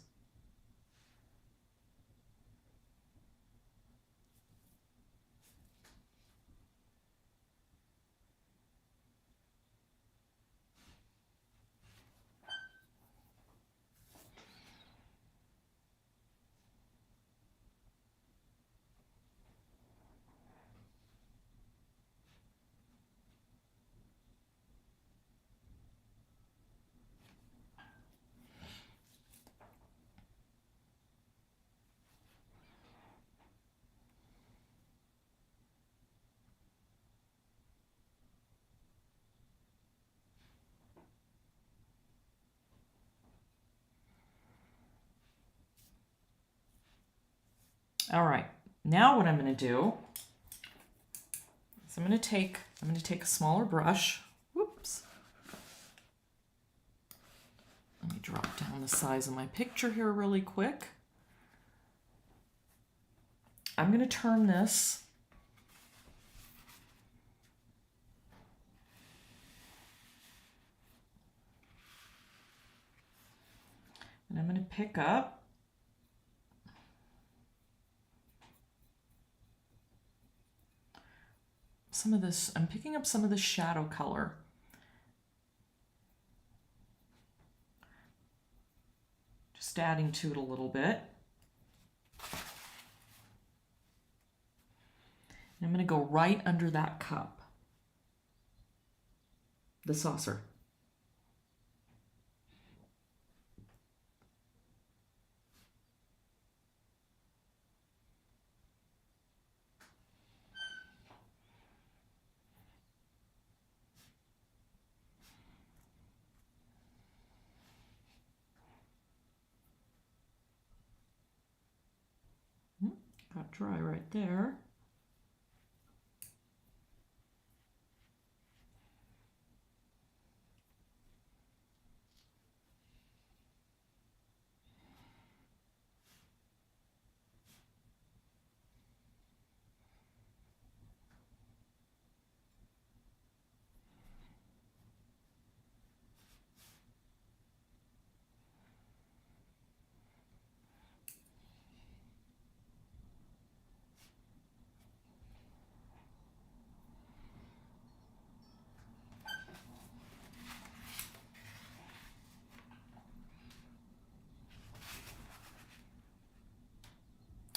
All right, now what I'm going to do is I'm going to take a smaller brush. Whoops. Let me drop down the size of my picture here really quick. I'm going to turn this and I'm going to pick up some of this. I'm picking up some of the shadow color. Just adding to it a little bit. And I'm going to go right under that cup, the saucer. Got dry right there.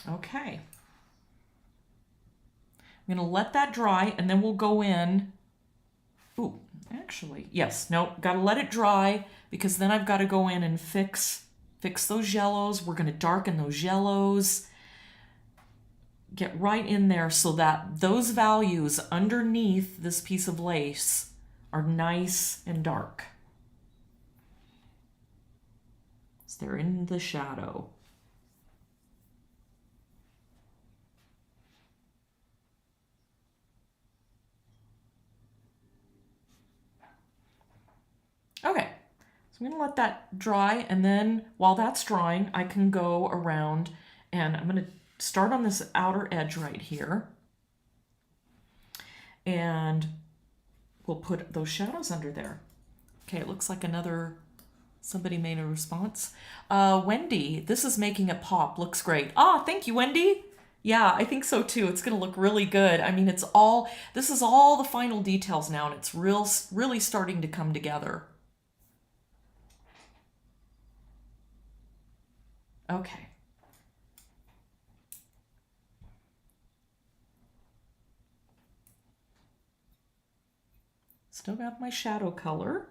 Okay. I'm going to let that dry and then we'll go in. Ooh, actually, yes, no, got to let it dry because then I've got to go in and fix those yellows. We're going to darken those yellows. Get right in there so that those values underneath this piece of lace are nice and dark. So they're in the shadow. Okay, so I'm going to let that dry, and then while that's drying, I can go around and I'm going to start on this outer edge right here. And we'll put those shadows under there. Okay, it looks like somebody made a response. Wendy, this is making it pop. Looks great. Ah, thank you, Wendy. Yeah, I think so too. It's going to look really good. I mean, this is all the final details now, and it's really starting to come together. Okay. Still got my shadow color.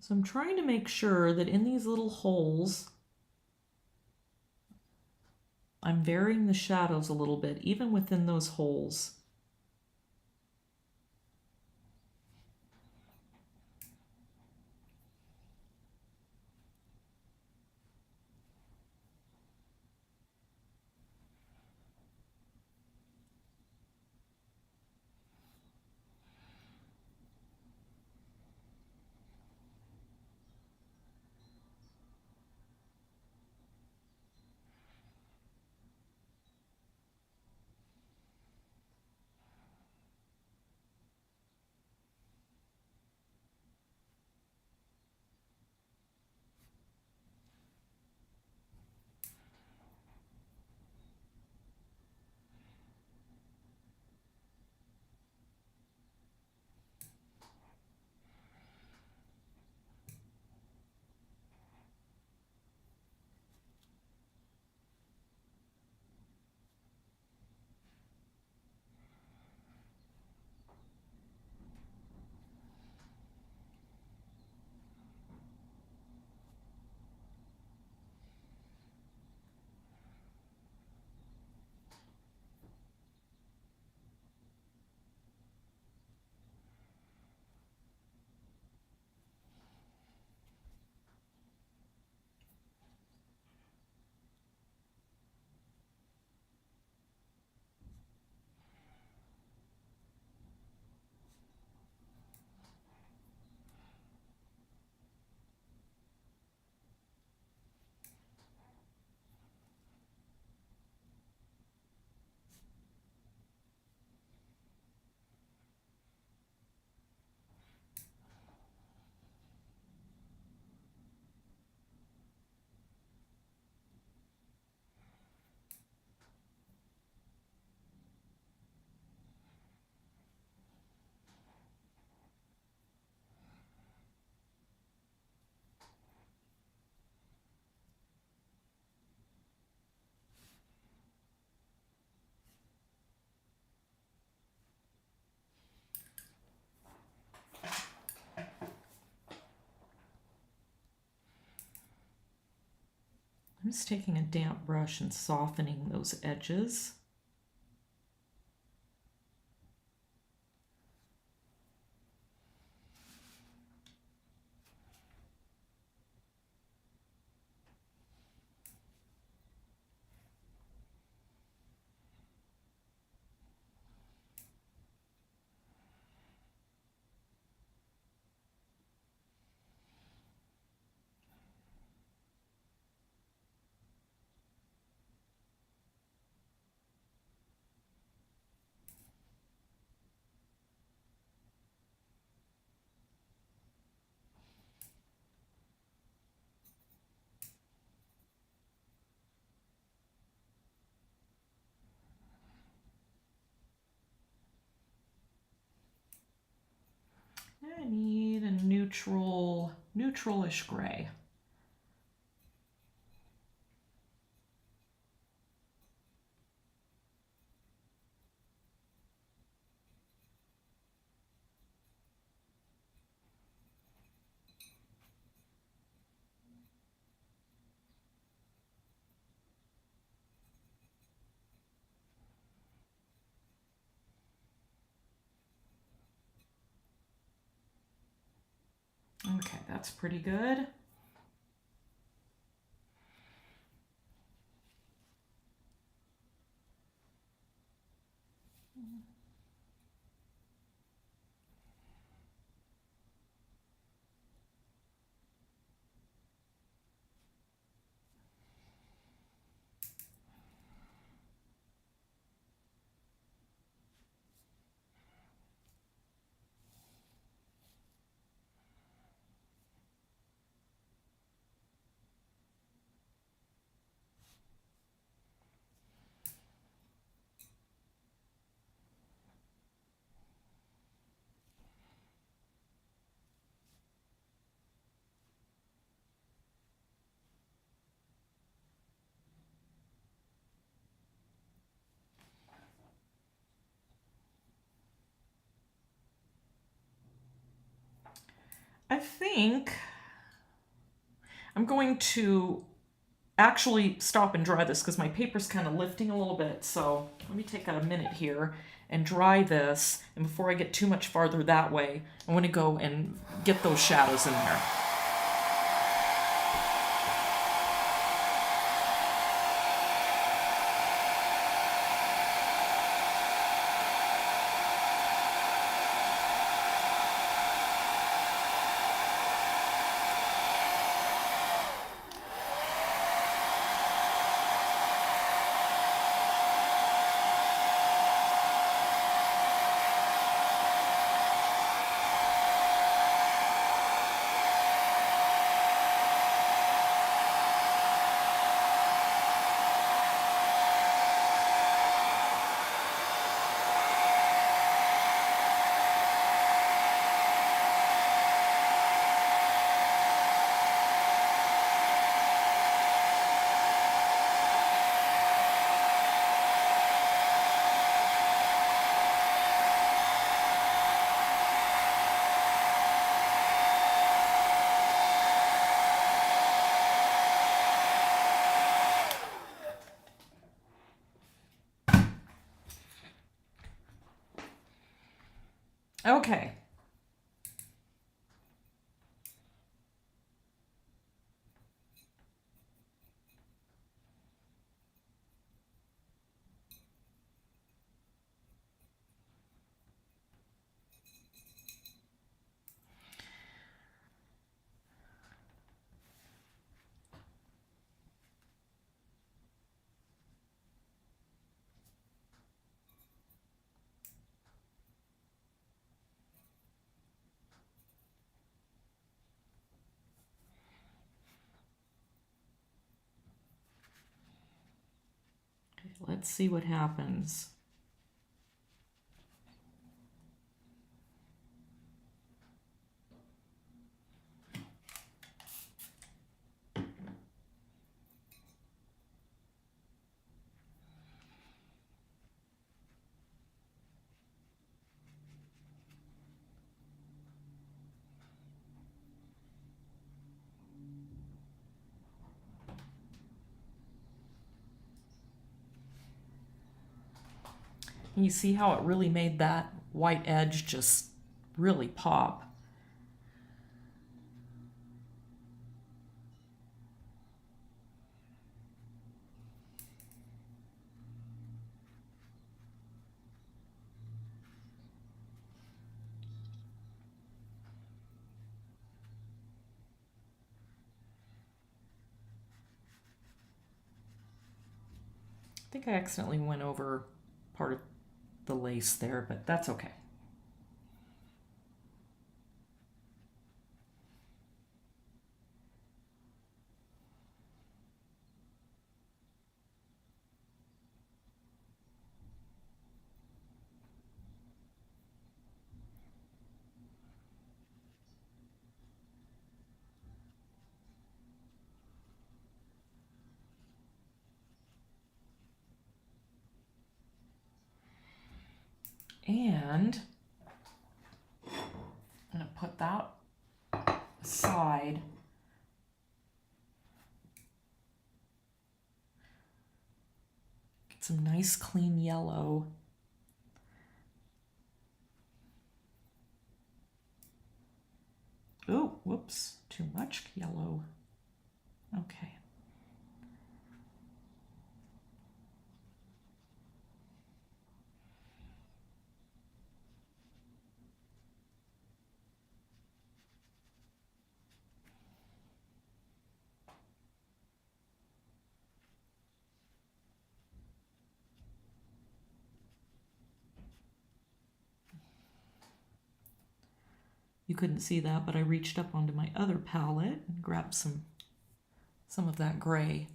So I'm trying to make sure that in these little holes, I'm varying the shadows a little bit, even within those holes. I'm just taking a damp brush and softening those edges. I need a neutralish gray. Okay, that's pretty good. I think I'm going to actually stop and dry this because my paper's kind of lifting a little bit. So let me take a minute here and dry this. And before I get too much farther that way, I want to go and get those shadows in there. Okay. Let's see what happens. You see how it really made that white edge just really pop. I think I accidentally went over part of the lace there, but that's okay. And I'm going to put that aside. Get some nice clean yellow. Oh, whoops, too much yellow. Okay. You couldn't see that, but I reached up onto my other palette and grabbed some of that gray.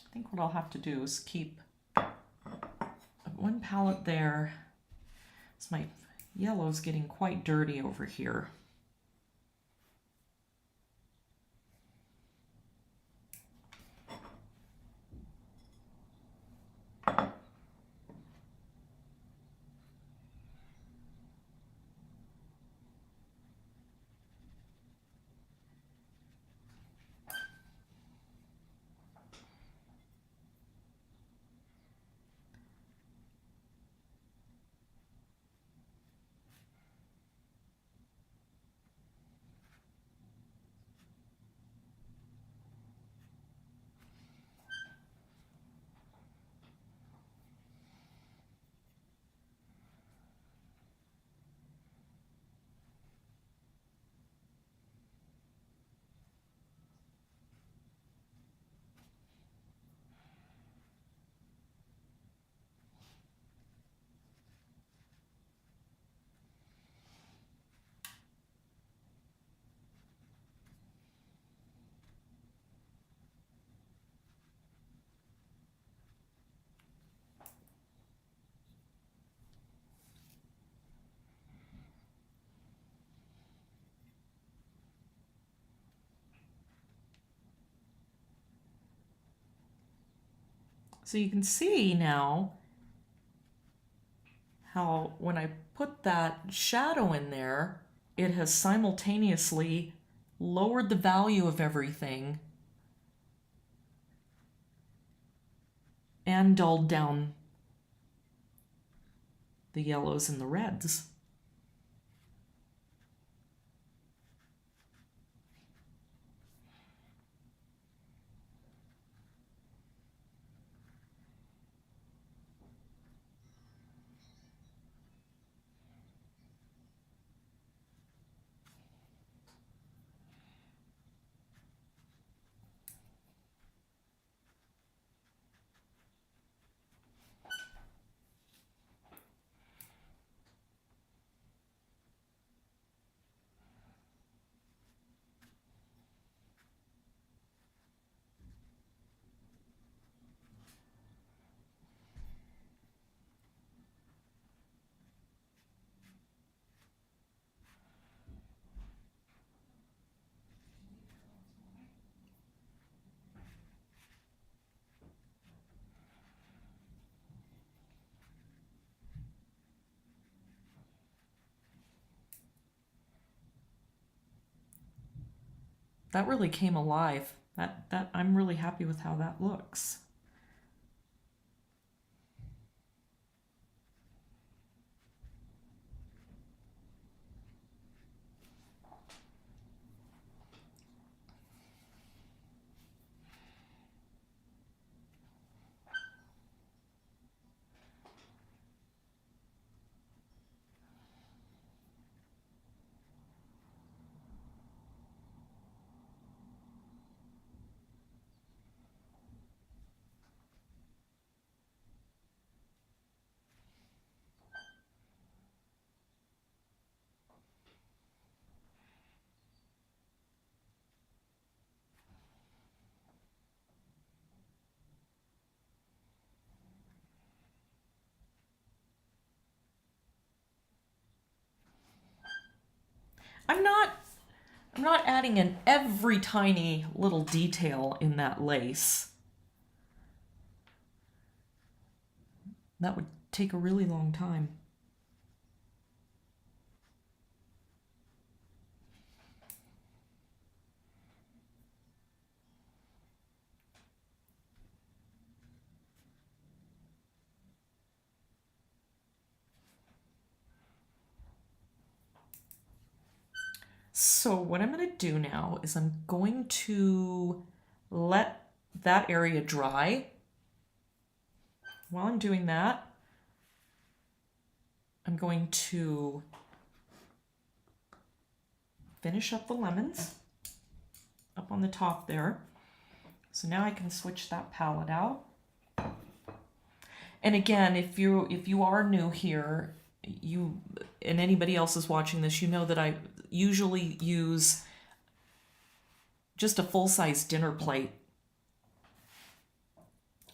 I think what I'll have to do is keep one palette there. So my yellow's getting quite dirty over here. So you can see now how when I put that shadow in there, it has simultaneously lowered the value of everything and dulled down the yellows and the reds. that really came alive. That I'm really happy with how that looks. I'm not I'm not adding in every tiny little detail in that lace. That would take a really long time. So what I'm going to do now is I'm going to let that area dry. While I'm doing that, I'm going to finish up the lemons up on the top there. So now I can switch that palette out. And again, if you are new here, you and anybody else is watching this, you know that I usually use just a full-size dinner plate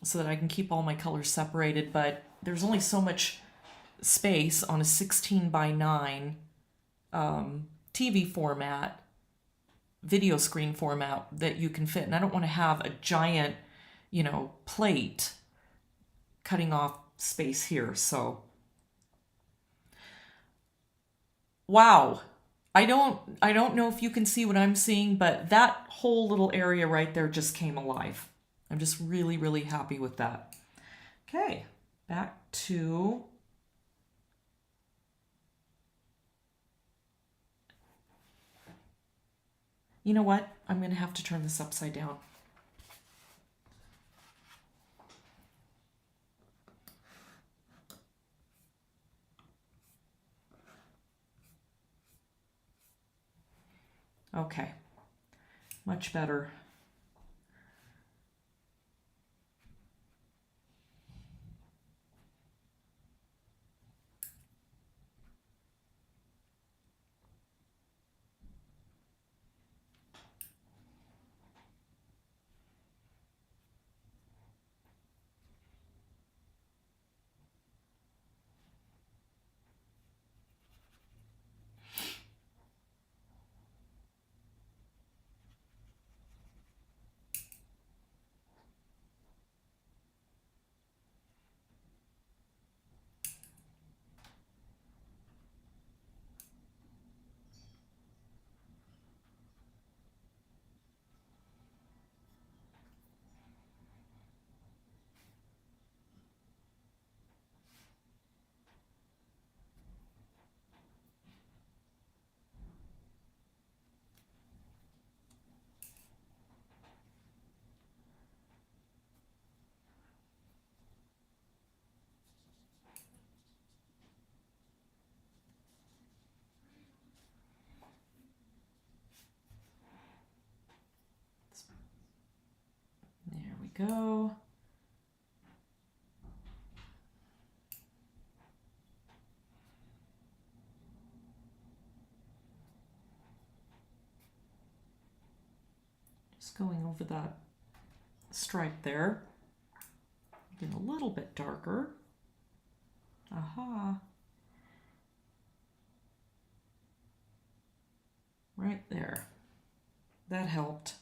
so that I can keep all my colors separated, but there's only so much space on a 16 by 9 TV format, video screen format that you can fit. And I don't want to have a giant, plate cutting off space here. So, wow. I don't know if you can see what I'm seeing, but that whole little area right there just came alive. I'm just really, really happy with that. Okay, back to you know what? I'm going to have to turn this upside down. Okay, much better. There we go. Just going over that stripe there. Getting a little bit darker. Aha. Right there. That helped.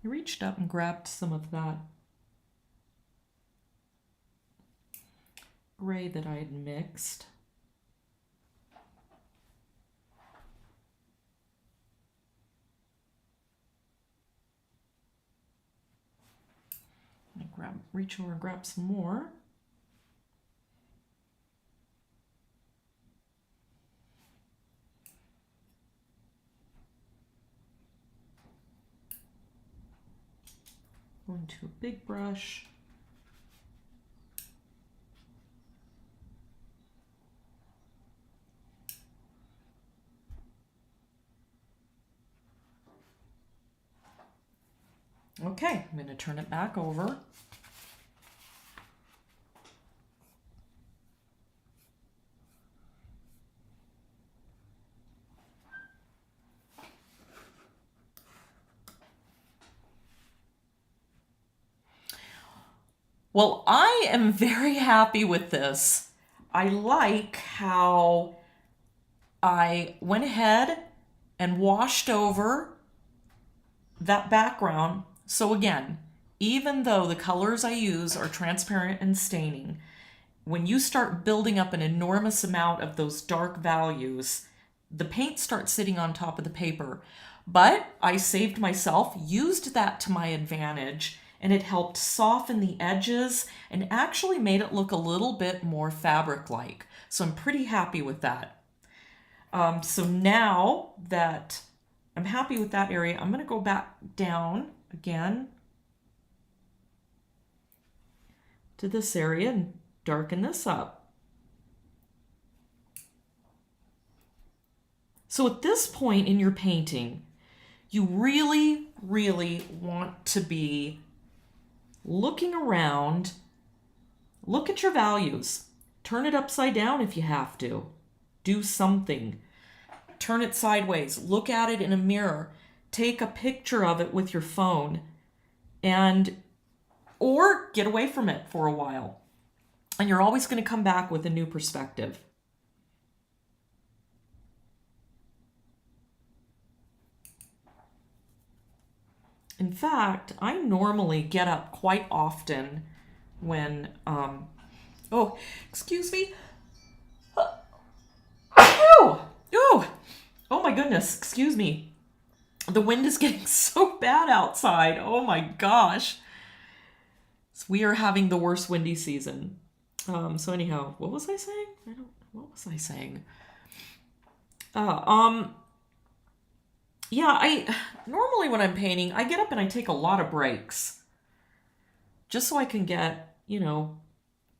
I reached up and grabbed some of that gray that I had mixed. Reach over and grab some more. Go into a big brush. Okay, I'm going to turn it back over. Well, I am very happy with this. I like how I went ahead and washed over that background. So again, even though the colors I use are transparent and staining, when you start building up an enormous amount of those dark values, the paint starts sitting on top of the paper. But I saved myself, used that to my advantage, and it helped soften the edges and actually made it look a little bit more fabric-like. So I'm pretty happy with that. So now that I'm happy with that area, I'm going to go back down again to this area and darken this up. So at this point in your painting, you really, really want to be looking around. Look at your values. Turn it upside down if you have to. Do something. Turn it sideways. Look at it in a mirror. Take a picture of it with your phone, or get away from it for a while. And you're always going to come back with a new perspective. In fact, I normally get up quite often when, oh, excuse me. Oh, oh my goodness, excuse me. The wind is getting so bad outside. Oh my gosh. So we are having the worst windy season. So anyhow, what was I saying? What was I saying? Yeah, I normally when I'm painting, I get up and I take a lot of breaks just so I can get,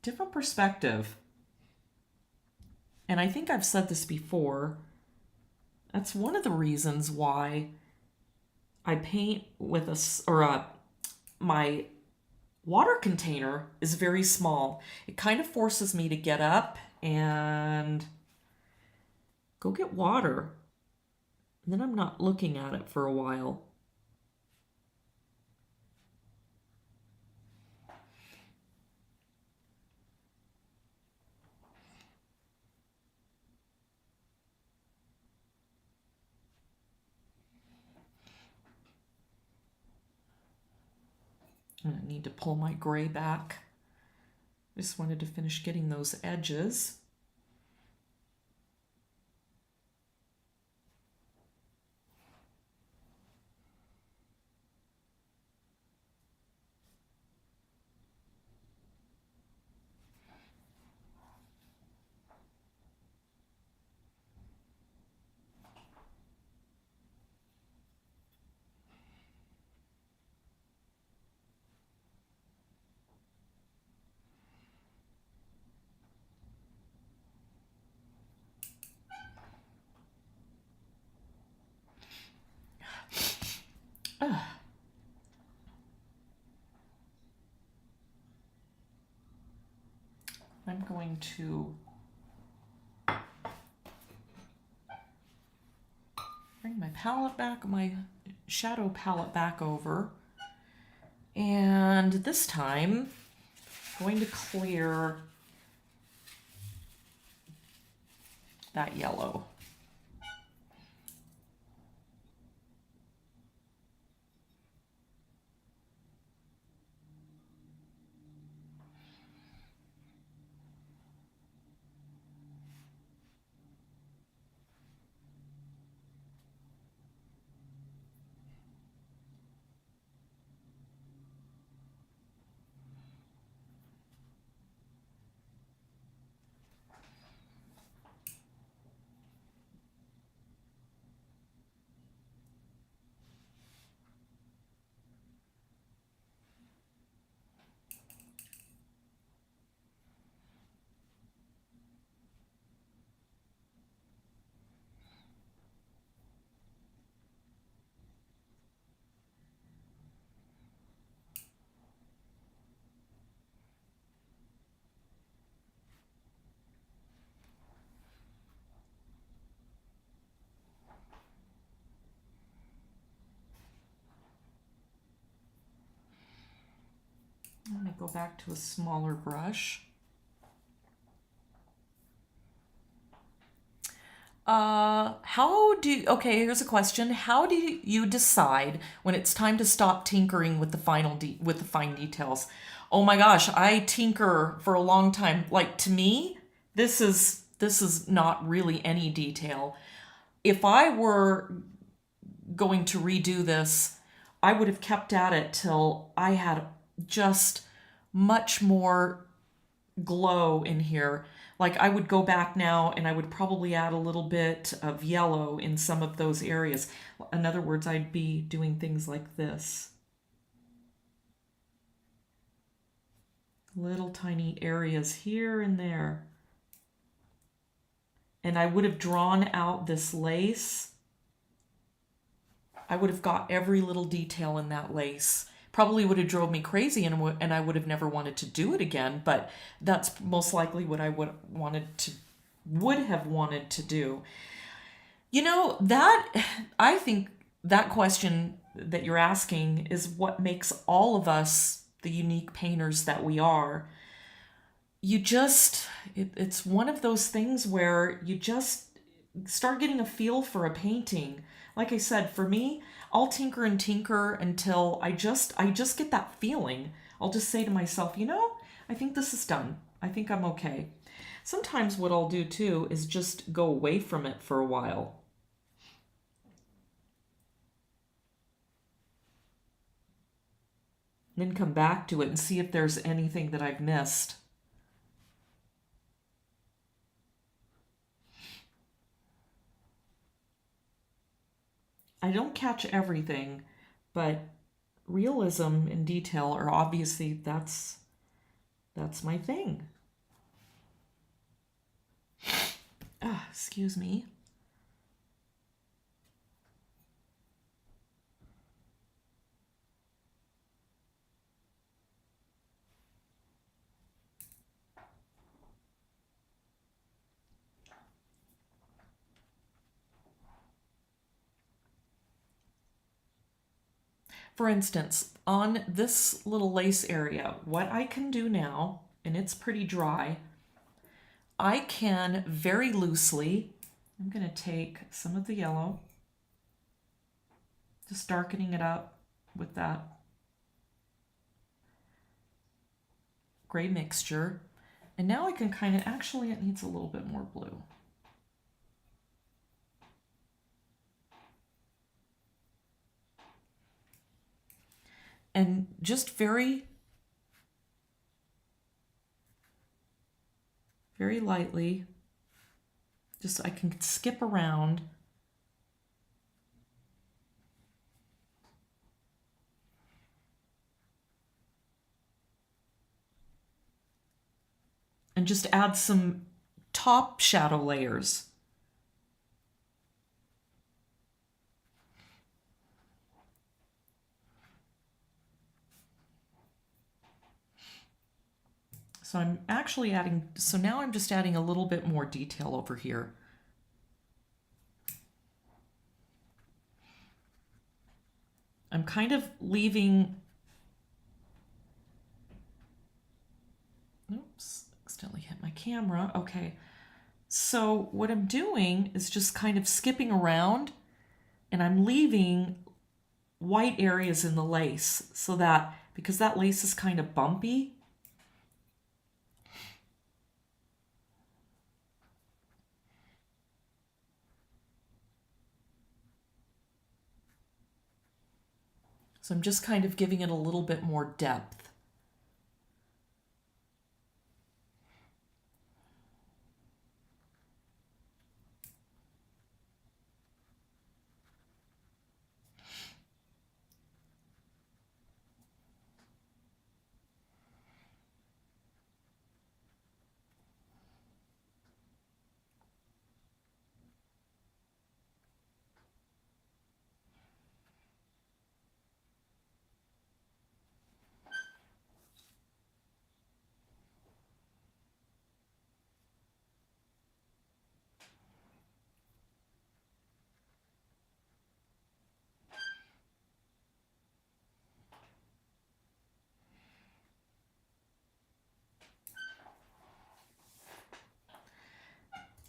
different perspective. And I think I've said this before. That's one of the reasons why I paint with my water container is very small. It kind of forces me to get up and go get water. And then I'm not looking at it for a while. And I need to pull my gray back. Just wanted to finish getting those edges. I'm going to bring my shadow palette back over. And this time, I'm going to clear that yellow. Let me go back to a smaller brush. Okay, here's a question. How do you decide when it's time to stop tinkering with the with the fine details? Oh my gosh, I tinker for a long time. Like, to me, this is not really any detail. If I were going to redo this, I would have kept at it till I had just much more glow in here. Like, I would go back now and I would probably add a little bit of yellow in some of those areas. In other words, I'd be doing things like this. Little tiny areas here and there. And I would have drawn out this lace. I would have got every little detail in that lace. Probably would have drove me crazy, and I would have never wanted to do it again, but that's most likely what I would have wanted to do. You know, I think that question that you're asking is what makes all of us the unique painters that we are. It's one of those things where you just start getting a feel for a painting. Like I said, for me, I'll tinker and tinker until I just get that feeling. I'll just say to myself, I think this is done. I think I'm okay. Sometimes what I'll do too is just go away from it for a while. Then come back to it and see if there's anything that I've missed. I don't catch everything, but realism and detail are obviously that's my thing. Excuse me. For instance, on this little lace area, what I can do now, and it's pretty dry, I can very loosely, I'm going to take some of the yellow, just darkening it up with that gray mixture. And now I can actually it needs a little bit more blue. And just very lightly, just I can skip around. And just add some top shadow layers. So I'm actually now I'm just adding a little bit more detail over here. I'm kind of leaving, oops, accidentally hit my camera. Okay. So what I'm doing is just kind of skipping around, and I'm leaving white areas in the lace so that, because that lace is kind of bumpy, so I'm just kind of giving it a little bit more depth.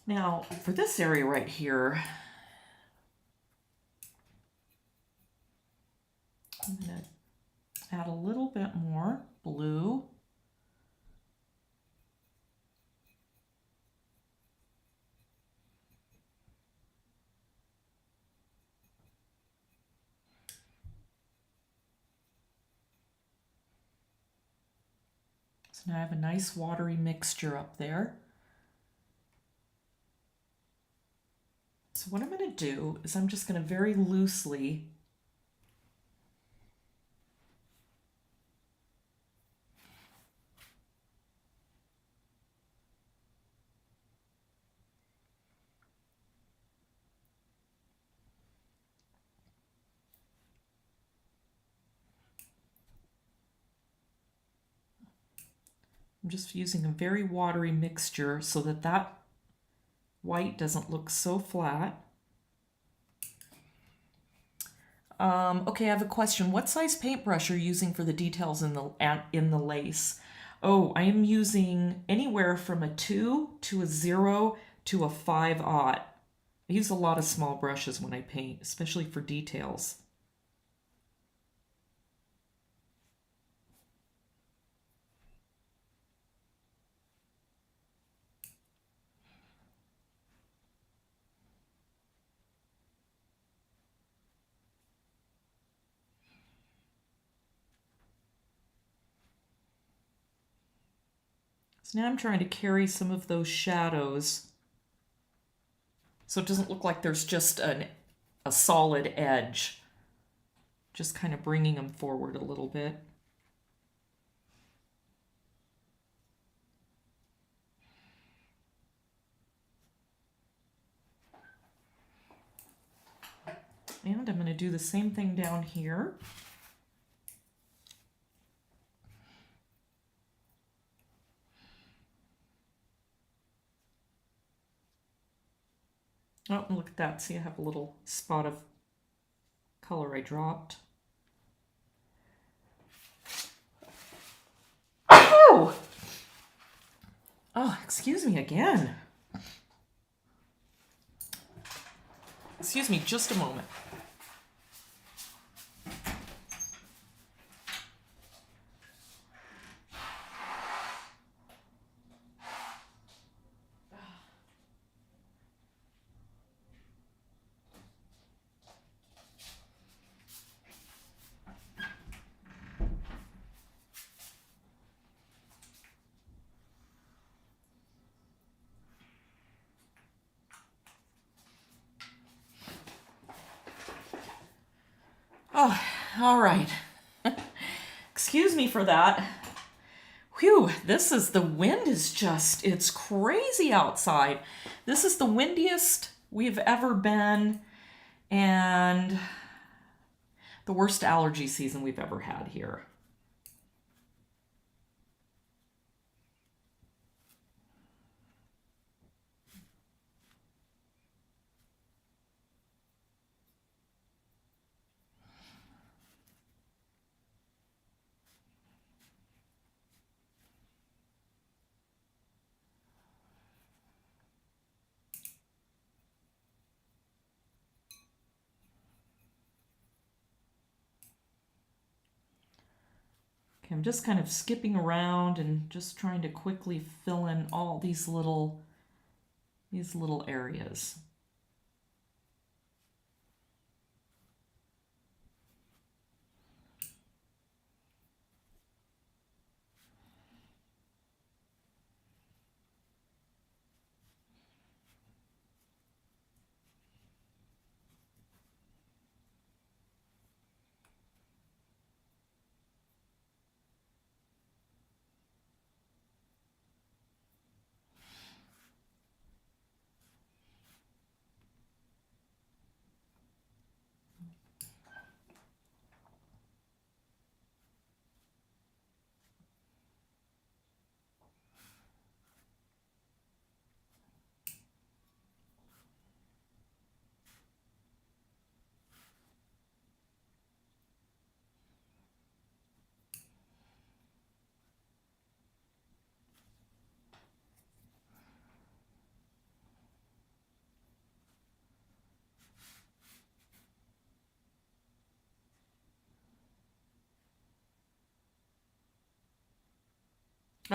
Now, for this area right here, I'm going to add a little bit more blue. So now I have a nice watery mixture up there. So what I'm going to do is I'm just going to very loosely I'm just using a very watery mixture so that that white doesn't look so flat. Okay, I have a question. What size paintbrush are you using for the details in the lace? Oh, I am using anywhere from a 2 to a 0 to a 5/0. I use a lot of small brushes when I paint, especially for details. So now I'm trying to carry some of those shadows so it doesn't look like there's just a solid edge. Just kind of bringing them forward a little bit. And I'm going to do the same thing down here. Oh, look at that. See, I have a little spot of color I dropped. Oh! Oh, excuse me again. Excuse me just a moment. Oh, all right. Excuse me for that. Whew, the wind is just, it's crazy outside. This is the windiest we've ever been and the worst allergy season we've ever had here. Okay, I'm just kind of skipping around and just trying to quickly fill in all these little areas.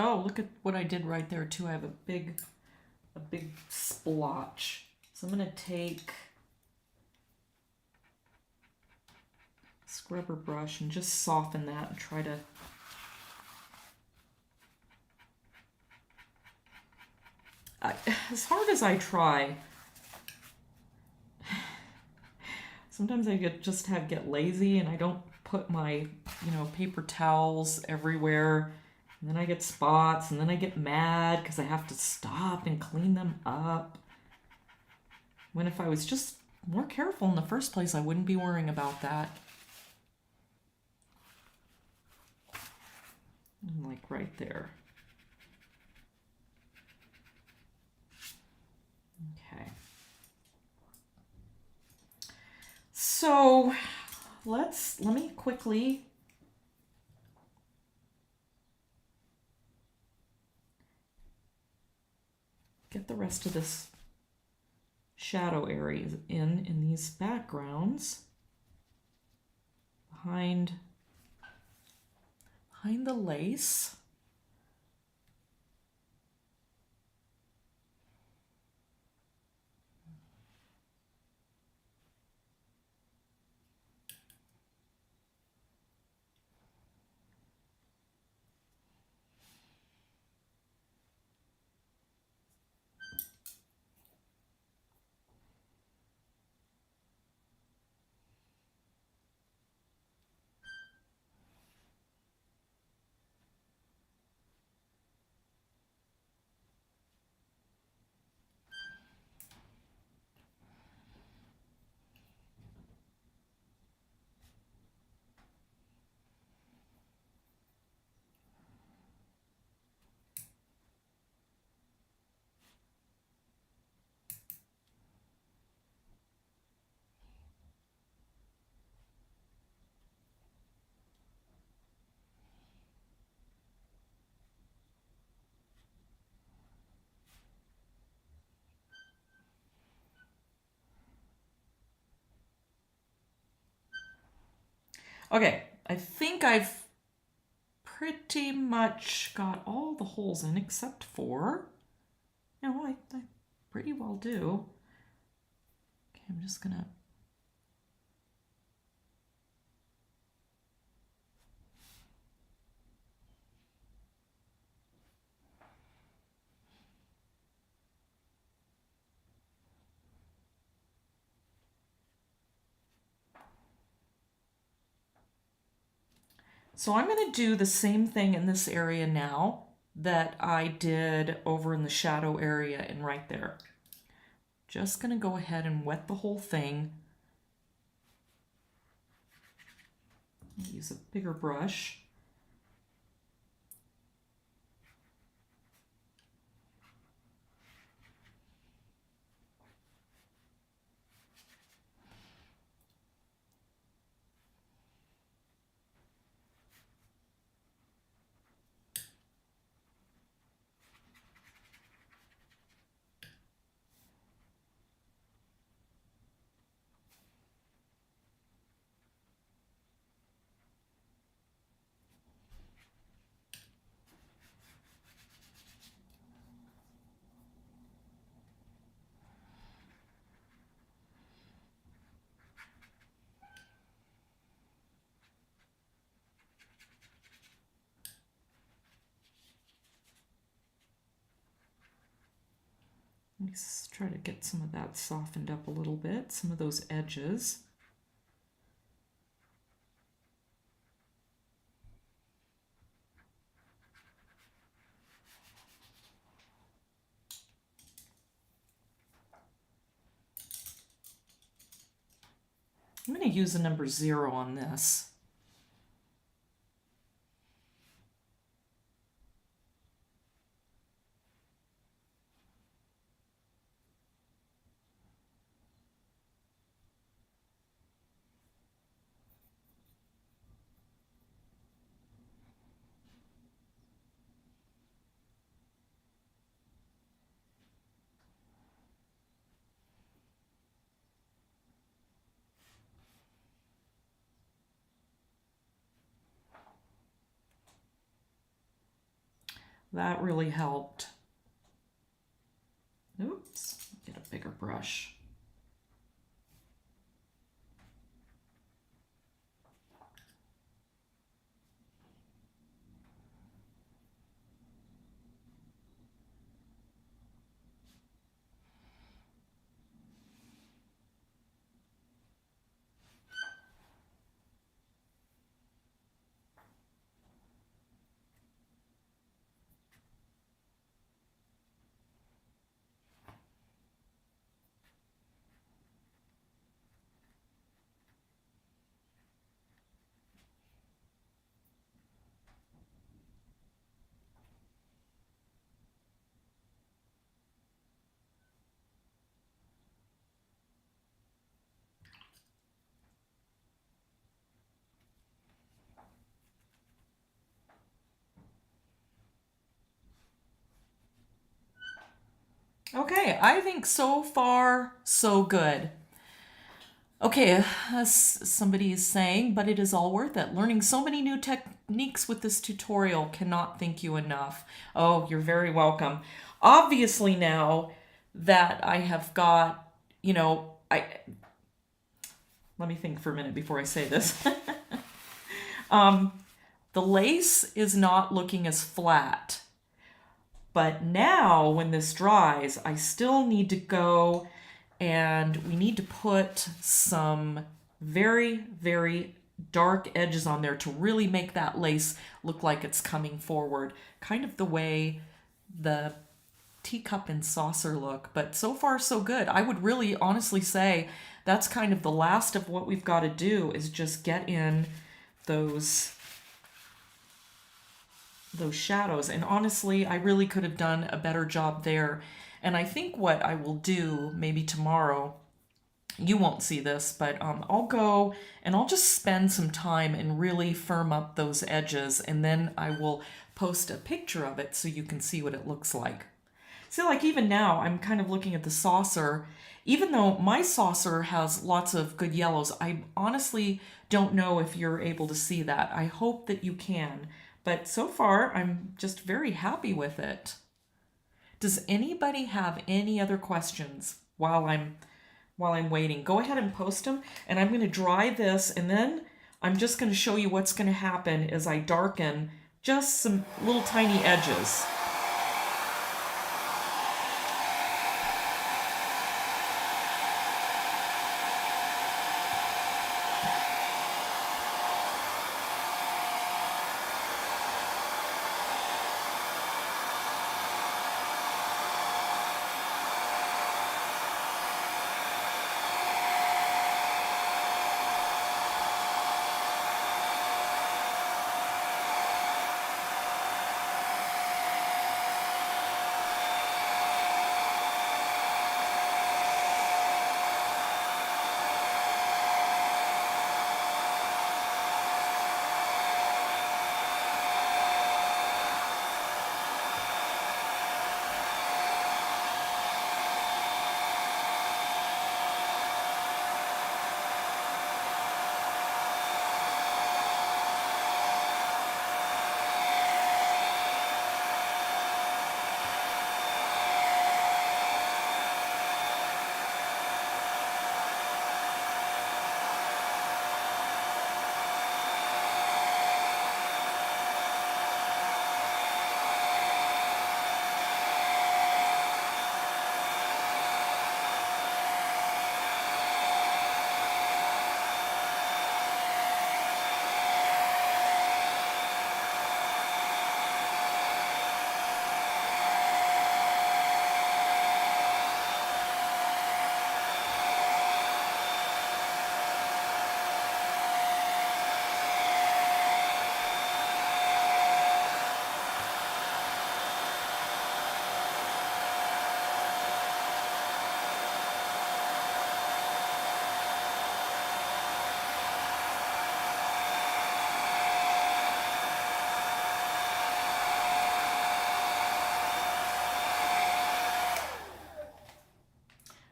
Oh, look at what I did right there too. I have a big splotch. So I'm gonna take a scrubber brush and just soften that and try to as hard as I try, sometimes I get lazy and I don't put my, paper towels everywhere. And then I get spots and then I get mad because I have to stop and clean them up. When if I was just more careful in the first place, I wouldn't be worrying about that. And like right there. Okay. So let me quickly get the rest of this shadow areas in these backgrounds behind the lace. Okay, I think I've pretty much got all the holes in except for, I pretty well do. Okay, I'm just gonna So I'm going to do the same thing in this area now that I did over in the shadow area and right there. Just going to go ahead and wet the whole thing. Use a bigger brush. Let's try to get some of that softened up a little bit, some of those edges. I'm going to use the number 0 on this. That really helped. Oops, get a bigger brush. Okay, I think so far, so good. Okay, as somebody is saying, but it is all worth it. Learning so many new techniques with this tutorial, cannot thank you enough. Oh, you're very welcome. Obviously now that I have got, let me think for a minute before I say this. The lace is not looking as flat. But now when this dries, I still need to go and we need to put some very, very dark edges on there to really make that lace look like it's coming forward. Kind of the way the teacup and saucer look, but so far so good. I would really honestly say that's kind of the last of what we've got to do is just get in those shadows. And honestly, I really could have done a better job there. And I think what I will do maybe tomorrow, you won't see this, but I'll go and I'll just spend some time and really firm up those edges. And then I will post a picture of it so you can see what it looks like. See, like even now, I'm kind of looking at the saucer. Even though my saucer has lots of good yellows, I honestly don't know if you're able to see that. I hope that you can. But so far, I'm just very happy with it. Does anybody have any other questions while I'm waiting? Go ahead and post them, and I'm going to dry this, and then I'm just going to show you what's going to happen as I darken just some little tiny edges.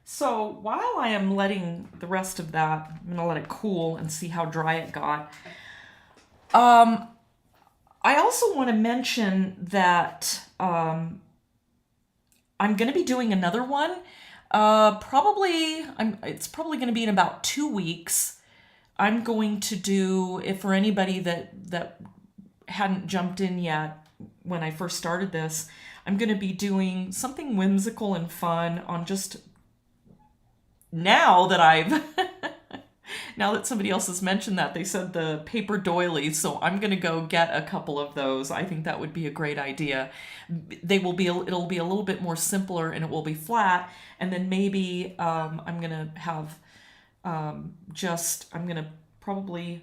So while I am letting the rest of that, I'm going to let it cool and see how dry it got. I also want to mention that I'm going to be doing another one. It's probably going to be in about 2 weeks. I'm going to do, if for anybody that hadn't jumped in yet when I first started this, I'm going to be doing something whimsical and fun on just now that I've now that somebody else has mentioned that, they said the paper doilies, so I'm going to go get a couple of those. I think that would be a great idea. It'll be a little bit more simpler and it will be flat, and then maybe I'm going to have I'm going to probably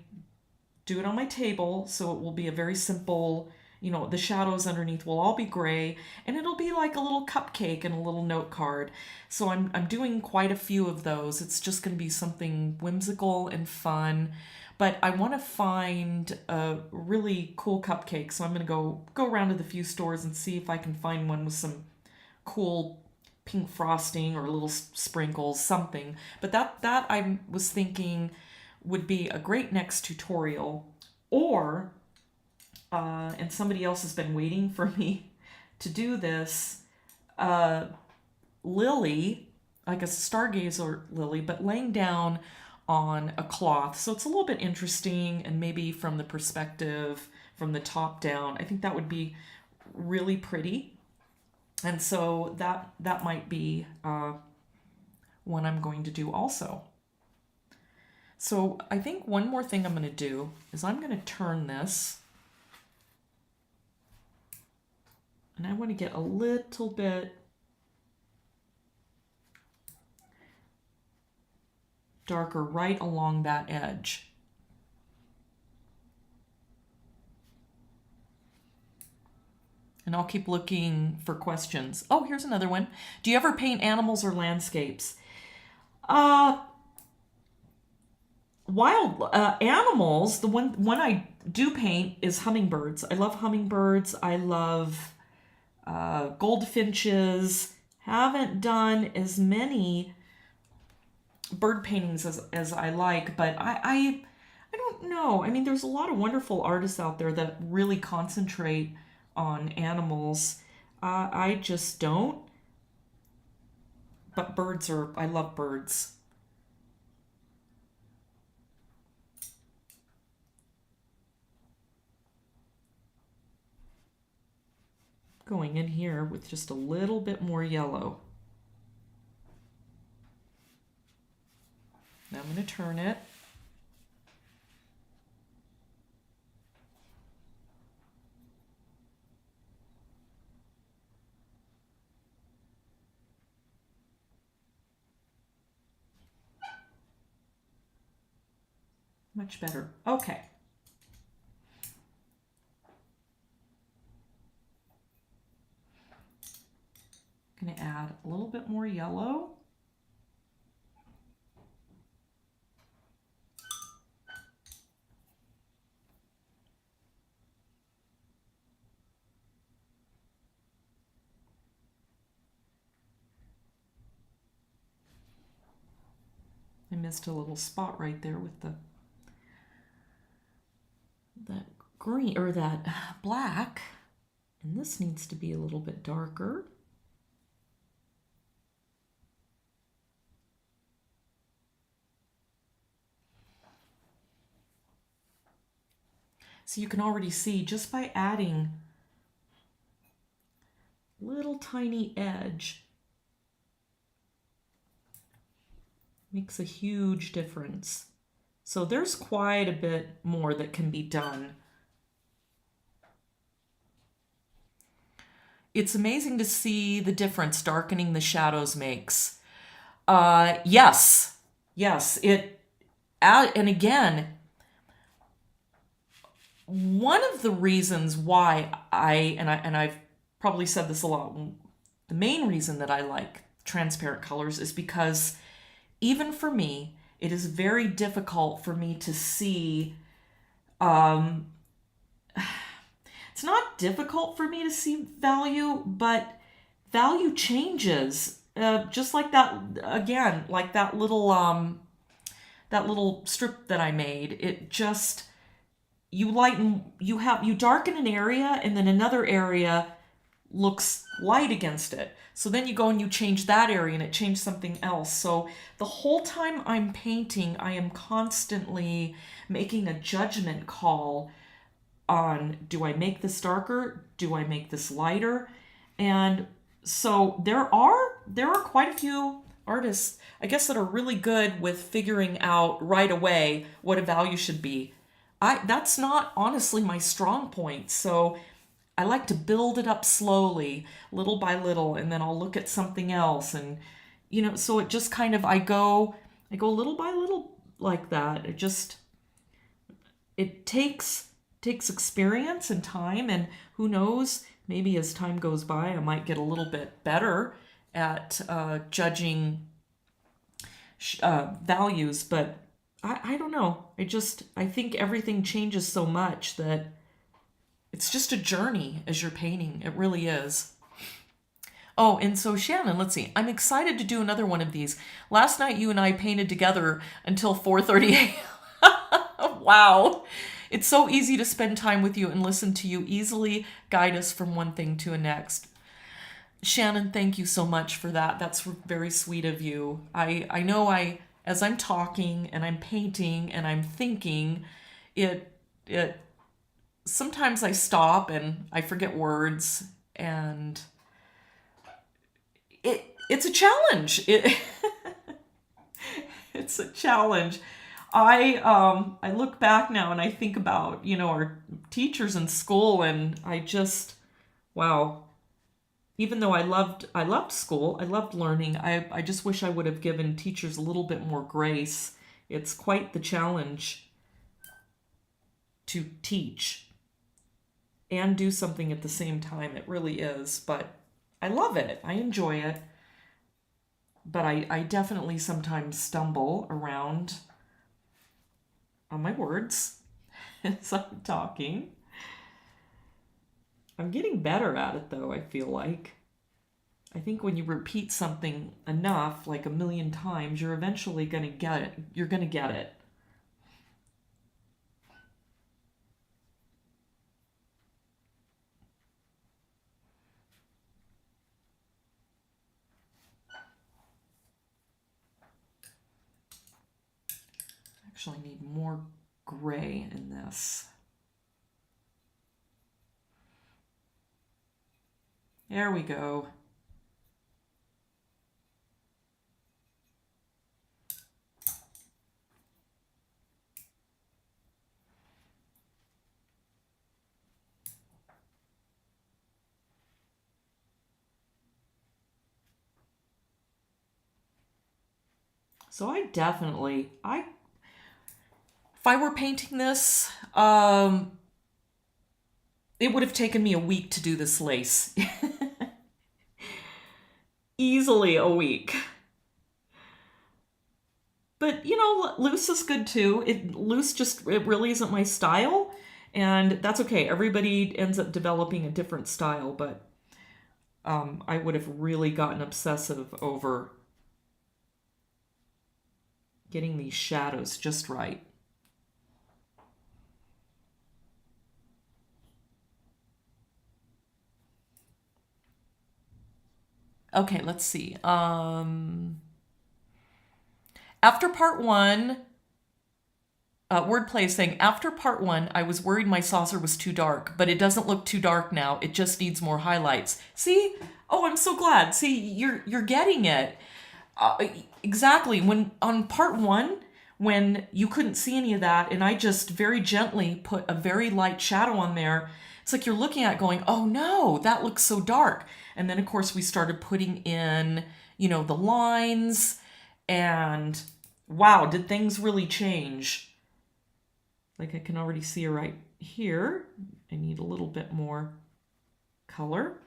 do it on my table, so it will be a very simple, the shadows underneath will all be gray, and it'll be like a little cupcake and a little note card. So I'm doing quite a few of those. It's just going to be something whimsical and fun, but I want to find a really cool cupcake, so I'm going to go around to the few stores and see if I can find one with some cool pink frosting or little sprinkles, something. But that I was thinking would be a great next tutorial. Or and somebody else has been waiting for me to do this, lily, like a stargazer lily, but laying down on a cloth. So it's a little bit interesting, and maybe from the perspective from the top down, I think that would be really pretty. And so that might be one I'm going to do also. So I think one more thing I'm going to do is I'm going to turn this, and I want to get a little bit darker right along that edge. And I'll keep looking for questions. Oh, here's another one. Do you ever paint animals or landscapes? Wild animals, the one I do paint is hummingbirds. I love hummingbirds. I love goldfinches. Haven't done as many bird paintings as I like, but I don't know. I mean, there's a lot of wonderful artists out there that really concentrate on animals. I just don't. But I love birds. Going in here with just a little bit more yellow. Now I'm going to turn it. Much better. Okay. I'm going to add a little bit more yellow. I missed a little spot right there with that green or that black, and this needs to be a little bit darker. So you can already see just by adding little tiny edge makes a huge difference. So there's quite a bit more that can be done. It's amazing to see the difference darkening the shadows makes. Yes, and again, one of the reasons why I've probably said this a lot, the main reason that I like transparent colors is because even for me, it is very difficult for me to see, it's not difficult for me to see value, but value changes. Just like that, again, like that little strip that I made, it just, you darken an area and then another area looks light against it. So then you go and you change that area and it changed something else. So the whole time I'm painting, I am constantly making a judgment call on, do I make this darker? Do I make this lighter? And so there are quite a few artists, I guess, that are really good with figuring out right away what a value should be. That's not honestly my strong point. So I like to build it up slowly, little by little, and then I'll look at something else. And, so it just kind of, I go little by little like that. It takes experience and time, and who knows, maybe as time goes by, I might get a little bit better at judging values, but I don't know. I think everything changes so much that it's just a journey as you're painting. It really is. Oh, and so Shannon, let's see. I'm excited to do another one of these. Last night you and I painted together until 4:30 a.m. Wow. It's so easy to spend time with you and listen to you easily guide us from one thing to the next. Shannon, thank you so much for that. That's very sweet of you. I know as I'm talking and I'm painting and I'm thinking, it sometimes I stop and I forget words, and it's a challenge. It's a challenge. I look back now and I think about, our teachers in school, and wow. Even though I loved school, I loved learning, I just wish I would have given teachers a little bit more grace. It's quite the challenge to teach and do something at the same time. It really is, but I love it. I enjoy it. But I definitely sometimes stumble around on my words as I'm talking. I'm getting better at it, though, I feel like. I think when you repeat something enough, like a million times, you're eventually going to get it. You're going to get it. Actually, I need more gray in this. There we go. So if I were painting this, it would have taken me a week to do this lace. Easily a week. But, loose is good too. It really isn't my style, and that's okay. Everybody ends up developing a different style, but I would have really gotten obsessive over getting these shadows just right. Okay, let's see. After part one, Wordplay is saying, after part one, I was worried my saucer was too dark, but it doesn't look too dark now. It just needs more highlights. See? Oh, I'm so glad. See, you're getting it. Exactly. When on part one, when you couldn't see any of that, and I just very gently put a very light shadow on there, it's like you're looking at it going, oh no, that looks so dark. And then of course we started putting in, the lines, and wow, did things really change. Like I can already see right here. I need a little bit more color.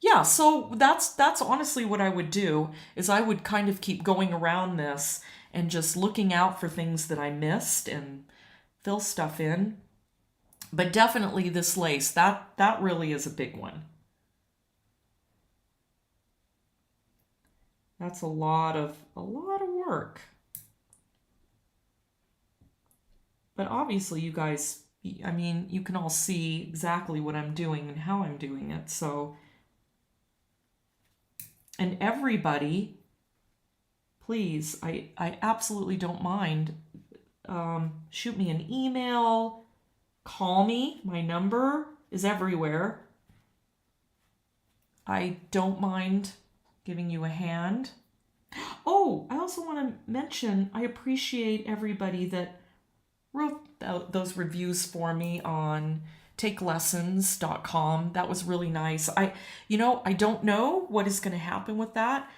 Yeah, so that's honestly what I would do, is I would kind of keep going around this and just looking out for things that I missed and fill stuff in. But definitely this lace, that really is a big one. That's a lot of work. But obviously you guys, you can all see exactly what I'm doing and how I'm doing it. So And everybody, please, I absolutely don't mind. Shoot me an email, call me. My number is everywhere. I don't mind giving you a hand. Oh, I also want to mention I appreciate everybody that wrote those reviews for me on takelessons.com. That was really nice. I don't know what is going to happen with that.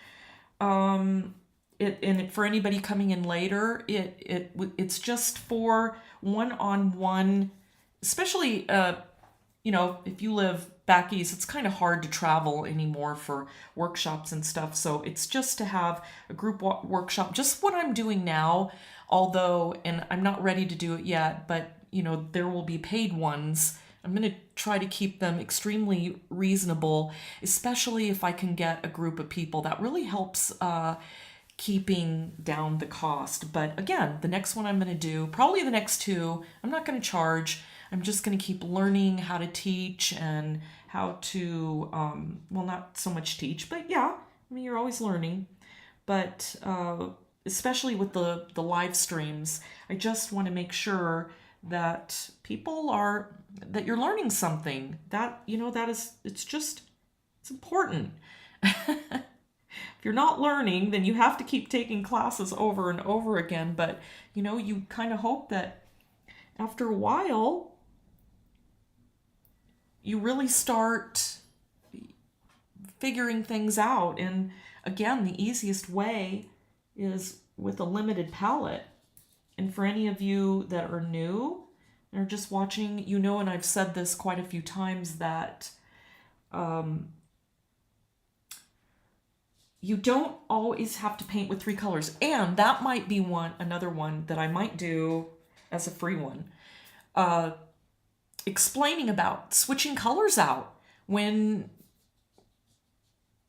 And for anybody coming in later, it's just for one-on-one, especially if you live back east, it's kind of hard to travel anymore for workshops and stuff. So it's just to have a group workshop, just what I'm doing now, although, and I'm not ready to do it yet, but there will be paid ones. I'm going to try to keep them extremely reasonable, especially if I can get a group of people. That really helps keeping down the cost. But again, the next one I'm going to do, probably the next two, I'm not going to charge. I'm just going to keep learning how to teach and how to, not so much teach, but yeah, I mean, you're always learning. But especially with the live streams, I just want to make sure that that you're learning something. That, it's important. If you're not learning, then you have to keep taking classes over and over again. But, you kind of hope that after a while, you really start figuring things out. And again, the easiest way is with a limited palette. And for any of you that are new and are just watching, and I've said this quite a few times, that you don't always have to paint with 3 colors. And that might be another one that I might do as a free one. Explaining about switching colors out when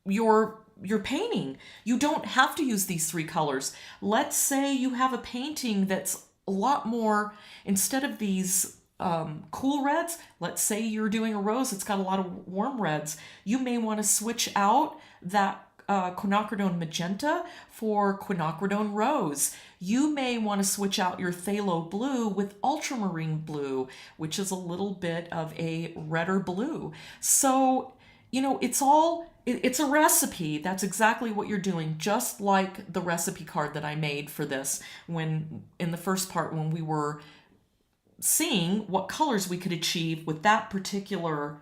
you're painting. You don't have to use these 3 colors. Let's say you have a painting that's a lot more, instead of these cool reds, let's say you're doing a rose that's got a lot of warm reds. You may want to switch out that quinacridone magenta for quinacridone rose. You may want to switch out your phthalo blue with ultramarine blue, which is a little bit of a redder blue. So, it's a recipe. That's exactly what you're doing, just like the recipe card that I made for this in the first part, when we were seeing what colors we could achieve with that particular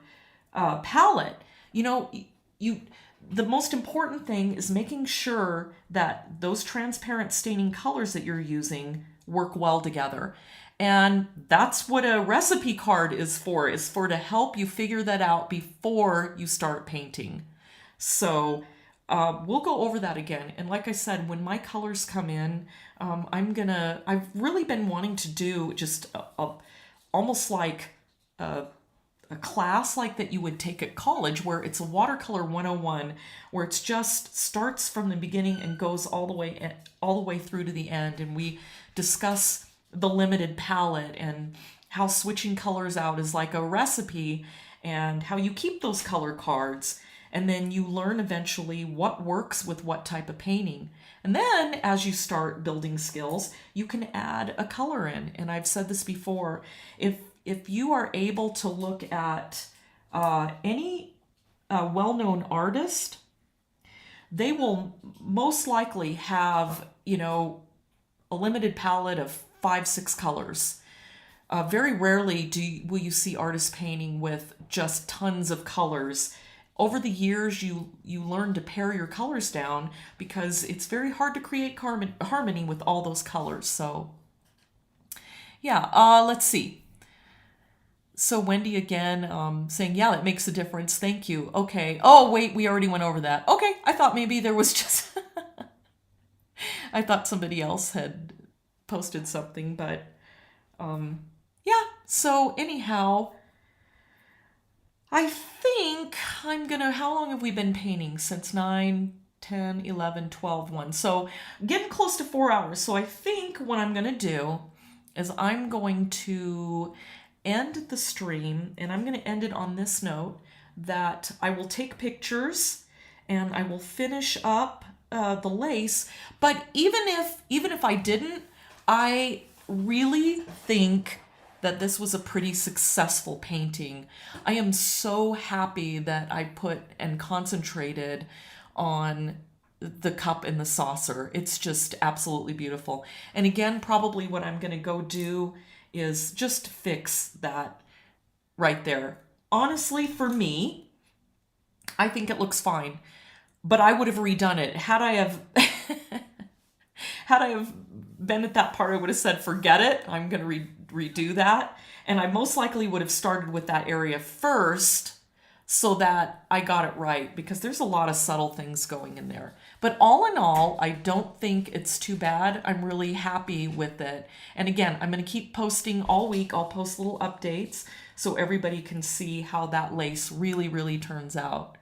palette. The most important thing is making sure that those transparent staining colors that you're using work well together. And that's what a recipe card is for to help you figure that out before you start painting. So we'll go over that again. And like I said, when my colors come in, I've really been wanting to do just almost like a class like that you would take at college, where it's a watercolor 101, where it's just starts from the beginning and goes all the way through to the end, and we discuss the limited palette and how switching colors out is like a recipe, and how you keep those color cards, and then you learn eventually what works with what type of painting. And then as you start building skills, you can add a color in. And I've said this before, if you are able to look at any well-known artist, they will most likely have, a limited palette of 5-6 colors. Very rarely will you see artists painting with just tons of colors. Over the years, you learn to pare your colors down, because it's very hard to create harmony with all those colors. So yeah, let's see. So Wendy again saying, yeah, that makes a difference. Thank you. Okay. Oh, wait, we already went over that. Okay. I thought maybe there was just, I thought somebody else had posted something, but yeah. So anyhow, I think how long have we been painting? Since 9, 10, 11, 12, 1. So getting close to 4 hours. So I think what I'm going to do is I'm going to end the stream, and I'm going to end it on this note, that I will take pictures and I will finish up the lace. But even if I didn't, I really think that this was a pretty successful painting. I am so happy that I put and concentrated on the cup and the saucer. It's just absolutely beautiful. And again, probably what I'm going to go do is just fix that right there. Honestly, for me, I think it looks fine, but I would have redone it. Had I have had I have been at that part, I would have said, forget it. I'm going to redo that. And I most likely would have started with that area first so that I got it right, because there's a lot of subtle things going in there. But all in all, I don't think it's too bad. I'm really happy with it. And again, I'm going to keep posting all week. I'll post little updates so everybody can see how that lace really, really turns out.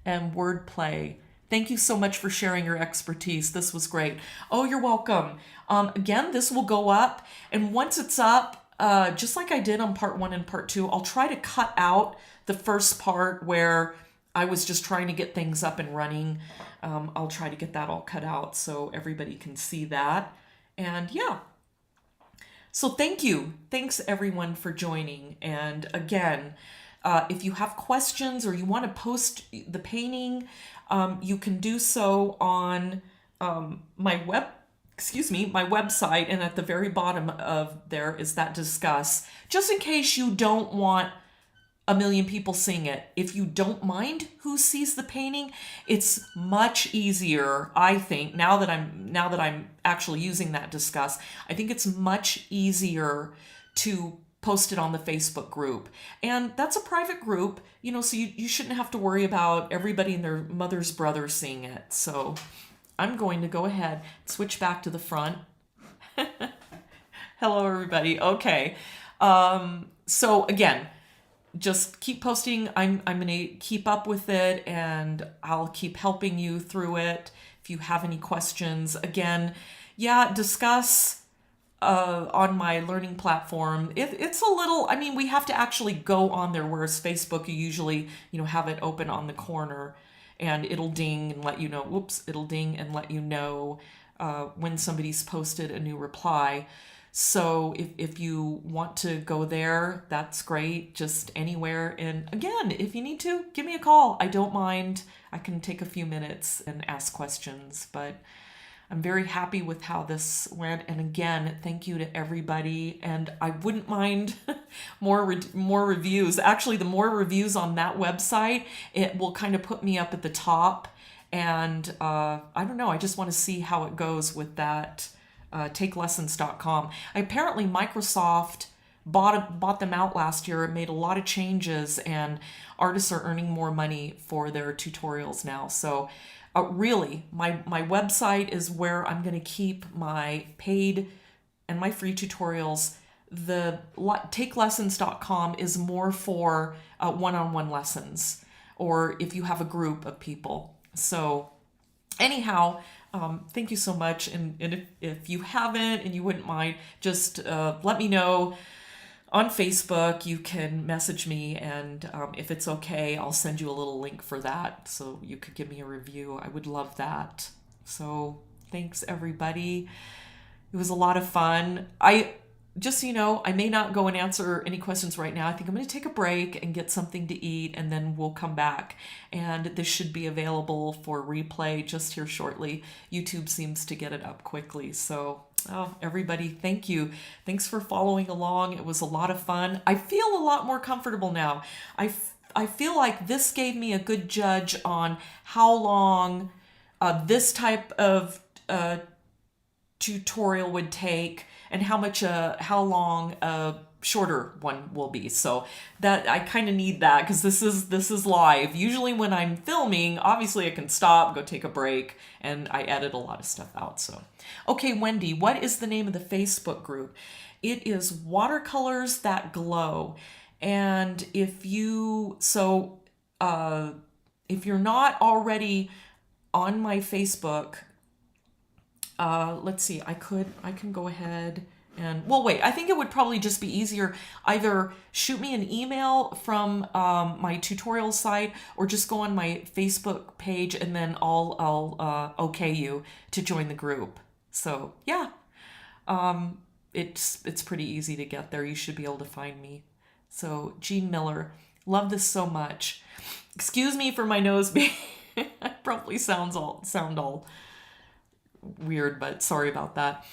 And wordplay. Thank you so much for sharing your expertise. This was great. Oh, you're welcome. Again, this will go up. And once it's up, just like I did on part 1 and part 2, I'll try to cut out the first part where I was just trying to get things up and running. I'll try to get that all cut out so everybody can see that. And yeah. So thank you. Thanks everyone for joining. And again, if you have questions or you want to post the painting, you can do so on my website, and at the very bottom of there is that discuss, just in case you don't want a million people seeing it. If you don't mind who sees the painting, it's much easier, I think, now that I'm actually using that discuss, I think it's much easier to post it on the Facebook group. And that's a private group, so you shouldn't have to worry about everybody and their mother's brother seeing it. So I'm going to go ahead and switch back to the front. Hello, everybody. Okay. So again, just keep posting. I'm going to keep up with it, and I'll keep helping you through it. If you have any questions, again, discuss on my learning platform. It's a little, we have to actually go on there, whereas Facebook, you usually, have it open on the corner and it'll ding and let you know, it'll ding and let you know when somebody's posted a new reply. So if you want to go there, that's great, just anywhere. And again, if you need to, give me a call. I don't mind. I can take a few minutes and ask questions, but I'm very happy with how this went. And again, thank you to everybody. And I wouldn't mind more reviews. Actually, the more reviews on that website, it will kind of put me up at the top. And I don't know, I just want to see how it goes with that takelessons.com. Apparently, Microsoft bought them out last year. It made a lot of changes, and artists are earning more money for their tutorials now. So really, my website is where I'm going to keep my paid and my free tutorials. The takelessons.com is more for one-on-one lessons, or if you have a group of people. So anyhow, thank you so much. And if you haven't and you wouldn't mind, just let me know. On Facebook, you can message me, and if it's okay, I'll send you a little link for that so you could give me a review. I would love that. So thanks, everybody. It was a lot of fun. Just so you know, I may not go and answer any questions right now. I think I'm going to take a break and get something to eat, and then we'll come back. And this should be available for replay just here shortly. YouTube seems to get it up quickly. So, everybody, thank you. Thanks for following along. It was a lot of fun. I feel a lot more comfortable now. I feel like this gave me a good judge on how long this type of tutorial would take, and how long a shorter one will be. So that I kind of need that, because this is live. Usually when I'm filming, obviously I can stop, go take a break, and I edit a lot of stuff out. So, okay, Wendy, what is the name of the Facebook group? It is Watercolors That Glow. And if you're not already on my Facebook, let's see, I can go ahead And well, wait, I think it would probably just be easier either shoot me an email from my tutorial site or just go on my Facebook page and then I'll okay you to join the group. So yeah, it's pretty easy to get there. You should be able to find me. So Jean Miller, love this so much. Excuse me for my nose being probably sound all weird, but sorry about that.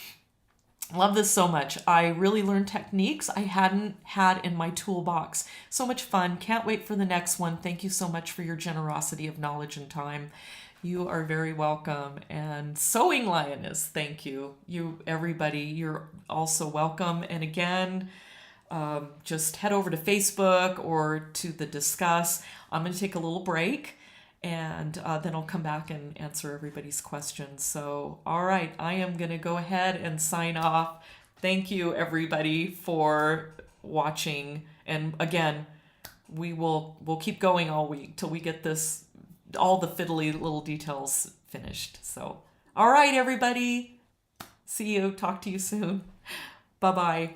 Love this so much. I really learned techniques I hadn't had in my toolbox. So much fun. Can't wait for the next one. Thank you so much for your generosity of knowledge and time. You are very welcome. And Sewing Lioness, thank you. You, everybody, you're also welcome. And again, just head over to Facebook or to the Discuss. I'm going to take a little break and then I'll come back and answer everybody's questions. So, all right, I am going to go ahead and sign off. Thank you, everybody, for watching. And again, we'll keep going all week till we get this, all the fiddly little details finished. So, all right, everybody. See you. Talk to you soon. Bye-bye.